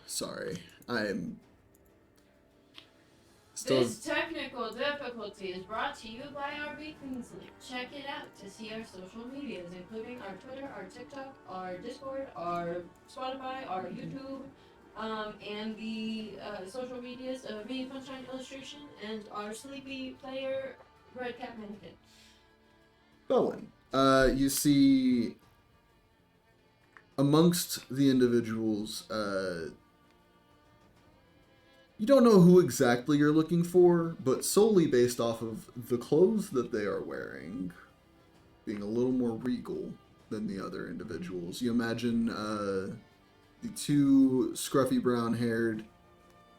Sorry, I'm still. This technical difficulty is brought to you by our Beacons link. Check it out to see our social medias, including our Twitter, our TikTok, our Discord, our Spotify, our YouTube, and the social medias of Me Punchline Illustration and our sleepy player, Red Cat Mannequin. Bowen. You see amongst the individuals, you don't know who exactly you're looking for, but solely based off of the clothes that they are wearing being a little more regal than the other individuals. You imagine the two scruffy brown-haired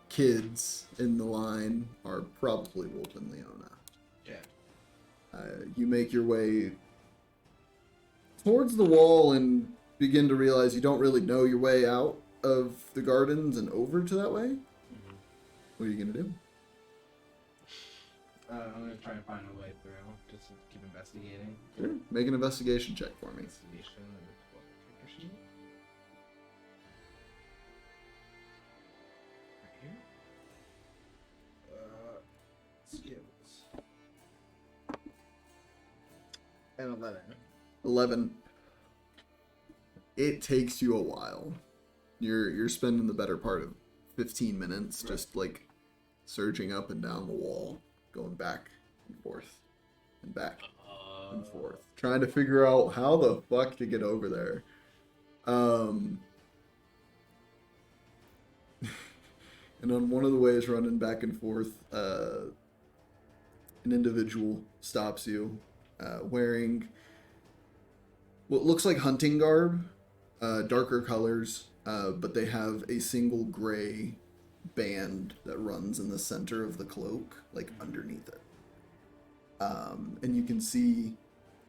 kids in the line are probably Wolf and Leona. Yeah. You make your way towards the wall and begin to realize you don't really know your way out of the gardens and over to that way. What are you gonna do? I'm gonna try and find a way through. Just to keep investigating. Sure. Make an investigation check for me. Investigation. Let me pull up the character sheet. Right here. Skills. And 11. 11. It takes you a while. You're spending the better part of 15 minutes just like surging up and down the wall, going back and forth and back and forth, trying to figure out how the fuck to get over there. And on one of the ways running back and forth, an individual stops you, wearing what looks like hunting garb, darker colors, but they have a single gray band that runs in the center of the cloak, like underneath it. And you can see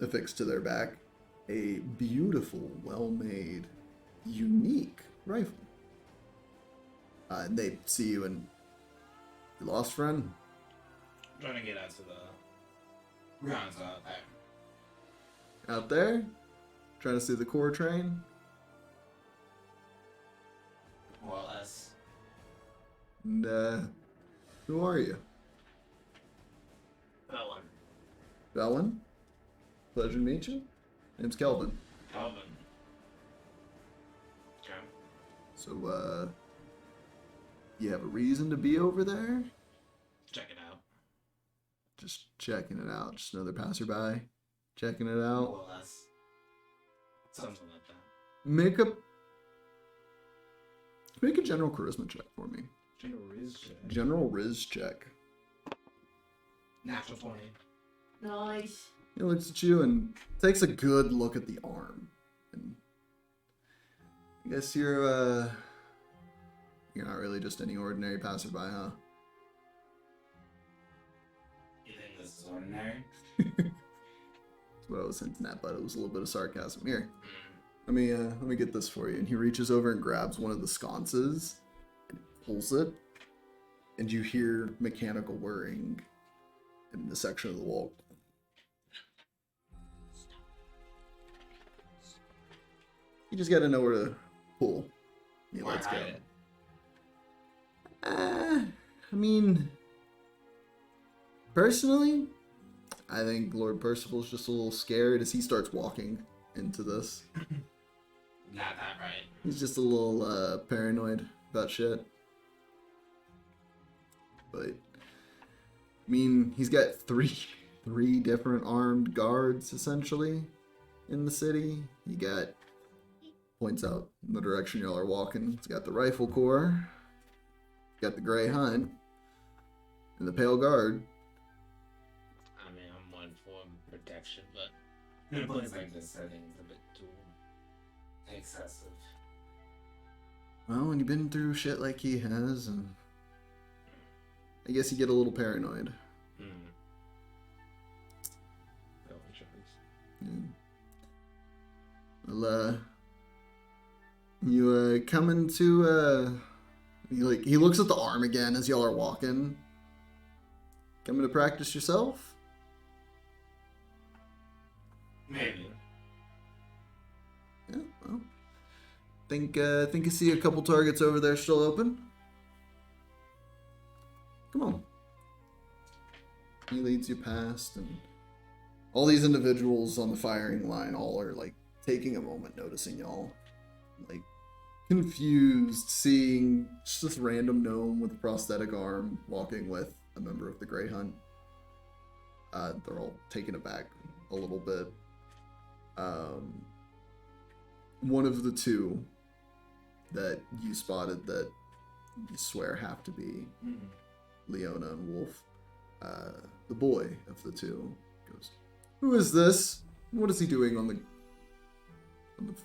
affixed to their back a beautiful, well-made, unique rifle. And they see you and, you lost, friend? I'm trying to get out to the grounds out there. out there? Trying to see the core train? More or less. And, who are you? Belwin. Belwin? Pleasure to meet you. Name's Kelvin. Calvin. Okay. So, you have a reason to be over there? Check it out. Just checking it out. Just another passerby. Checking it More out. or less. Something like that. Make a general charisma check for me. General Riz check. General Riz check. Natural 20. Nice. He looks at you and takes a good look at the arm. And I guess you're not really just any ordinary passerby, huh? You think this is ordinary? That's what I was hinting at, but it was a little bit of sarcasm. Here, let me get this for you. And he reaches over and grabs one of the sconces and pulls it, and you hear mechanical whirring in the section of the wall. You just gotta know where to pull. Yeah, Why let's go. hide it? I mean, personally, I think Lord Percival's just a little scared as he starts walking into this. Not that right. He's just a little paranoid about shit. But I mean, he's got three different armed guards essentially in the city. You got, points out in the direction y'all are walking. He's got the rifle corps, got the Grey Hunt, and the Pale Guard. I mean, I'm one for protection, but in a place like this, I think it's a bit too excessive. Well, when you've been through shit like he has, and I guess you get a little paranoid. No choice. Yeah. Well, you come into he looks at the arm again as y'all are walking. Coming to practice yourself? Maybe. Yeah, well. Think you see a couple targets over there still open? Come on. He leads you past, and all these individuals on the firing line all are like taking a moment noticing y'all. Like confused seeing just this random gnome with a prosthetic arm walking with a member of the Grey Hunt. They're all taken aback a little bit. One of the two that you spotted that you swear have to be Leona and Wolf, the boy of the two, goes, "Who is this? What is he doing on the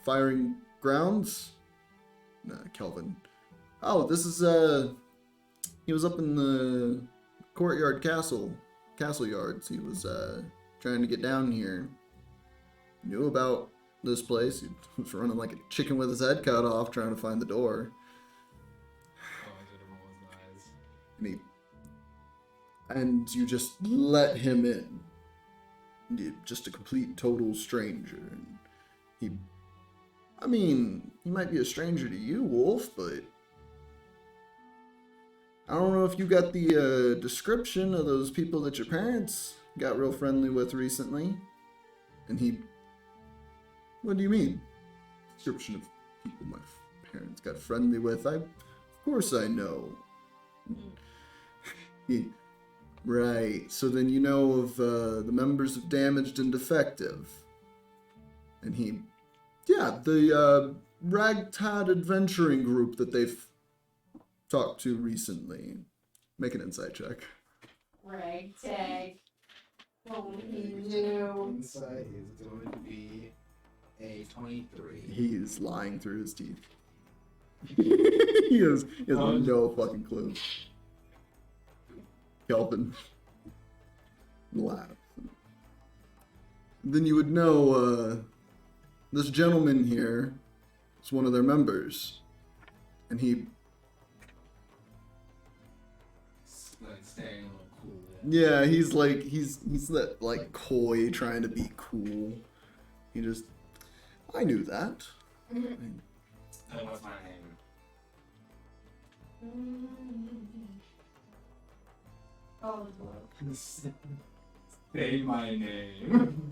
firing grounds?" Kelvin. "Oh, this is he was up in the courtyard castle yards. He was trying to get down here. Knew about this place. He was running like a chicken with his head cut off trying to find the door." Oh, I should have rolled his eyes. And you just let him in. You're just a complete total stranger. And he might be a stranger to you, Wolf, but I don't know if you got the description of those people that your parents got real friendly with recently. And what do you mean? Description of people my parents got friendly with? Of course I know. Right, so then you know of the members of Damaged and Defective. And the ragtag adventuring group that they've talked to recently. Make an insight check. Ragtag. What would he do? Insight is going to be a 23. He's lying through his teeth. he has no fucking clue. Kelvin laughs. Then you would know this gentleman here is one of their members. And he, Like staying a little cool. yeah, he's that like coy, trying to be cool. He just, I knew that. What's my name? Oh, Lord. Say my name.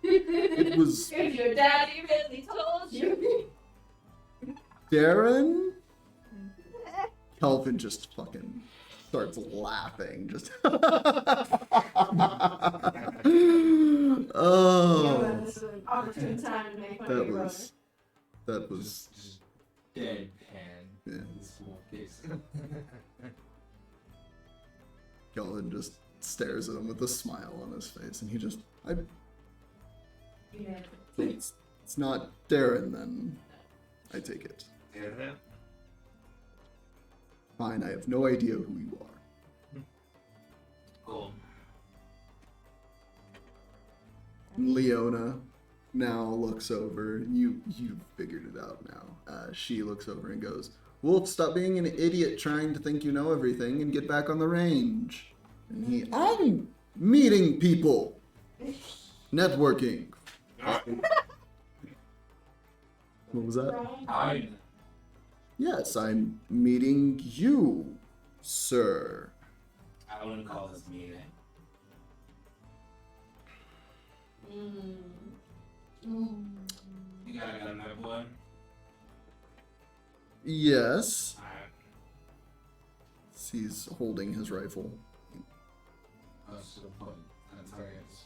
It was If your daddy really told you. Darren. Kelvin just fucking starts laughing. Just. Oh, This is an opportune time to make fun of that your brother. was. That was. Just deadpan. Yeah. In small case. Kelvin just stares at him with a smile on his face, and he just. Yeah. It's not Darren, then. I take it. Is it? Fine, I have no idea who you are. Cool. Leona now looks over. You figured it out now. She looks over and goes, Wolf, stop being an idiot trying to think you know everything and get back on the range. And I'm meeting people. Networking. What was that? I Yes, I'm meeting you, sir. I wouldn't call this meeting. You got a gun, my boy? Yes. Alright. He's holding his rifle. was to put on targets.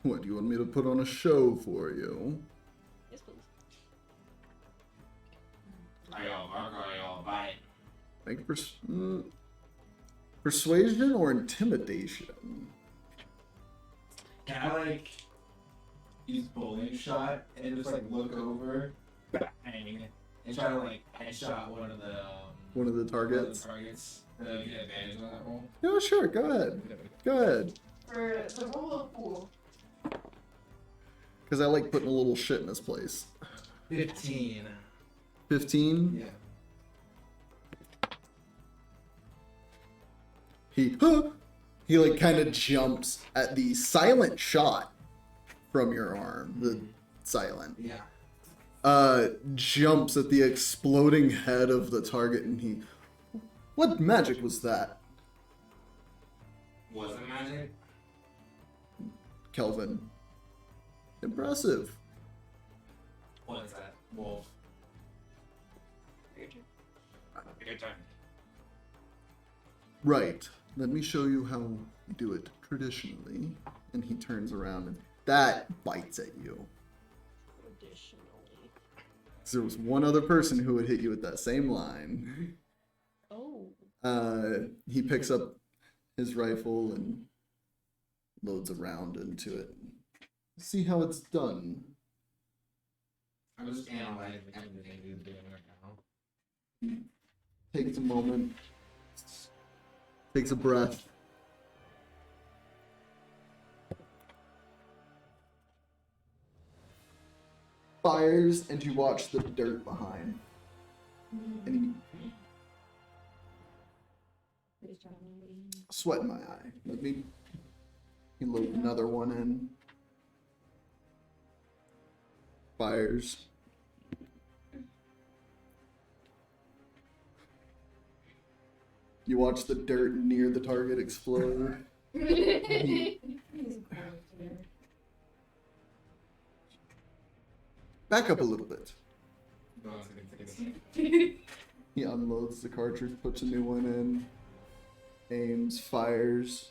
What, do you want me to put on a show for you? Yes, please. Are y'all bite? Like persuasion or intimidation? Can I like use bowling shot and just like look over, bang, and try to like headshot one of the Targets? targets. Get advantage on that roll. Yeah, sure. Go ahead. Go ahead. For the roll of pool. Because I like putting a little shit in his place. 15. 15. Yeah. He like kind of jumps at the silent shot from your arm. The silent. Yeah. Jumps at the exploding head of the target, and he. What magic was that, Was it magic? Kelvin? Impressive. What is that? Wolf. Your turn. Right. Let me show you how we do it traditionally. And he turns around, and that bites at you. Traditionally. 'Cause there was one other person who would hit you with that same line. Oh. He picks up his rifle and loads a round into it. See how it's done. I was just analyzing everything he's doing right now. Takes a moment. Takes a breath. Fires, and you watch the dirt behind. And sweat in my eye. Let me load another one in. Fires. You watch the dirt near the target explode. Back up a little bit. No one's gonna take it. He unloads the cartridge, puts a new one in, aims, fires.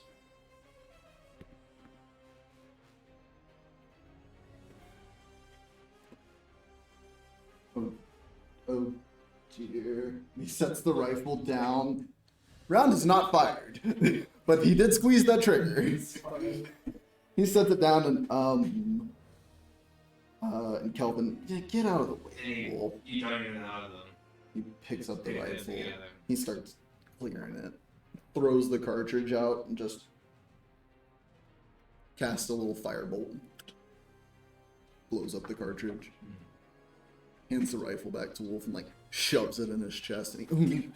Oh dear. He sets the rifle down. Round is not fired, but he did squeeze that trigger. He sets it down and Kelvin, yeah, get out of the way, Wolf. You don't even know them. He picks up the Get it rifle. together. He starts clearing it, throws the cartridge out, and just casts a little firebolt. Blows up the cartridge. Hands the rifle back to Wolf and like shoves it in his chest, and he.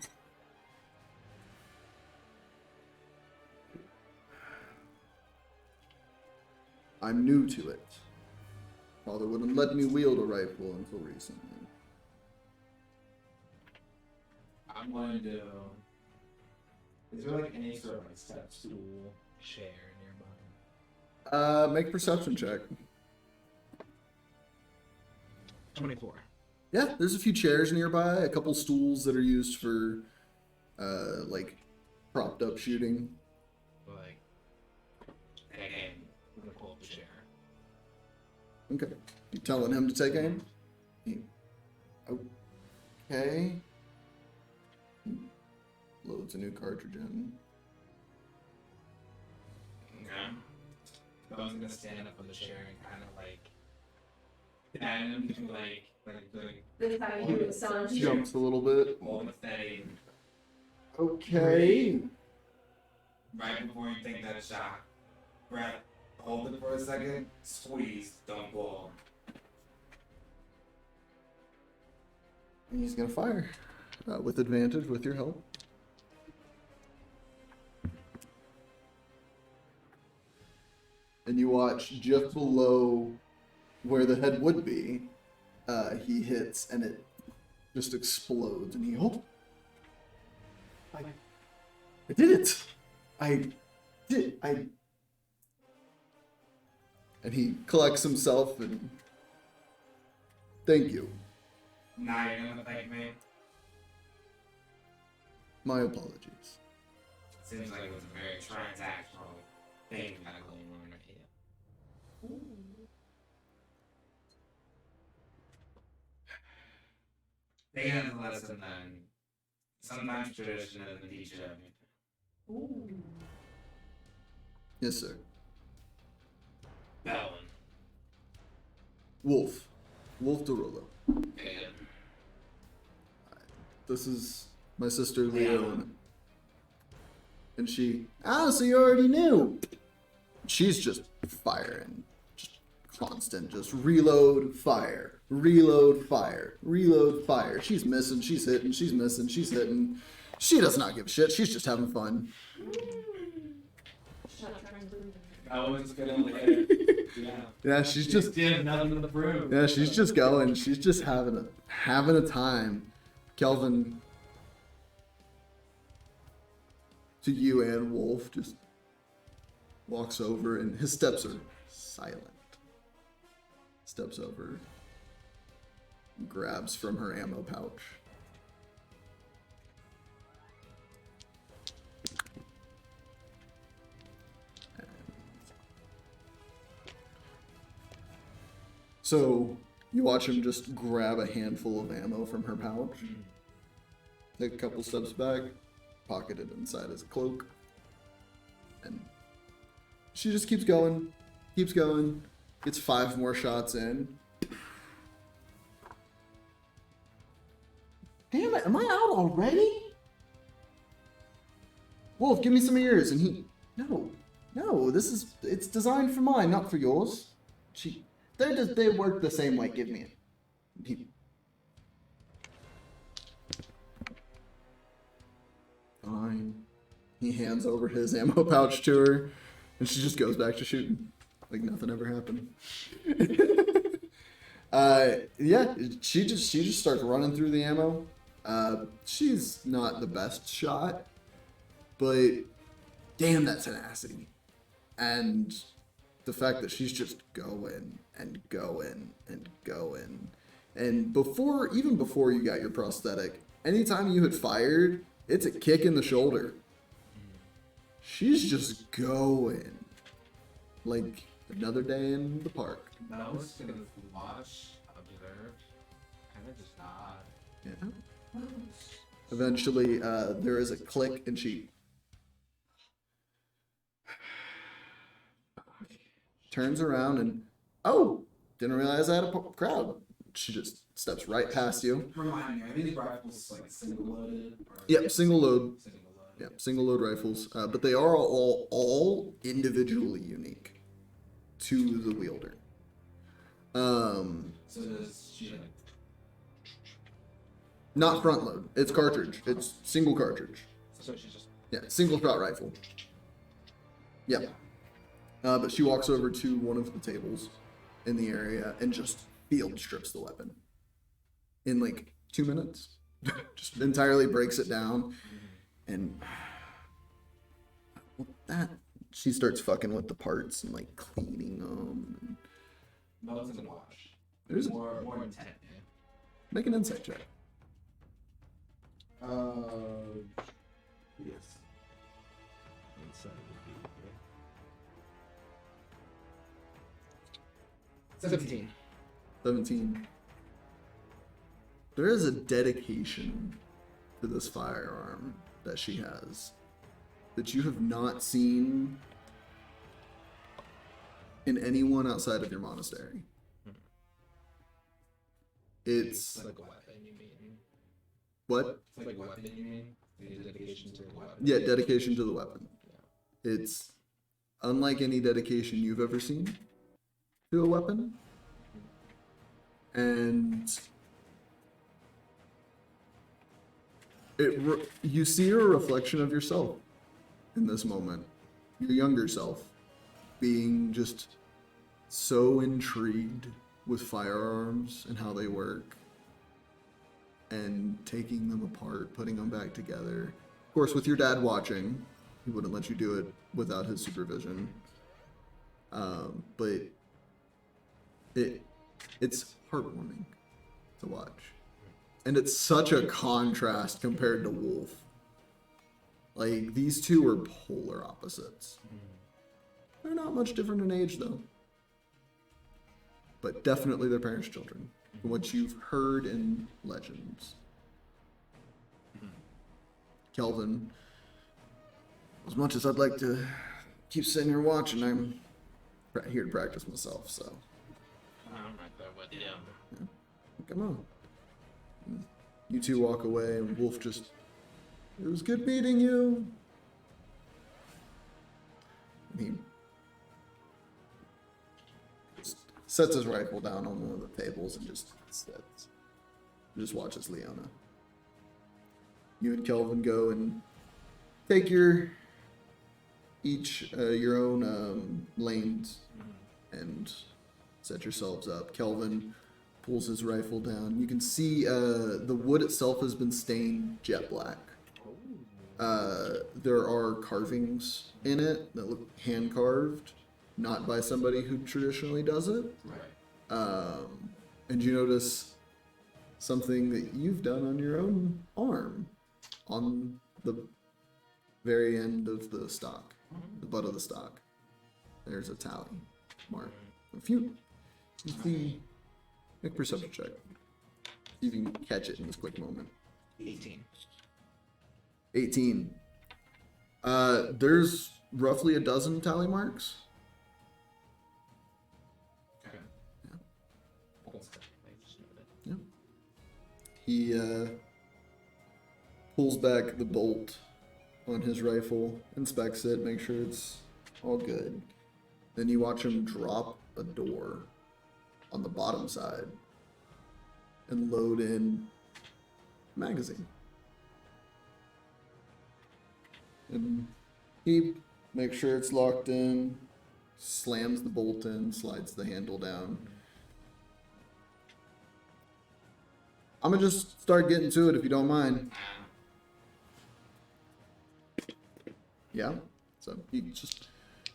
I'm new to it. Father wouldn't let me wield a rifle until recently. I'm going to. Is there like any sort of like step stool chair nearby? Make a perception check. 24. Yeah, there's a few chairs nearby, a couple stools that are used for, like, propped up shooting. Like, again, I'm gonna pull up the chair. Okay. You telling him to take aim? Okay. Loads a new cartridge in. Okay. Bone's gonna stand up on the chair and kind of like pat him, like This time you do the sound. Jumps a little bit. hold the thing Okay. right before you take that shot. Breath, hold it for a second, squeeze, don't pull. And he's gonna fire. With advantage, with your help. And you watch just below where the head would be, he hits and it just explodes and he, I did it! And he collects himself and, thank you. Now you're gonna thank me. My apologies. Seems like it was a very transactional thing kind of going on right here. They had a lesson then. Sometimes tradition doesn't teach you everything. Yes, sir. Belwin. Wolf. Wolf Dorolo. And This is my sister Leo. And she, so you already knew. She's just firing. Just constant. Just reload, fire. Reload, fire. Reload, fire. She's missing, she's hitting, she's missing, she's hitting. She does not give a shit. She's just having fun. I was gonna later. Yeah. Yeah, she's just did nothing to prove. Yeah, she's just going. She's just having a time. Kelvin, to you and Wolf, just walks over and his steps are silent. Steps over, grabs from her ammo pouch. So you watch him just grab a handful of ammo from her pouch, take a couple steps back, pocket it inside his cloak, and she just keeps going, gets 5 more shots in. Damn it, am I out already? Wolf, give me some of yours. And he, no, it's designed for mine, not for yours. They work the same way. Give me it. Fine. He hands over his ammo pouch to her, and she just goes back to shooting, like nothing ever happened. Yeah, she just starts running through the ammo. She's not the best shot, but damn, that tenacity, and the fact that she's just going and going and going. And even before you got your prosthetic, anytime you had fired, it's a kick in the shoulder. She's just going. Like another day in the park. I was gonna watch, observe, kind of just nod. Yeah. Eventually, there is a click and she turns around and, didn't realize I had a crowd. She just steps right past you. Remind me, are these rifles like single loaded? Yep, single load. Single loaded. Yep, single load rifles. But they are all individually unique to the wielder. So does she like? Not front load. It's cartridge. It's single cartridge. So she's just. Yeah, single shot rifle. Yep. But she walks over to one of the tables in the area and just field strips the weapon in like 2 minutes. Just entirely breaks it down, and with that, she starts fucking with the parts and like cleaning them. Melts and wash. There's More intent. make an insight check. Yes. Inside would be 17. 17. There is a dedication to this firearm that she has that you have not seen in anyone outside of your monastery. It's It's like a weapon, you mean? what? It's like a weapon, you mean? The dedication to the weapon. Yeah, dedication to the weapon. It's unlike any dedication you've ever seen to a weapon. And you see a reflection of yourself in this moment. Your younger self being just so intrigued with firearms and how they work and taking them apart, putting them back together. Of course, with your dad watching, he wouldn't let you do it without his supervision. But it's heartwarming to watch. And it's such a contrast compared to Wolf. Like, these two are polar opposites. They're not much different in age, though. But definitely their parents' children. From what you've heard in legends. Kelvin, as much as I'd like to keep sitting here watching, I'm here to practice myself, so I'm right there with you. come on. You two walk away, and Wolf just, it was good meeting you. And he sets his rifle down on one of the tables and just sits. Just watches Leona. You and Kelvin go and take your own lanes and set yourselves up. Kelvin pulls his rifle down. You can see the wood itself has been stained jet black. There are carvings in it that look hand carved, not by somebody who traditionally does it. Right. And you notice something that you've done on your own arm, on the very end of the stock, the butt of the stock. There's a tally mark. If you see, make a perception check. See if you can catch it in this quick moment. 18. 18. There's roughly a dozen tally marks. Okay. Yeah. Almost done. I just noted. He pulls back the bolt on his rifle, inspects it, makes sure it's all good. Then you watch him drop a door on the bottom side and load in a magazine. And he makes sure it's locked in, slams the bolt in, slides the handle down. I'm gonna just start getting to it if you don't mind. Yeah? So you just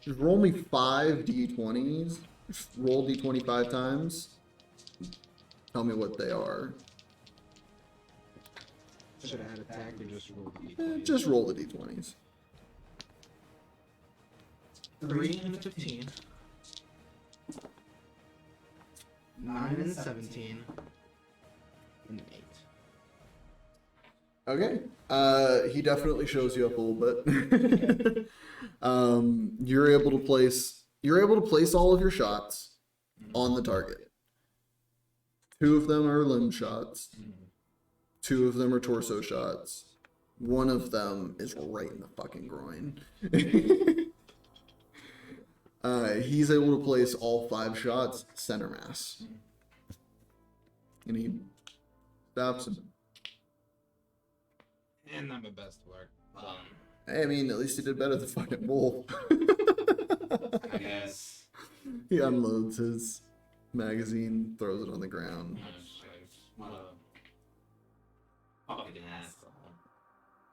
roll me 5 d20s. Just roll d20 5 times. Tell me what they are. Should I add attack or just roll Just roll the d20s. 3 and 15. 9 and 17. And 8. Okay. He definitely shows you up a little bit. You're able to place all of your shots on the target. 2 of them are limb shots. 2 of them are torso shots. 1 of them is right in the fucking groin. He's able to place all 5 shots center mass. And he stops him. And not my best work. I mean, at least he did better than fucking Wolf. I guess. He unloads his magazine, throws it on the ground. What a fucking asshole.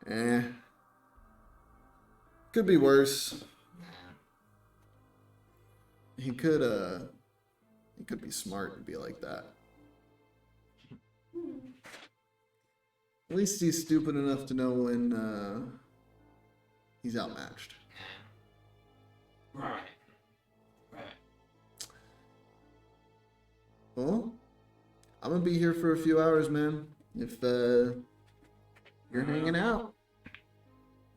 Eh. Could be worse. He could be smart and be like that. At least he's stupid enough to know when he's outmatched. Right. Well, I'm gonna be here for a few hours, man. If you're hanging out.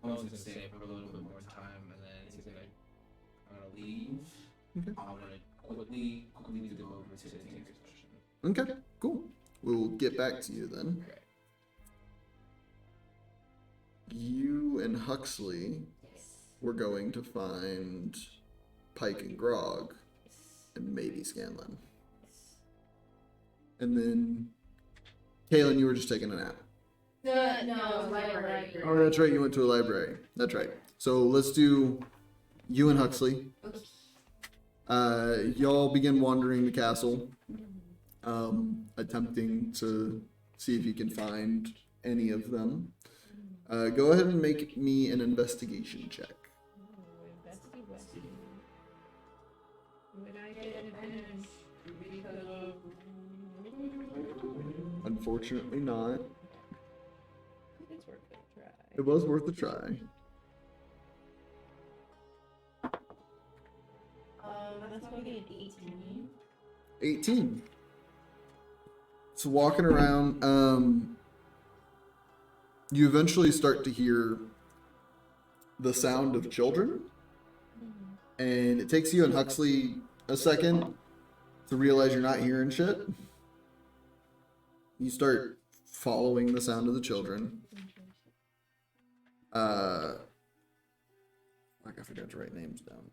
I'm just gonna stay for a little bit more time, and then he's gonna leave. Okay. I'm gonna quickly need to go over to the tank session. Okay, cool. We'll get back to you then. Okay. You and Huxley were going to find Pike and Grog and maybe Scanlan. And then Kaylinn, you were just taking a nap. No, library. Oh, that's right, you went to a library. That's right. So let's do you and Huxley. Y'all begin wandering the castle, attempting to see if you can find any of them. Go ahead and make me an investigation check. Would I get advantage because of... Unfortunately not. It's worth a try. It was worth a try. That's going to be an 18. 18. So walking around, you eventually start to hear the sound of children. And it takes you and Huxley a second to realize you're not hearing shit. You start following the sound of the children. I forgot to write names down.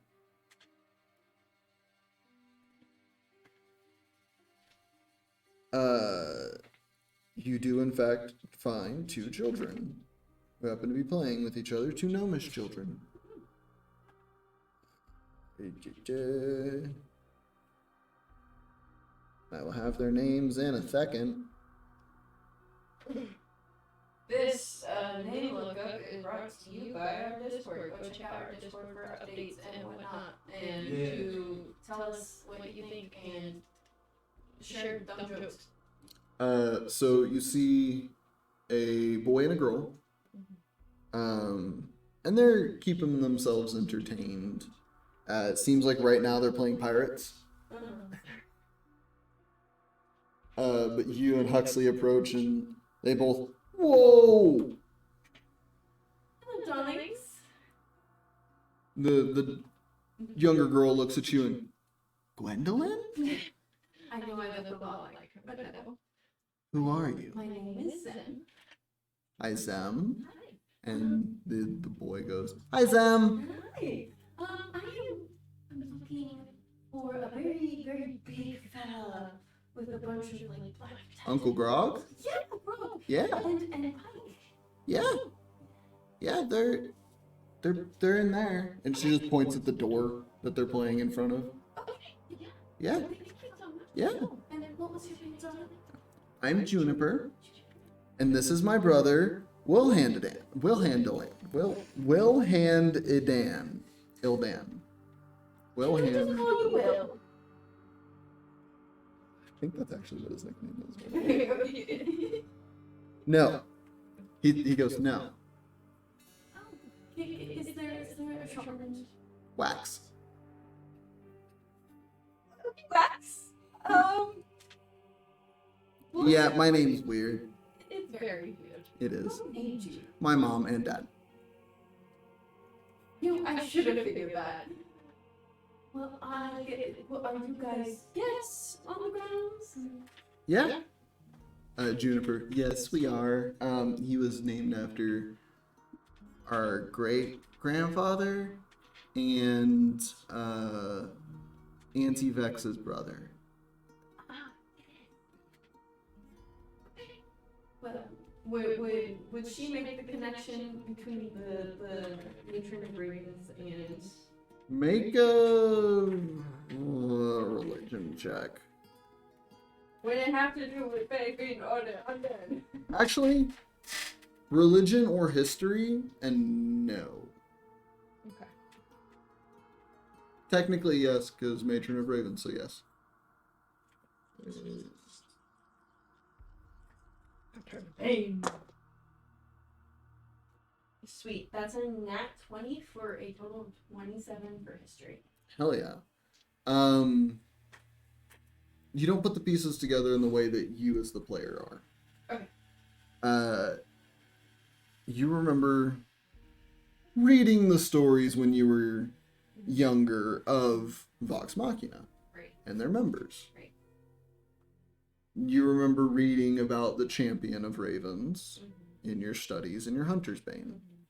You do in fact find two children who happen to be playing with each other, two gnomish children. I will have their names in a second. This name lookup is brought to you by our Discord. Go check out our Discord for updates and whatnot, and to tell us what you think and share dumb jokes. So you see a boy and a girl, and they're keeping themselves entertained. It seems like right now they're playing pirates. But you and Huxley approach and they both, whoa! Hello, darlings. The younger girl looks at you and, Gwendolyn? I know I look a lot like her, but no. Who are you? My name is Zen. Hi, Zem. Hi. And the boy goes, hi, Zem. Hi. I'm looking for a very, very big fella with a bunch of like black tattoos. Uncle Grog? Yeah, bro. Yeah. And Pike. Yeah. Yeah, they're in there. And she just points at the door that they're playing in front of. Okay. Yeah. Thank you so much. Yeah. And what was your name, darling? I'm Juniper, and this is my brother, Will Hand it. Will handle it. Will hand Idan. Ildan. Will He doesn't hand. call you Will. I think that's actually what his nickname is. No. He goes, no. Is there a shortened Wax. wax? Yeah, my name's weird. It's very weird. It is. Ain't you? My mom and dad. I should have figured that. Well, are you guys guests on the grounds? Yeah. Juniper. Yes, we are. He was named after our great grandfather and Auntie Vex's brother. Well, Would she make the connection between the matron of ravens and Make a religion check. would it have to do with Fae being undead? Actually, religion or history, and no. Okay. Technically, yes, because matron of ravens, so yes. Bang. Sweet. That's a nat 20 for a total of 27 for history. Hell yeah. You don't put the pieces together in the way that you as the player are. Okay. You remember reading the stories when you were younger of Vox Machina Right. and their members. Right. You remember reading about the champion of ravens Mm-hmm. in your studies in your Hunter's Bane. Mm-hmm.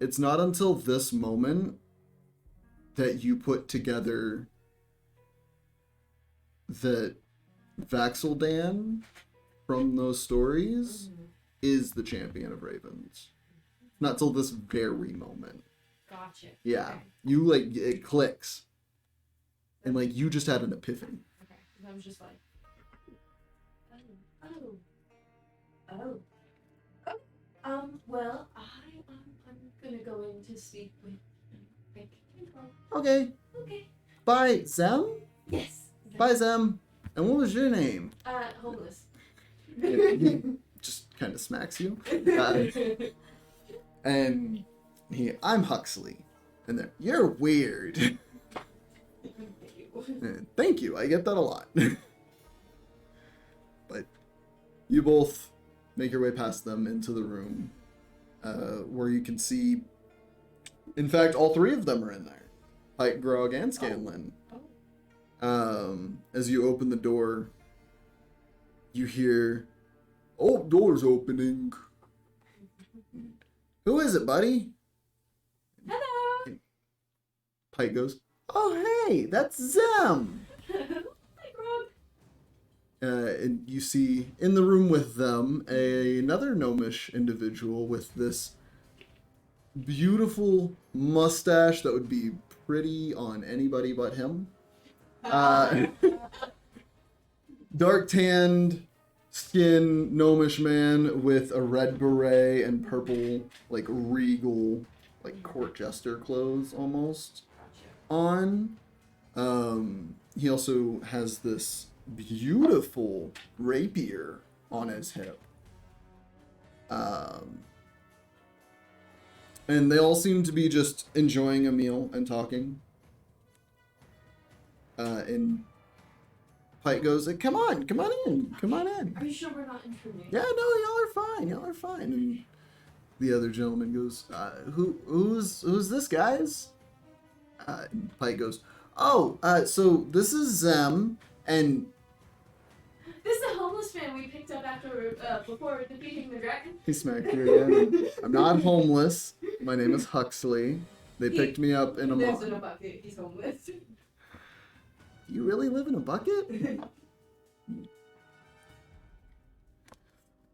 It's not until this moment that you put together that Vaxeldan from those stories Mm-hmm. is the champion of ravens. Not till this very moment. Gotcha. Yeah. Okay. You like it clicks. And like you just had an epiphany. Okay. 'Cause I was just like, oh. Well, I'm gonna go in to speak with Rick. Okay. Okay. Bye, Zem? Yes. Bye, Zem. And what was your name? Homeless. He just kind of smacks you. And I'm Huxley. And then, you're weird. Thank you. I get that a lot. But you both make your way past them into the room where you can see, in fact, all three of them are in there. Pike, Grog, and Scanlan. As you open the door, you hear, "Oh, door's opening." "Who is it, buddy?" Hello. Pike goes, "Oh, hey, that's Zem." Hi, Grog. And you see in the room with them another gnomish individual with this beautiful mustache that would be pretty on anybody but him. Dark tanned skin gnomish man with a red beret and purple, like regal, like court jester clothes almost on. He also has this beautiful rapier on his hip. And they all seem to be just enjoying a meal and talking. And Pike goes, "Come on in. Are you sure we're not intruding? Yeah, no, y'all are fine. And the other gentleman goes, who's this, guys?" And Pike goes, "Oh, so this is Zem, and..." This is a homeless man we picked up after before defeating the dragon. He smacked you again. "I'm not homeless. My name is Huxley. They picked me up in a He lives mall." in a bucket. He's homeless. "You really live in a bucket?"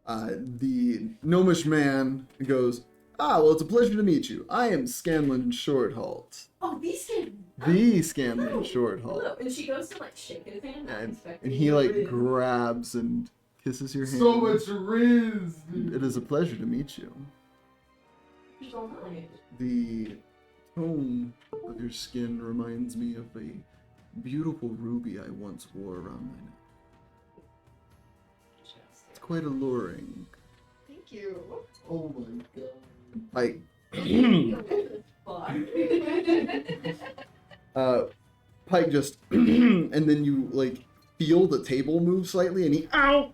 The gnomish man goes, well, it's a pleasure to meet you. I am Scanlan Shorthalt. Oh, these can. The Scanlan Hello. Shorthalt. Hello. And she goes to like shake his hand. not And expecting he you like to- grabs and kisses your hand. So much riz. It is a pleasure to meet you. So nice. The tone of your skin reminds me of a beautiful ruby I once wore around my neck. It's quite alluring. Thank you. Oh my god. Like, Fuck. Pike just, and then you like feel the table move slightly, and he, ow!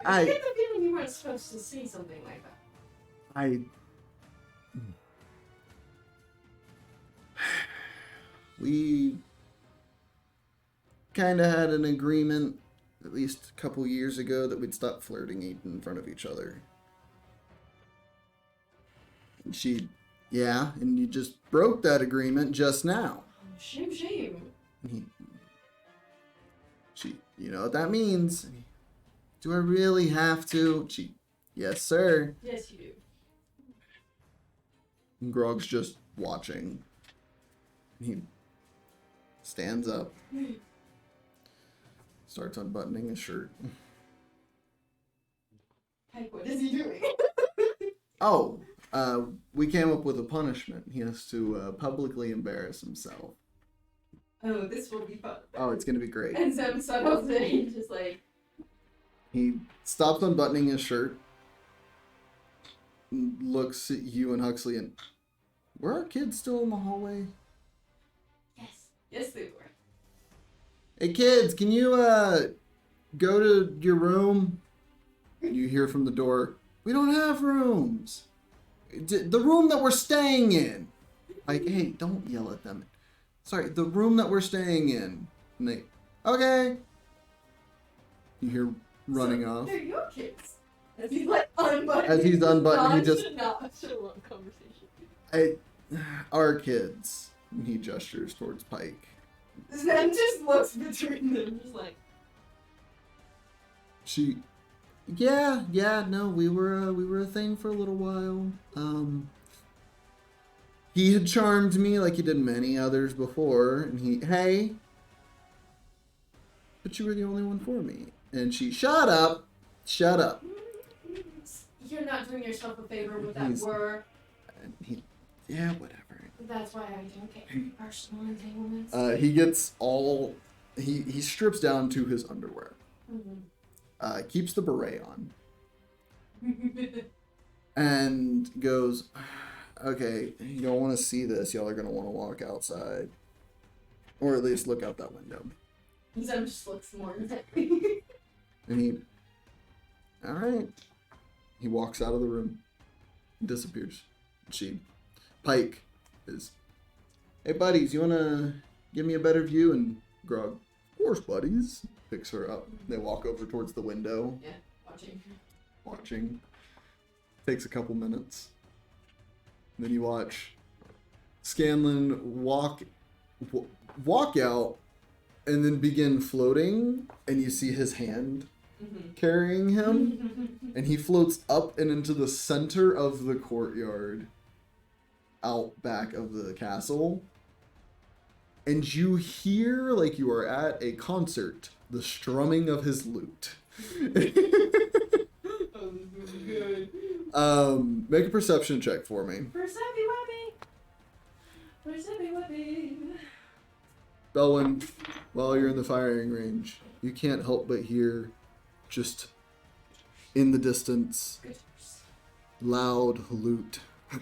I get the feeling you weren't supposed to say something like that. We kind of had an agreement, at least a couple years ago, that we'd stop flirting in front of each other. And and you just broke that agreement just now. Shame. And he You know what that means. Do I really have to? Yes, sir. Yes, you do. And Grog's just watching. He stands up. Starts unbuttoning his shirt. Pike, what is he doing? Oh, we came up with a punishment. He has to publicly embarrass himself. Oh, this will be fun. Oh, it's gonna be great. And Sam settles in, he's just like, He stops unbuttoning his shirt, looks at you and Huxley, and were our kids still in the hallway? yes. Yes, they were. Hey kids, can you go to your room? You hear from the door, we don't have rooms. The room that we're staying in. Like, hey, don't yell at them. Sorry, the room that we're staying in. And they, okay. You hear running off. They're your kids. As he's like unbuttoning. As he's unbuttoning, he just, Not such a long conversation. our kids. And he gestures towards Pike. Sam just looks between them, just like, No, we were a thing for a little while. He had charmed me like he did many others before, and hey, but you were the only one for me. And she, shut up. you're not doing yourself a favor with that He's- word. And whatever. That's why I don't get any personal entanglements. He gets all, he strips down to his underwear. Keeps the beret on. And goes, okay, you don't want to see this. Y'all are going to want to walk outside. Or at least look out that window. Sam just looks more intently. And he, alright. He walks out of the room. Disappears. Pike is, hey buddies, you want to give me a better view? And Grog, of course buddies. Picks her up. They walk over towards the window. Yeah, watching. Takes a couple minutes. And then you watch Scanlan walk out and then begin floating, and you see his hand carrying him, and he floats up and into the center of the courtyard out back of the castle. And you hear, like you are at a concert, the strumming of his lute. Make a perception check for me. Belwin, while you're in the firing range, you can't help but hear, just in the distance, loud lute. I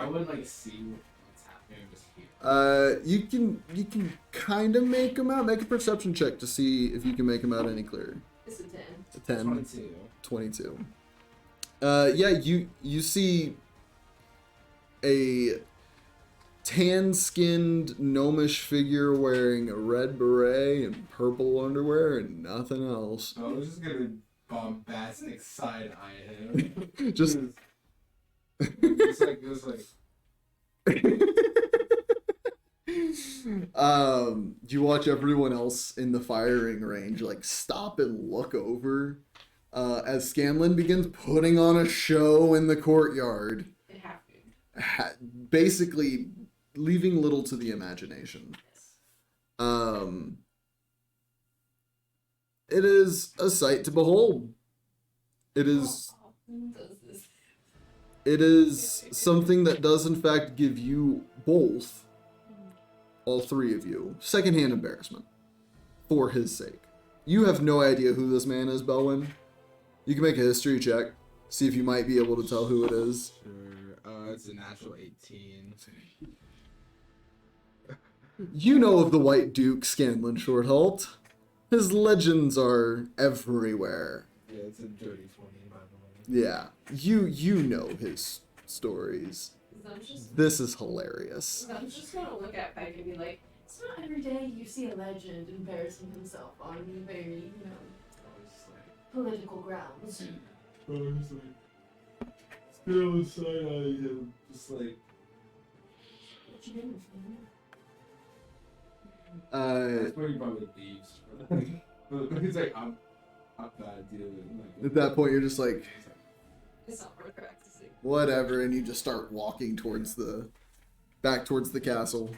wouldn't like see what's happening, just hear. You can kind of make them out. Make a perception check to see if you can make them out any clearer. It's a 10. A 10. 22. 22. You see a tan-skinned gnomish figure wearing a red beret and purple underwear and nothing else. I was just gonna bombastic side eye him. Just It was like you watch everyone else in the firing range like stop and look over as Scanlan begins putting on a show in the courtyard. It happened. Basically leaving little to the imagination. It is a sight to behold. It is something that does in fact give you both, all three of you, secondhand embarrassment for his sake. You have no idea who this man is, Belwin. You can make a history check, see if you might be able to tell who it is. Sure. It's a natural 18. You know of the White Duke, Scanlan Shorthalt. His legends are everywhere. yeah, it's a dirty 20 by the way. Yeah, you know his stories. This is hilarious. I'm just gonna look at Pike and be like, it's not every day you see a legend embarrassing himself on very, political grounds. I was like, still side eyeing him, just like, What you doing? That's where he probably leaves. But he's like, I'm bad dude. At that point, you're just like, It's not worth practicing. whatever, and you just start walking back towards the castle.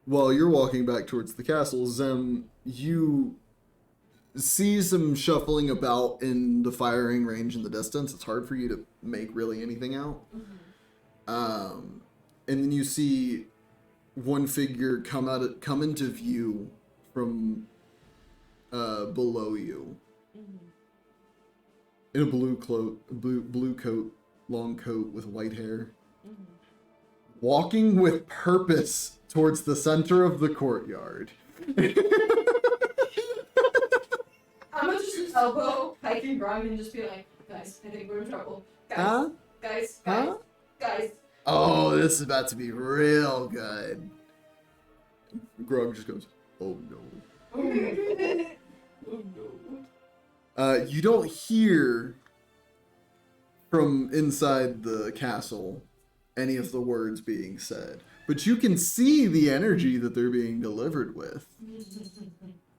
While you're walking back towards the castle, Zem, you see some shuffling about in the firing range in the distance. It's hard for you to make really anything out. And then you see one figure come into view from below you in a blue coat, long coat with white hair, walking with purpose towards the center of the courtyard. I'm gonna just elbow Pike and Grog and just be like, guys, I think we're in trouble. Guys, Huh? guys, Huh? guys. Oh, this is about to be real good. Grog just goes, oh no. You don't hear from inside the castle any of the words being said, but you can see the energy that they're being delivered with.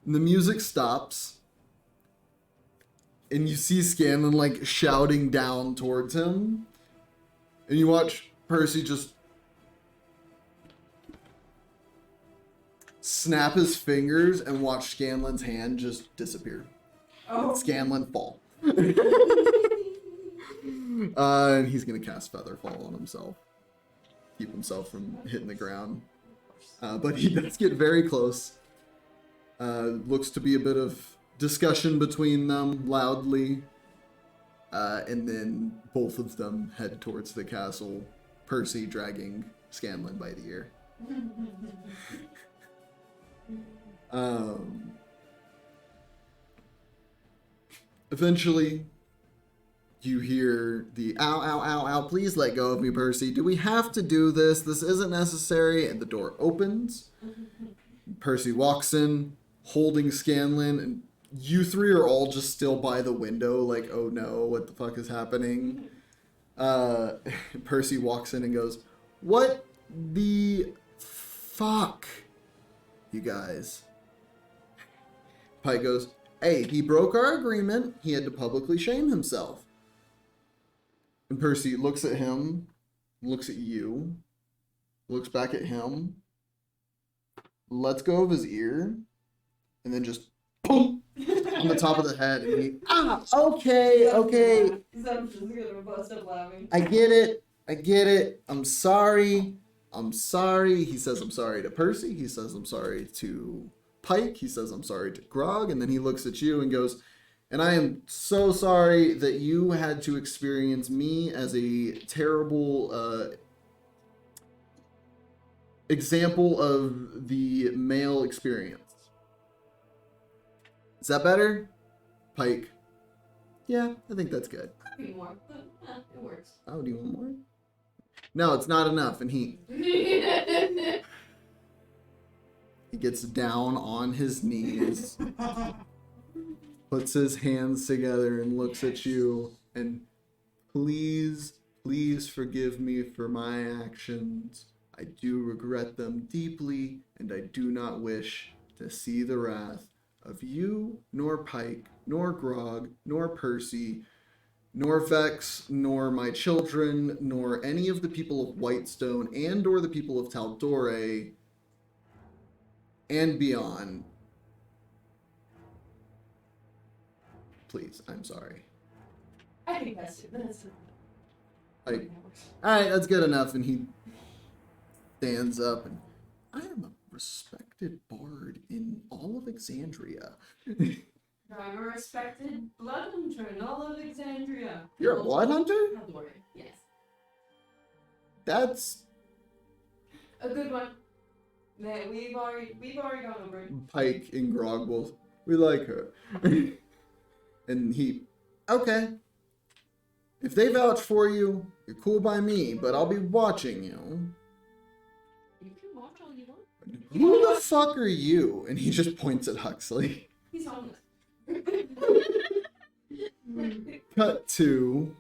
And the music stops, and you see Scanlan like shouting down towards him, and you watch Percy just snap his fingers and watch Scanlan's hand just disappear. Oh. Scanlan fall. And he's gonna cast Featherfall on himself. Keep himself from hitting the ground. But he does get very close. Looks to be a bit of discussion between them loudly. And then both of them head towards the castle. Percy dragging Scanlan by the ear. Eventually, you hear the ow, ow, ow, ow, please let go of me, Percy. Do we have to do this? This isn't necessary. And the door opens. Percy walks in, holding Scanlan, and you three are all just still by the window, like, oh no, what the fuck is happening? Percy walks in and goes, what the fuck, you guys? Pike goes, hey, he broke our agreement. He had to publicly shame himself. And Percy looks at him, looks at you, looks back at him, lets go of his ear, and then just boom on the top of the head. And he, okay. Zem's just gonna bust up laughing. I get it. I'm sorry. He says I'm sorry to Percy. He says I'm sorry to Pike. He says I'm sorry to Grog. And then he looks at you and goes, and I am so sorry that you had to experience me as a terrible example of the male experience. Is that better? Pike. Yeah, I think that's good. Could be more, but it works. Oh, do you want more? No, it's not enough. And he gets down on his knees, puts his hands together and looks at you and please forgive me for my actions. I do regret them deeply, and I do not wish to see the wrath of you, nor Pike, nor Grog, nor Percy, nor Vex, nor my children, nor any of the people of Whitestone, and or the people of tal'dorei, and beyond. Please, I'm sorry. I think that's Like, alright, that's good enough. And he stands up and, I am a respected bard in all of Exandria. I'm a respected blood hunter in all of Exandria. You're a blood hunter? Tal'dorei, yes. That's A good one. Man, we've already gone over it. Pike and Grog both. We like her. And he, okay. If they vouch for you, you're cool by me, but I'll be watching you. You can watch all you want. Who the fuck are you? And he just points at Huxley. He's homeless. Cut to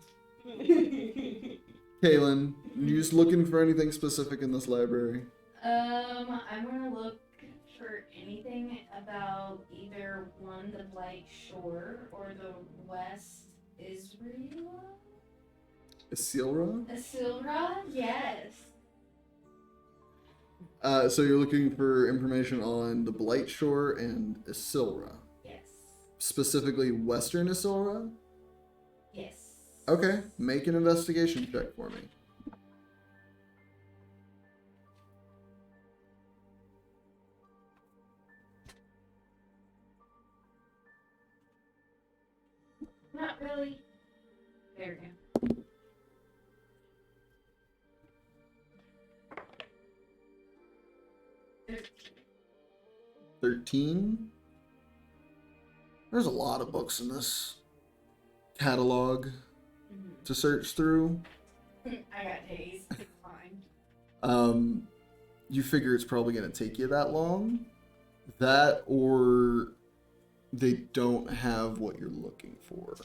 Kaylinn. You just looking for anything specific in this library? I'm gonna look for anything about either one, the Blight Shore, or the West Israel. Isilra? Asilra? Yes. So you're looking for information on the Blight Shore and Isilra. Yes. Specifically Western Isilra? Yes. Okay, make an investigation check for me. Not really. There we go. 13. There's a lot of books in this catalog to search through. I got days. It's fine. You figure it's probably going to take you that long. That or they don't have what you're looking for.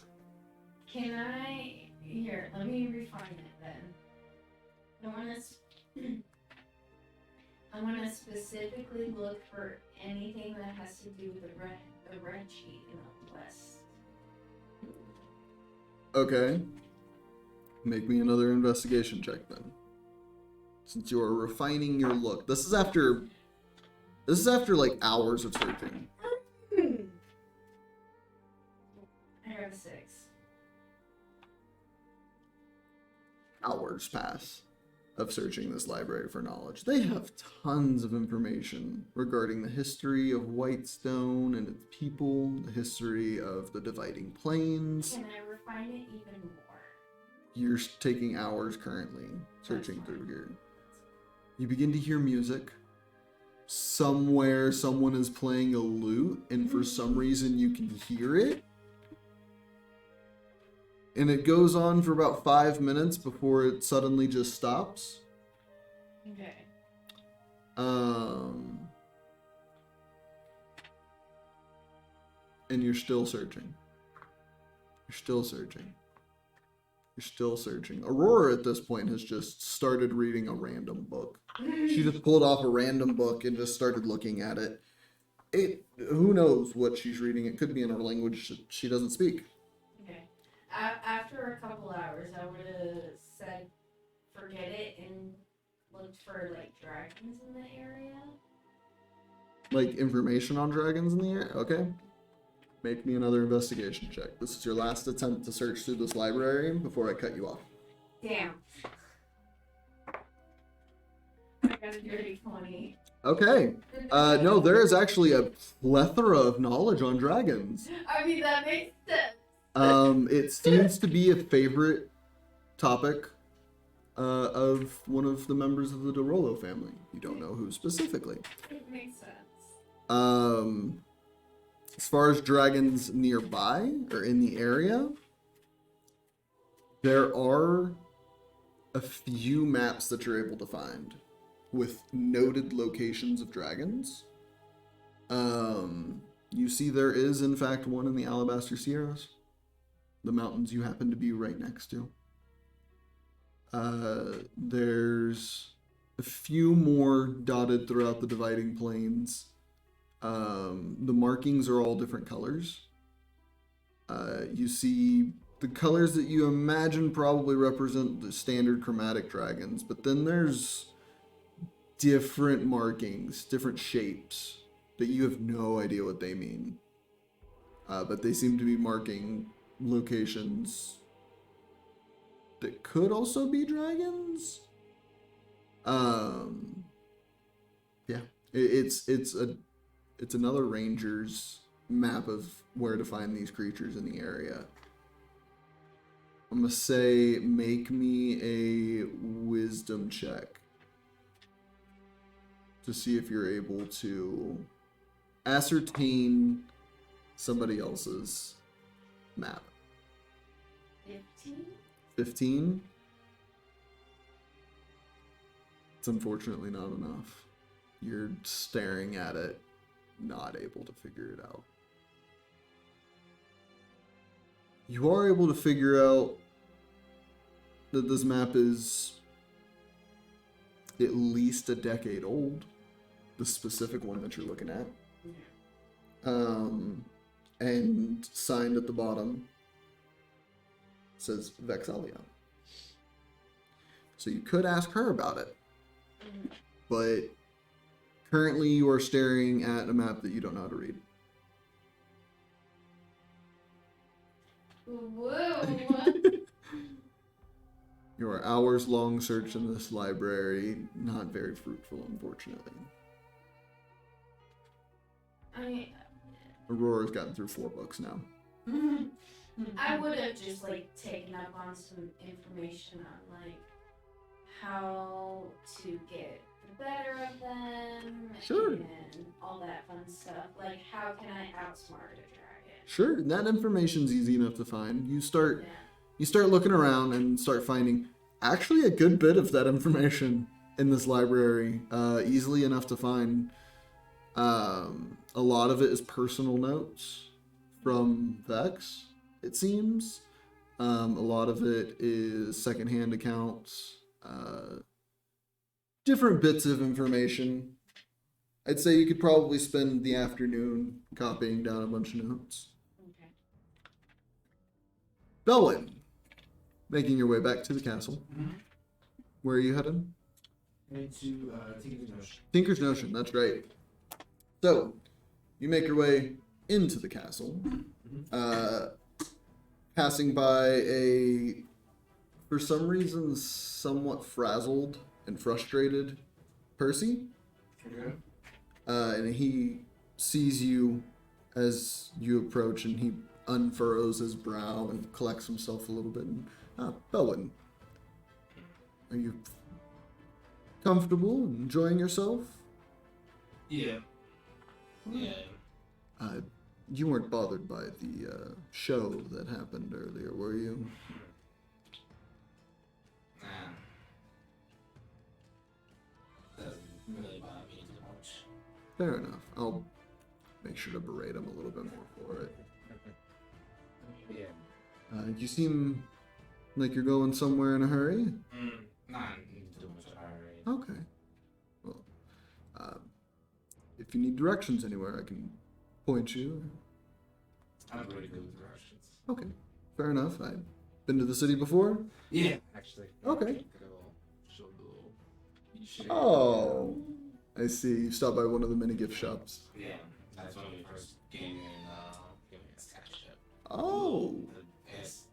Can I... Here, let me refine it then. I want to specifically look for anything that has to do with the red sheet in the west. Okay. Make me another investigation check then. Since you are refining your look. This is after like hours of searching. I got a 6. Hours pass of searching this library for knowledge. They have tons of information regarding the history of Whitestone and its people, the history of the Dividing Plains. Can I refine it even more? You're taking hours currently searching through here. You begin to hear music. Somewhere someone is playing a lute, and for some reason you can hear it. And it goes on for about 5 minutes before it suddenly just stops. Okay. And you're still searching. You're still searching. You're still searching. Aurora at this point has just started reading a random book. She just pulled off a random book and just started looking at it. Who knows what she's reading? It could be in a language that she doesn't speak. Okay. After a couple hours, I would have said forget it and looked for like dragons in the area. Like information on dragons in the air? Okay. Make me another investigation check. This is your last attempt to search through this library before I cut you off. Damn. I got a dirty 20. Okay. No, there is actually a plethora of knowledge on dragons. I mean, that makes sense. It seems to be a favorite topic of one of the members of the Dorolo family. You don't know who specifically. It makes sense. As far as dragons nearby or in the area, there are a few maps that you're able to find with noted locations of dragons. You see there is in fact one in the Alabaster Sierras, the mountains you happen to be right next to. There's a few more dotted throughout the Dividing Plains. The markings are all different colors. You see the colors that you imagine probably represent the standard chromatic dragons, but then there's different markings, different shapes that you have no idea what they mean. But they seem to be marking locations that could also be dragons. Yeah, it's another ranger's map of where to find these creatures in the area. I'm gonna say make me a wisdom check to see if you're able to ascertain somebody else's map. 15? 15? It's unfortunately not enough. You're staring at it, not able to figure it out. You are able to figure out that this map is at least a decade old. The specific one that you're looking at. And signed at the bottom says Vexalia. So you could ask her about it. But currently you are staring at a map that you don't know how to read. Whoa. Your hours-long search in this library, not very fruitful, unfortunately. Aurora's gotten through 4 books now. I would have just like taken up on some information on like how to get the better of them Sure. and all that fun stuff. Like how can I outsmart a dragon? Sure, that information's easy enough to find. You start Yeah. looking around and start finding actually a good bit of that information in this library, easily enough to find. A lot of it is personal notes from Vex, it seems. A lot of it is secondhand accounts, different bits of information. I'd say you could probably spend the afternoon copying down a bunch of notes. Okay. Belwin, making your way back to the castle. Where are you headed? Into Tinker's Notion. Tinker's Notion, that's right. So, you make your way into the castle, passing by a, for some reason, somewhat frazzled and frustrated Percy. Okay. And he sees you as you approach, and he unfurrows his brow and collects himself a little bit. And, Belwin, are you comfortable and enjoying yourself? Yeah. Yeah. You weren't bothered by the show that happened earlier, were you? Nah. Doesn't really bother me too much. Fair enough. I'll make sure to berate him a little bit more for it. Yeah. You seem like you're going somewhere in a hurry? Not in too much of a hurry. Okay. Well, if you need directions anywhere, I can point you. I'm pretty good with directions. Okay. Fair enough. I've been to the city before. Yeah, actually. Okay. Show the Oh. I see. You stopped by one of the mini gift shops. Yeah, that's when we first came in, gave me a scholarship. Oh. It's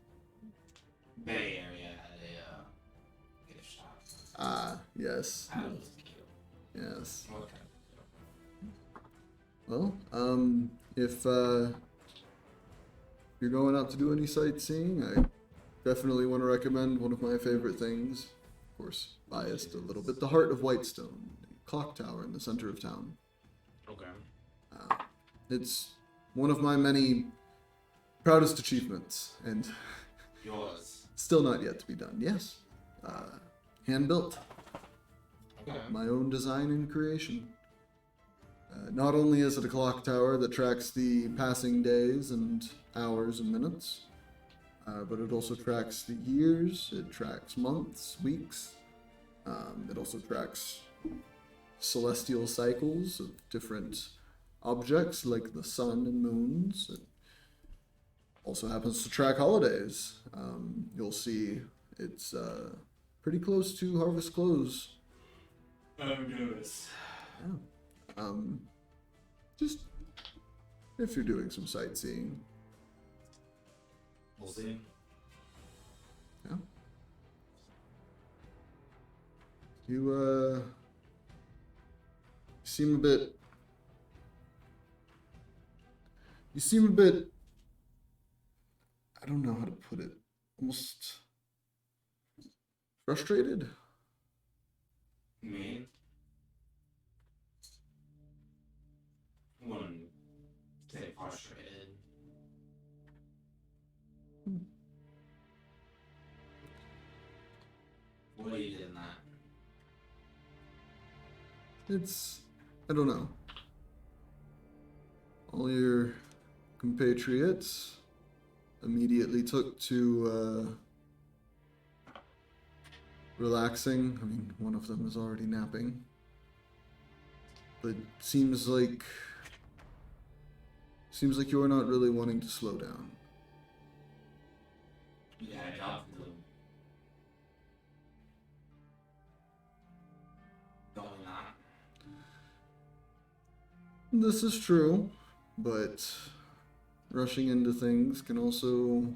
Bay Area had a gift shop. Ah, yes. That was cute. Yes. Okay. Well, if you're going out to do any sightseeing, I definitely want to recommend one of my favorite things. Of course, biased a little bit. The Heart of Whitestone, the clock tower in the center of town. Okay. It's one of my many proudest achievements, and Yours. still not yet to be done. Yes, hand built, Okay. my own design and creation. Not only is it a clock tower that tracks the passing days and hours and minutes, but it also tracks the years, it tracks months, weeks. It also tracks celestial cycles of different objects like the sun and moons. It also happens to track holidays. You'll see it's pretty close to Harvest Close. I'm nervous. Yeah. Just if you're doing some sightseeing. We'll see. Yeah. You seem a bit. You seem a bit. I don't know how to put it. Almost frustrated. Me? Wouldn't say frustrated. What do you did in that? It's. I don't know. All your compatriots immediately took to relaxing. I mean, one of them is already napping. But seems like you're not really wanting to slow down. Yeah, I got to. Going on. This is true, but rushing into things can also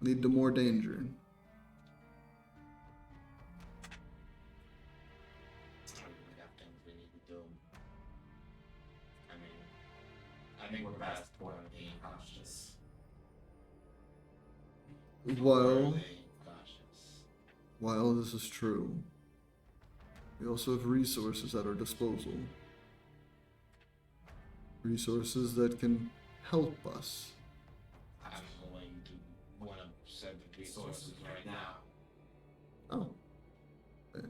lead to more danger. We got things we need to do. I mean, I think we're past the point of being cautious. While really cautious. While this is true, we also have resources at our disposal. Resources that can help us. I'm going to want to send the resources right now. Oh. Okay.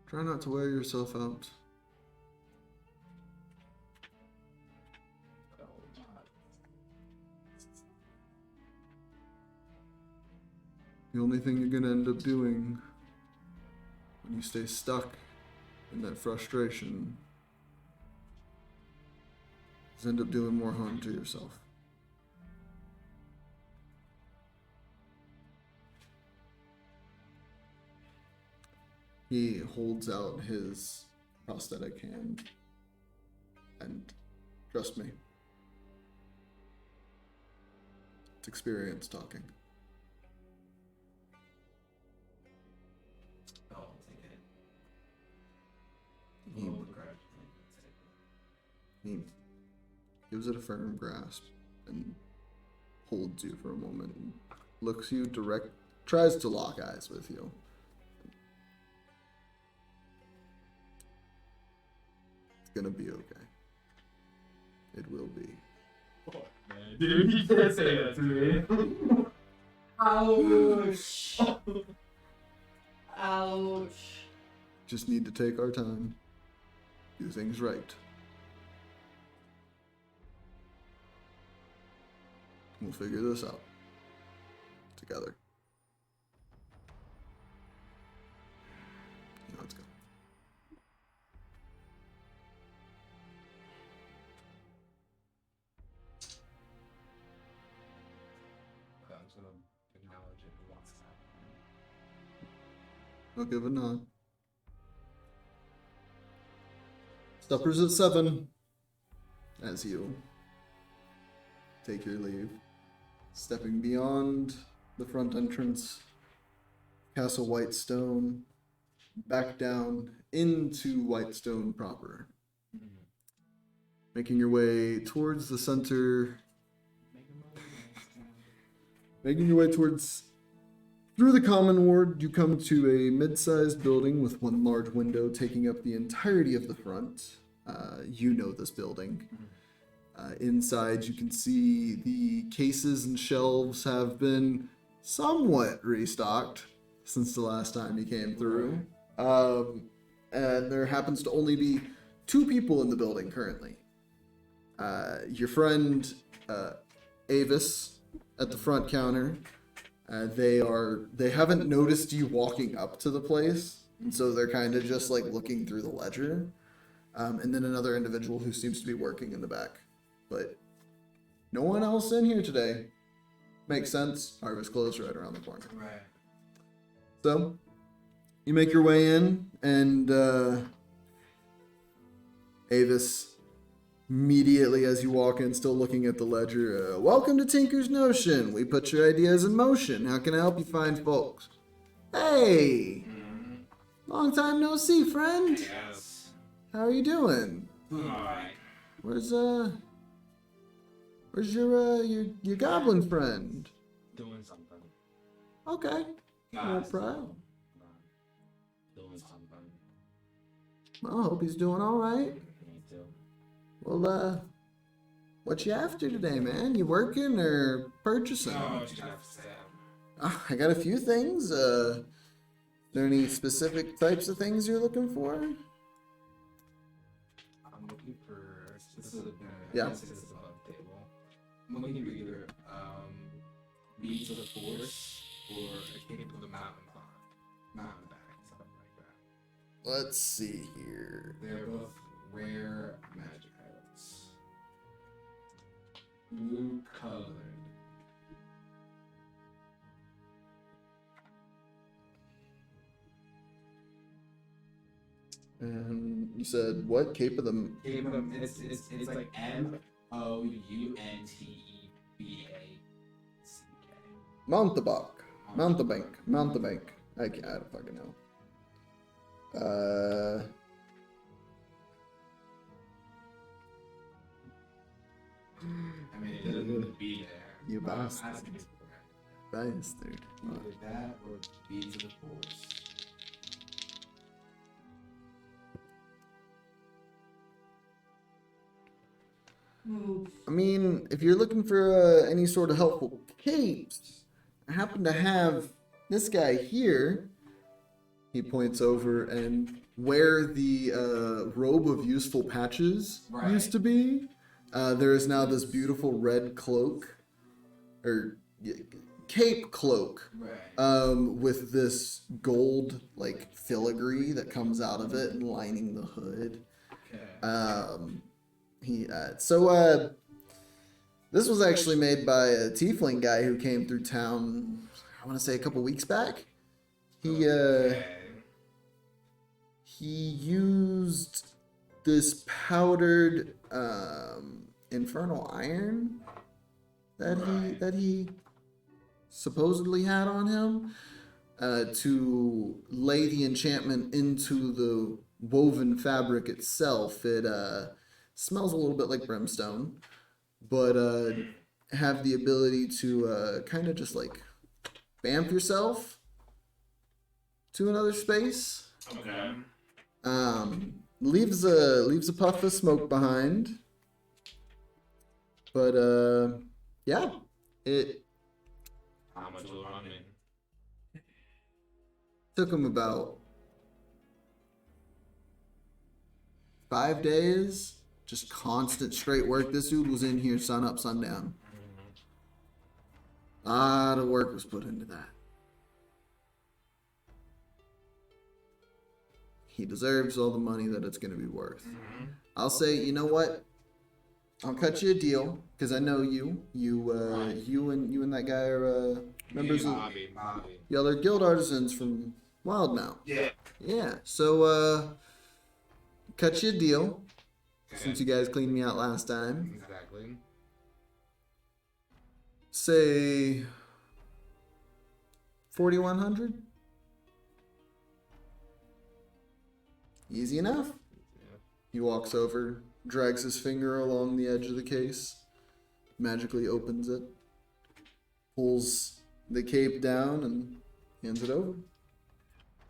Try not to wear yourself out. The only thing you're gonna end up doing when you stay stuck in that frustration is end up doing more harm to yourself. He holds out his prosthetic hand, and trust me, it's experience talking. I'll take it. He, We'll regret it. he gives it a firm grasp and holds you for a moment and looks you tries to lock eyes with you. It's gonna be okay. It will be. Dude, you can't say that to me. Ouch. Ouch. Just need to take our time, do things right. We'll figure this out together. Let's go. I'm just gonna acknowledge it and walk out. I'll give a nod. Stuffers at 7 as you take your leave. Stepping beyond the front entrance, Castle Whitestone, back down into Whitestone proper. Making your way towards the center, through the common ward, you come to a mid-sized building with one large window taking up the entirety of the front. You know this building. Inside, you can see the cases and shelves have been somewhat restocked since the last time you came through. And there happens to only be 2 people in the building currently. Your friend, Avis, at the front counter. They haven't noticed you walking up to the place, and so they're kind of just like looking through the ledger. And then another individual who seems to be working in the back. But no one else in here today. Makes sense. Harvest closed right around the corner. Right. So, you make your way in, and Avis, immediately as you walk in, still looking at the ledger, welcome to Tinker's Notion. We put your ideas in motion. How can I help you find folks? Hey! Long time no see, friend. Yes. How are you doing? Alright. Where's your goblin friend? Doing something. Okay. No problem. Doing something. Well, I hope he's doing all right. Me too. Well, what you after today, man? You working or purchasing? Oh, what you got for sale? I got a few things. Are there any specific types of things you're looking for? I'm looking for. This is Yeah. This is above table. I'm looking for either Beats of the Force or a cape of the mountain back, something like that. Let's see here. They're both rare magic items. Blue colored. And you said what? Cape of the... Cape of the, it's like Mountebank. Mountebank. Mountebank. I don't fucking know. I mean, it doesn't need to be there. You but I'm bastard. asking you for it. Bastard. Either that or Beats of the Force. I mean, if you're looking for any sort of helpful capes, I happen to have this guy here. He points over, and where the robe of useful patches used to be, there is now this beautiful red cloak, or cape cloak, with this gold like filigree that comes out of it and lining the hood. Okay. This was actually made by a tiefling guy who came through town, I want to say a couple weeks back. He used this powdered infernal iron that he supposedly had on him to lay the enchantment into the woven fabric itself. It smells a little bit like brimstone, but have the ability to kind of just like bamf yourself to another space. Okay. Leaves a puff of smoke behind, but yeah, it How much will run in? took him about 5 days. Just constant straight work. This dude was in here sun up, sundown. A lot of work was put into that. He deserves all the money that it's going to be worth. I'll say, you know what? I'll cut you a deal because I know you. You and that guy are members of Bobby. the other guild artisans from Wildmount. Yeah. Yeah. So cut you a deal since you guys cleaned me out last time. Exactly. Say 4,100. Easy enough. He walks over, drags his finger along the edge of the case, magically opens it, pulls the cape down, and hands it over.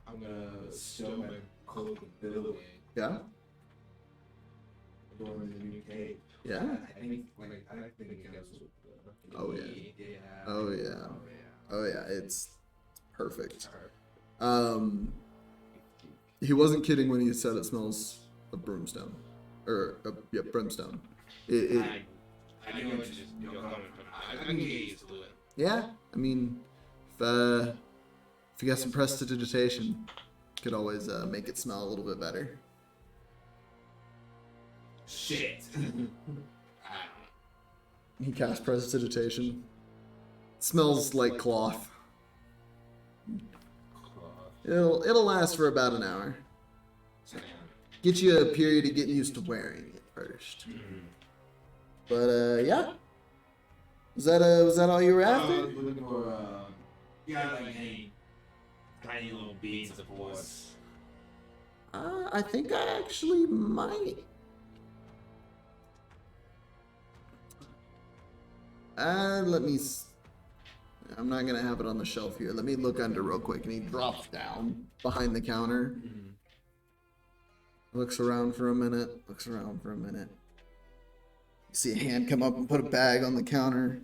I'm gonna stow my cloak with Belwin. Yeah? Going with the new cape. Yeah? I think it goes with the Oh, yeah. Yeah. Oh, yeah. Oh, yeah. Oh, yeah, it's perfect. Alright. He wasn't kidding when he said it smells of brimstone. Yeah, brimstone. I know what you're coming from. I can get used to it. Yeah, I mean, if you got some prestidigitation, could always make it smell a little bit better. Shit. He casts prestidigitation. Smells like cloth. It'll last for about an hour. Get you a period of getting used to wearing it first. But yeah. Was that all you were after? Looking for Like any tiny little beads, of course. I think I actually might. I'm not gonna have it on the shelf here. Let me look under real quick. And he drops down behind the counter. Looks around for a minute. You see a hand come up and put a bag on the counter.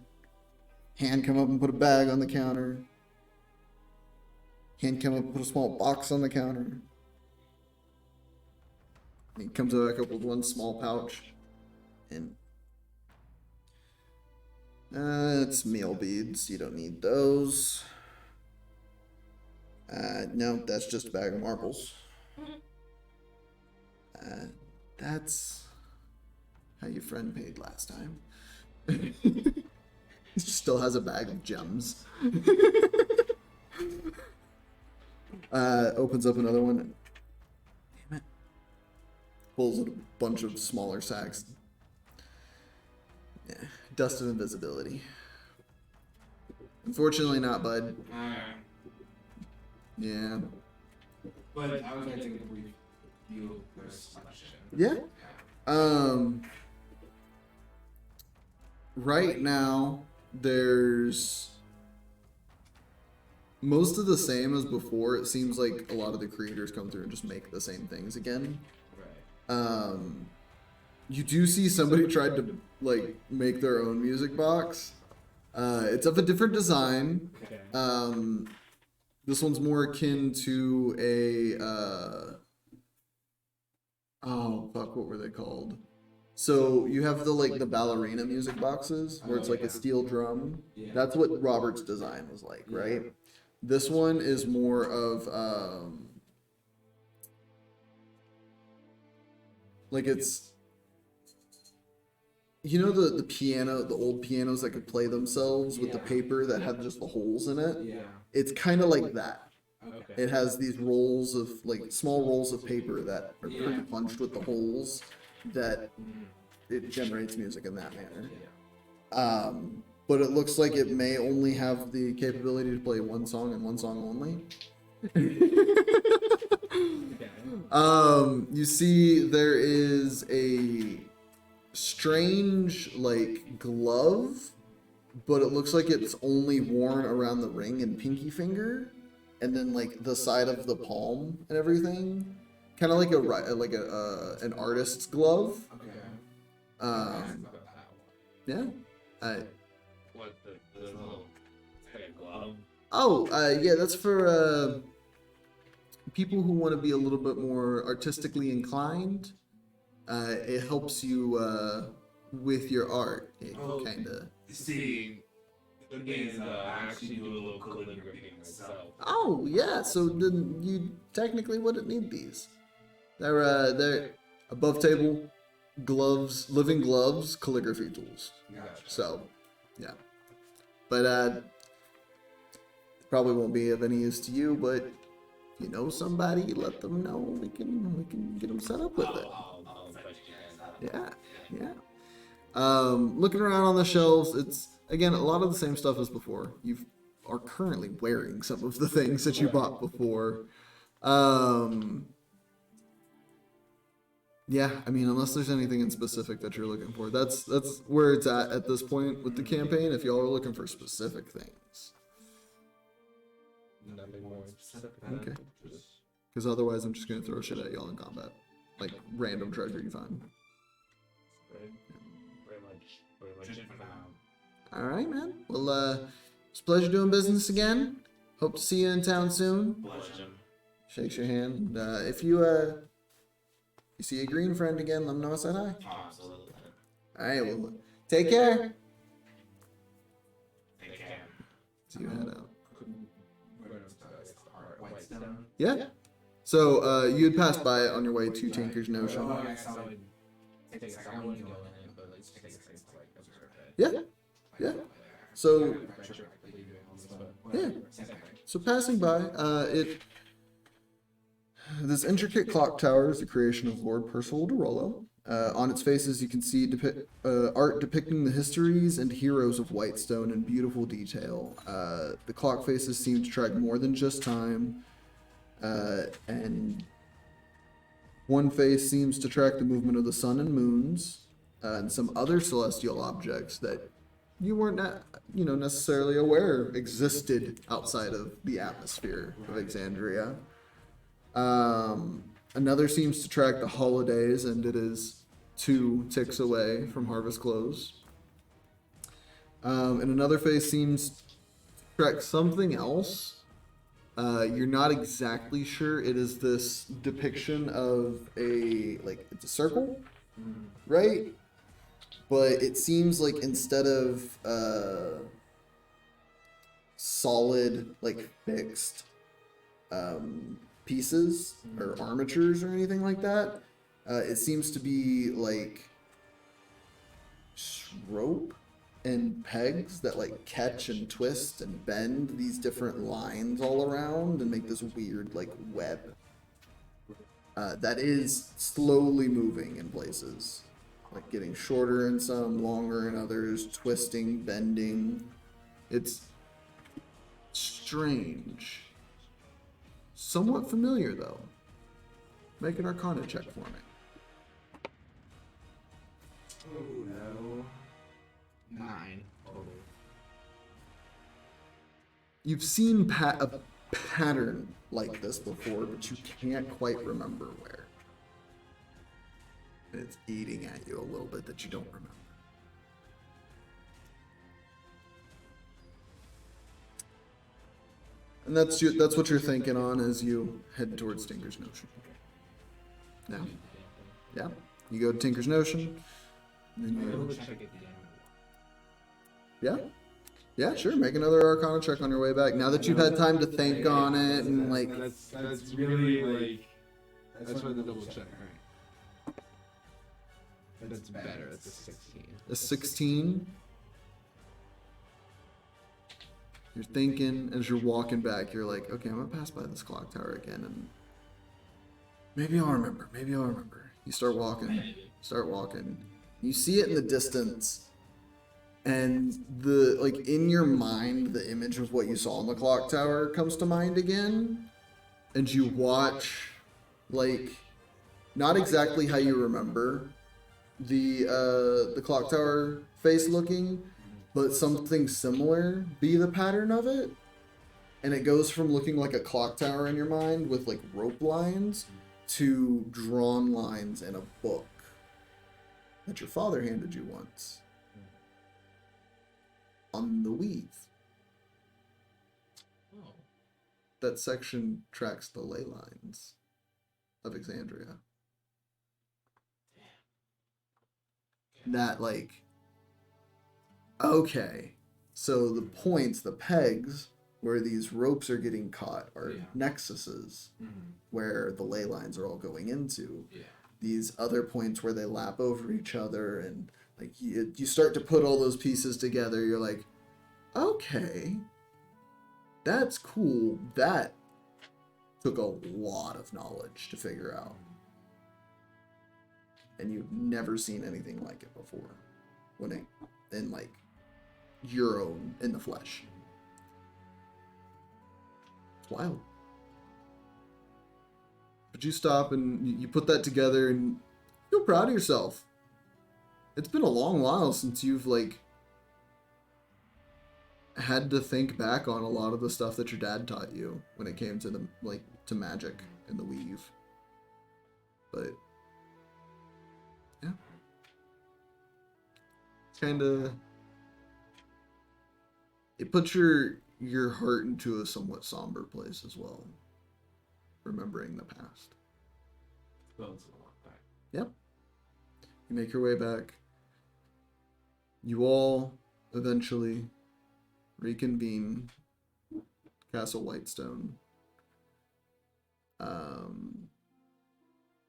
Hand come up and put a bag on the counter. Hand come up and put a small box on the counter. He comes back up with one small pouch. And It's meal beads. You don't need those. No, that's just a bag of marbles. That's how your friend paid last time. He still has a bag of gems. Opens up another one. Damn it. Pulls a bunch of smaller sacks. Yeah, dust of invisibility. Unfortunately not, bud. Yeah. But I was gonna take a brief view of this selection. Yeah. Right now, there's most of the same as before. It seems like a lot of the creators come through and just make the same things again. Right. You do see somebody tried to like make their own music box. It's of a different design. Okay. This one's more akin to a oh fuck, what were they called? So you have the ballerina music boxes where it's like a steel drum. Yeah. That's what Robert's design was like, right? This one is more of like it's, you know, the piano, the old pianos that could play themselves with the paper that had just the holes in it. Yeah. It's kind of like that. Okay. It has these rolls of like small rolls of paper that are pre-punched with the holes that it generates music in that manner. But it looks like it may only have the capability to play one song and one song only. You see there is a strange like glove, but it looks like it's only worn around the ring and pinky finger, and then like the side of the palm and everything, kind of like an artist's glove. Okay. Yeah. What the little glove? Oh, yeah, that's for people who want to be a little bit more artistically inclined. It helps you with your art. It kind of. See, the thing is, I actually do a little calligraphy myself. Oh, yeah. So then you technically wouldn't need these. They're above table gloves, living gloves, calligraphy tools. Gotcha. So, yeah. But probably won't be of any use to you. But if you know somebody, let them know. We can get them set up with it. I'll fetch you guys out. Yeah, yeah. Looking around on the shelves, it's again a lot of the same stuff as before. You are currently wearing some of the things that you bought before. Yeah, I mean, unless there's anything in specific that you're looking for, that's where it's at this point with the campaign. If y'all are looking for specific things, Nothing more specific. okay. Because otherwise, I'm just gonna throw shit at y'all in combat, like random treasure you find. Pretty much it for now. All right, man. Well, it's a pleasure doing business again. Hope to see you in town soon. Pleasure. Shakes your hand. If you see a green friend again, let them know I said hi. Absolutely. All right. Well, take care. Take care. See you head out. Whitestone. Yeah. So you had passed by it on your way to Tinker's Notion. Oh, I guess I would take a second. I wouldn't go in it, but let's take a second to like observe it. Yeah. Yeah. So yeah. So passing by, this intricate clock tower is the creation of Lord Percival de Rollo. On its faces, you can see art depicting the histories and heroes of Whitestone in beautiful detail. The clock faces seem to track more than just time, and one face seems to track the movement of the sun and moons, and some other celestial objects that you weren't necessarily aware existed outside of the atmosphere of Exandria. Another seems to track the holidays, and it is 2 ticks away from harvest close. And another face seems to track something else. You're not exactly sure. It is this depiction of it's a circle, right? but it seems like instead of solid, like fixed pieces or armatures or anything like that, it seems to be like rope and pegs that like catch and twist and bend these different lines all around and make this weird like web that is slowly moving in places, like getting shorter in some, longer in others, twisting, bending. It's strange, somewhat familiar though. Make an Arcana check for me. Oh no. 9. You've seen a pattern like this before, but you can't quite remember where. And it's eating at you a little bit that you don't remember. And that's what you're thinking on as you head towards Tinker's Notion. Yeah. You go to Tinker's Notion. And then yeah. Yeah, sure. Make another Arcana check on your way back. Now that you've had time to think on it and like. That's really like. That's what the double check, right? That's better. That's a 16. A 16. You're thinking as you're walking back. You're like, okay, I'm gonna pass by this clock tower again, and maybe I'll remember. Maybe I'll remember. You start walking. Start walking. You see it in the distance. And the like in your mind, the image of what you saw in the clock tower comes to mind again, and you watch, like, not exactly how you remember the clock tower face looking, but something similar be the pattern of it, and it goes from looking like a clock tower in your mind with like rope lines to drawn lines in a book that your father handed you once. On the weave. Oh. That section tracks the ley lines of Exandria. That, like, okay, so the points, the pegs, where these ropes are getting caught are nexuses, where the ley lines are all going into. Yeah. These other points where they lap over each other, and like you start to put all those pieces together. You're like, okay, that's cool. That took a lot of knowledge to figure out, and you've never seen anything like it before. When it in like your own in the flesh, it's wild. But you stop and you put that together and feel proud of yourself. It's been a long while since you've like had to think back on a lot of the stuff that your dad taught you when it came to the to magic and the weave. But yeah, kind of it puts your heart into a somewhat somber place as well, remembering the past. Bones a lot back. Yep. You make your way back. You all eventually reconvene Castle Whitestone.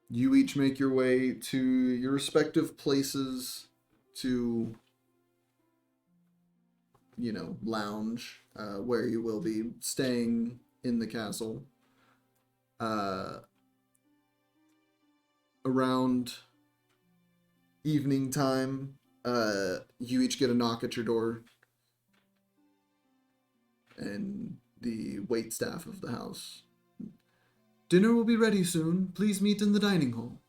You each make your way to your respective places to, lounge, where you will be staying in the castle. Around evening time, you each get a knock at your door, and the waitstaff of the house. Dinner will be ready soon. Please meet in the dining hall.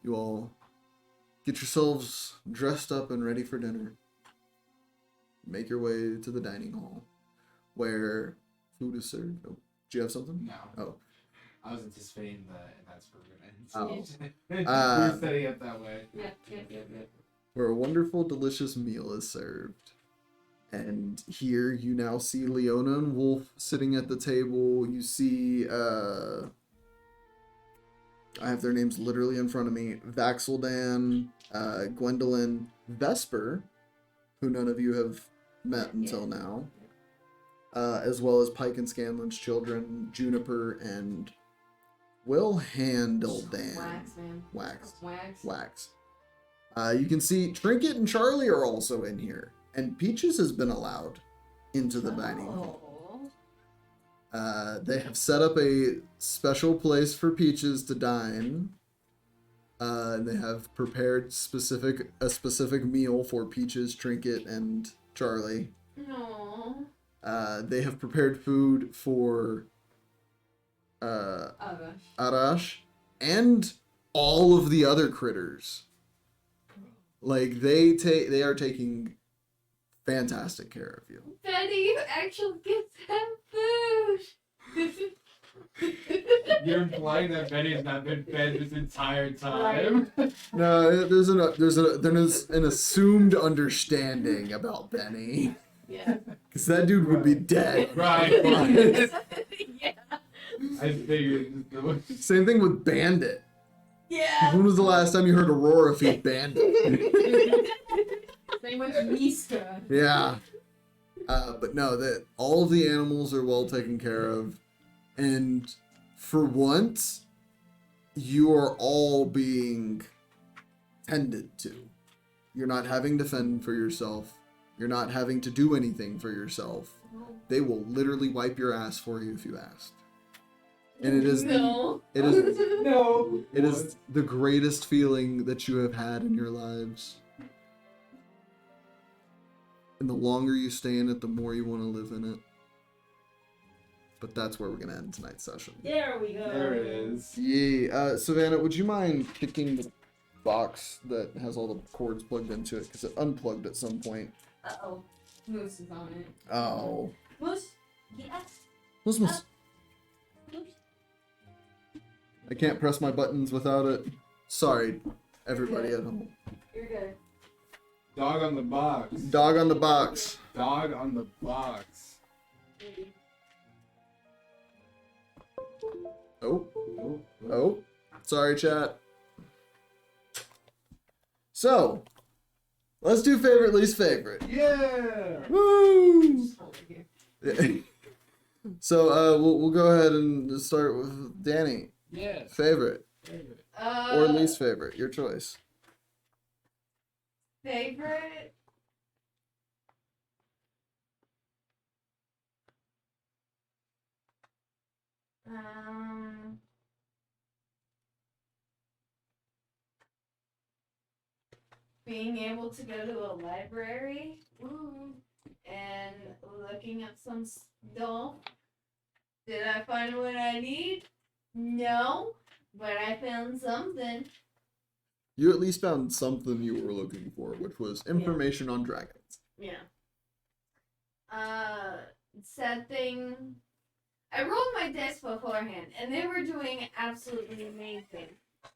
You all get yourselves dressed up and ready for dinner. Make your way to the dining hall, where food is served. Oh, do you have something? No. Oh. I was anticipating that's where Oh. we're gonna we're setting up that way. Yep. Where a wonderful, delicious meal is served. And here you now see Leona and Wolf sitting at the table. You see I have their names literally in front of me. Vaxeldan, Gwendolyn, Vesper, who none of you have met until now, as well as Pike and Scanlan's children, Juniper and Will Handledan. Wax, man. Wax. Wax. Wax. You can see Trinket and Charlie are also in here, and Peaches has been allowed into the dining hall. They have set up a special place for Peaches to dine. They have prepared a specific meal for Peaches, Trinket, and Charlie. No. They have prepared food for Arash and all of the other critters. Like they are taking fantastic care of you. Betty, you actually get some food. You're implying that Benny's not been fed this entire time. No, there's an assumed understanding about Benny. Yeah. Because that dude would be dead. Right. Yeah. I figured. Same thing with Bandit. Yeah. When was the last time you heard Aurora feed Bandit? Same with Miska. Yeah. But no, that all of the animals are well taken care of. And for once, you are all being tended to. You're not having to fend for yourself. You're not having to do anything for yourself. They will literally wipe your ass for you if you asked. And it is No. it is No. it is the greatest feeling that you have had in your lives. And the longer you stay in it, the more you want to live in it. But that's where we're going to end tonight's session. There we go. There it is. Yeah. Savannah, would you mind picking the box that has all the cords plugged into it? Because it unplugged at some point. Uh-oh. Moose is on it. Oh. Moose? Yes. Moose. Moose. I can't press my buttons without it. Sorry, everybody at home. You're good. Dog on the box. Dog on the box. Dog on the box. Oh. Oh. Oh. Sorry, chat. So, let's do favorite, least favorite. Yeah. Woo! Over here. So, we'll go ahead and start with Danny. Yeah. Favorite Favorite. or least favorite, your choice. Favorite? Being able to go to a library and looking at some stuff. Did I find what I need? No, but I found something. You at least found something you were looking for, which was information on dragons. Yeah. Sad thing. I rolled my dice beforehand, and they were doing absolutely amazing.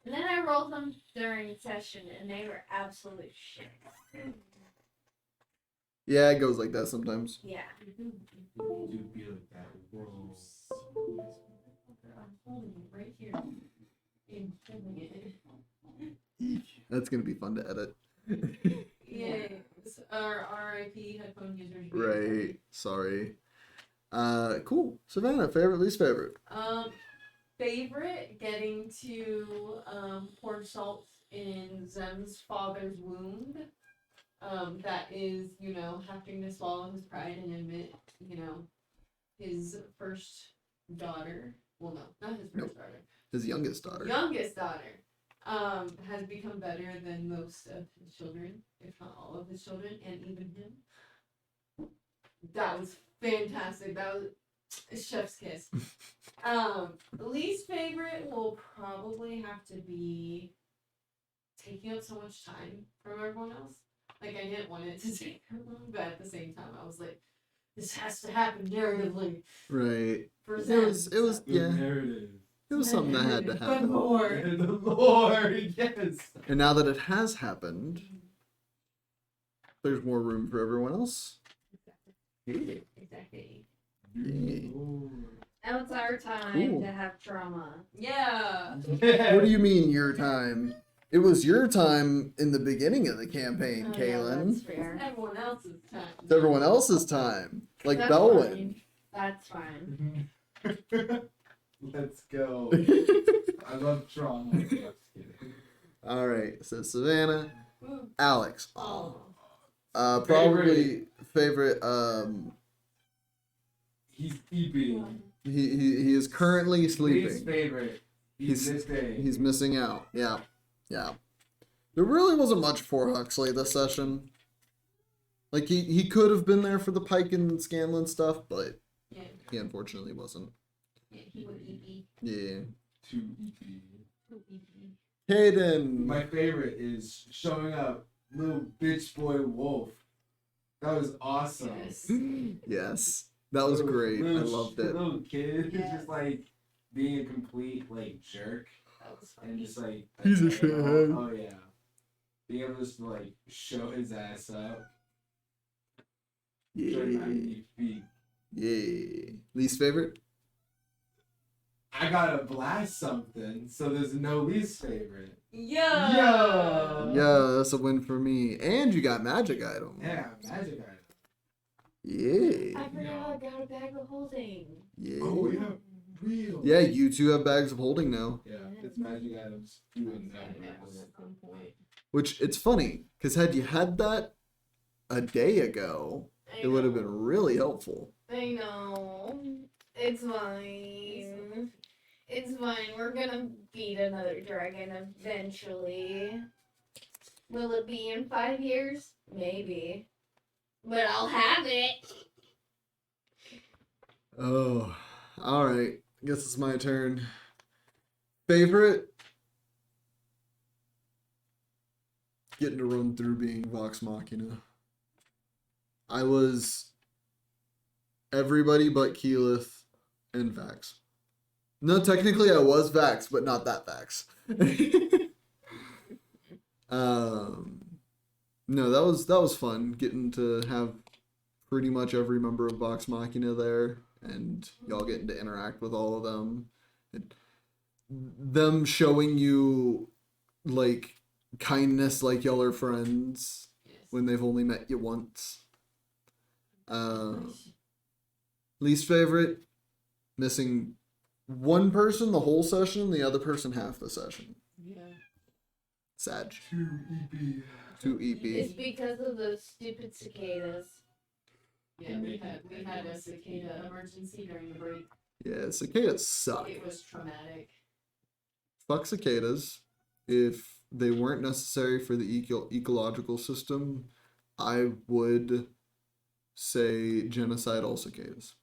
And then I rolled them during session, and they were absolute shit. Yeah, it goes like that sometimes. Yeah. Do be like that. Whoa. I'm holding it right here. I'm holding it. Eek. That's gonna be fun to edit. Yes. Our RIP headphone users. Right. Sorry. Cool. Savannah, favorite, least favorite. Favorite, getting to pour salt in Zem's father's wound. That is, having to swallow his pride and admit, his first daughter. Well, no, not his first daughter. His youngest daughter. Youngest daughter. Has become better than most of his children, if not all of his children, and even him. That was fantastic. That was a chef's kiss. Least favorite will probably have to be taking up so much time from everyone else. Like, I didn't want it to take long, but at the same time, I was like, this has to happen narratively. Right. For It Zem. was The yeah. narrative. It was something that had to But happen. more. And the Lord, yes. And now that it has happened, there's more room for everyone else. Yeah. Exactly. Yeah. Ooh. Now it's our time Ooh. to have trauma. Yeah. What do you mean your time? It was your time in the beginning of the campaign, Oh, yeah, Kaylinn. that's fair. Everyone else's time. It's everyone else's time. Like That's Belwin. That's fine. Let's go. I love trauma. I'm just kidding. Alright, so Savannah. Ooh. Alex. Oh. Probably favorite. He's sleeping. He is currently Least sleeping. favorite. He's this day. He's missing out. Yeah. Yeah. There really wasn't much for Huxley this session. Like he could have been there for the Pike and Scanlan stuff, but Yeah. he unfortunately wasn't. Yeah, he would eat. Yeah. Too easy. Hayden. My favorite is showing up, little bitch boy wolf. That was awesome. Yes. Yes. That was great. I loved it. Little kid who's Yeah. just like being a complete like jerk That was and funny. just like He's a shithead. Oh yeah, being able to just like show his ass up. Show him how to Yeah. eat feet. Yeah. Least favorite? I gotta blast something, so there's no least favorite. Yeah. Yeah, that's a win for me. And you got magic item. Yeah, magic item. Yeah. I forgot I got a bag of holding. Yeah. Oh yeah, real. Yeah, you two have bags of holding now. Yeah, it's magic items. You wouldn't know. At some point. Which it's funny, because had you had that a day ago, it would have been really helpful. I know. It's fine. It's fine. We're gonna beat another dragon eventually. Will it be in 5 years? Maybe. But I'll have it. Oh, alright. I guess it's my turn. Favorite? Getting to run through being Vox Machina. I was everybody but Keyleth and Vax. No, technically I was Vax, but not that Vax. No, that was fun getting to have pretty much every member of Vox Machina there, and y'all getting to interact with all of them, and them showing you like kindness, like y'all are friends Yes. when they've only met you once. Least favorite, missing one person the whole session, the other person half the session. Yeah. Sad. 2 EP. 2 It's EP. because of those stupid cicadas. Yeah, we had a cicada emergency during the break. Yeah, cicadas suck. It was traumatic. Fuck cicadas. If they weren't necessary for the ecological system, I would say genocide all cicadas.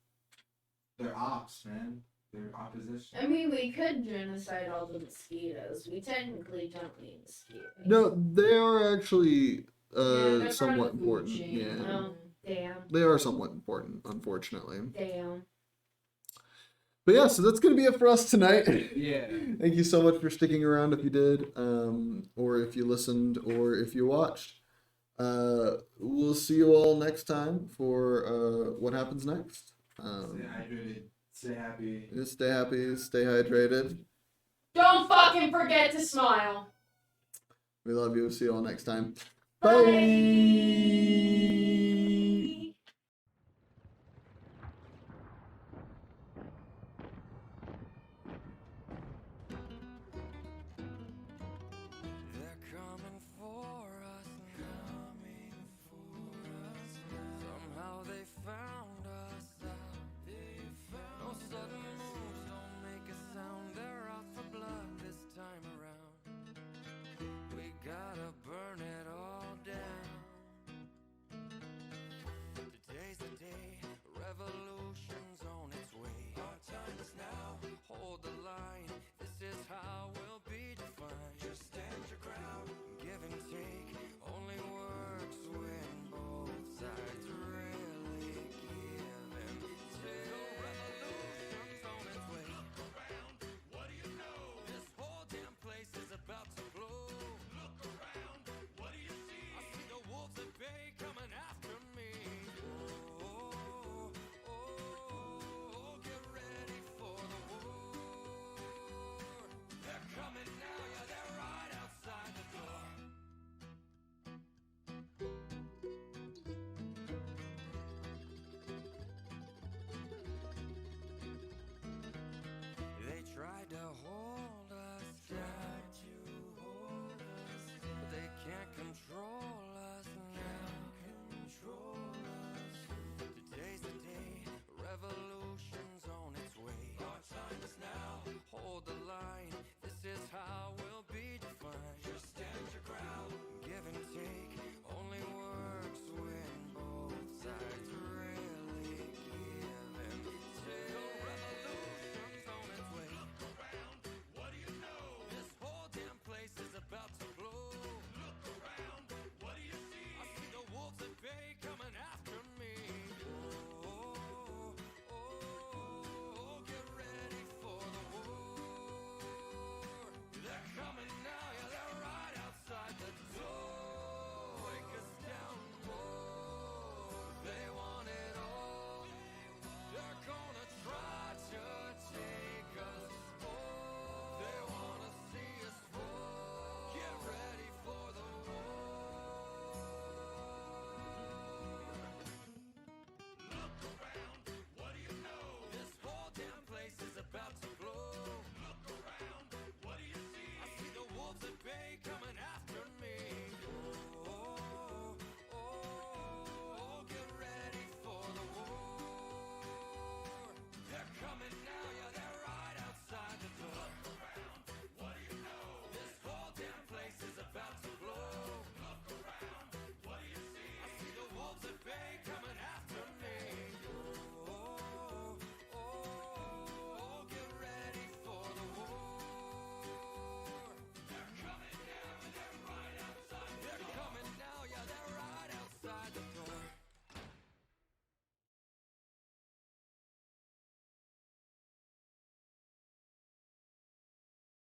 They're ops, man. They're opposition. I mean, we could genocide all the mosquitoes. We technically don't need mosquitoes. No, they are actually Yeah, they're part of somewhat the food important. chain. Yeah. Oh, damn. They are somewhat important, unfortunately. Damn. But yeah, so that's gonna be it for us tonight. Yeah. Thank you so much for sticking around if you did, or if you listened, or if you watched. We'll see you all next time for what happens next. Stay hydrated. Stay happy. Stay happy, stay hydrated. Don't fucking forget to smile. We love you. See you all next time. Bye. Bye.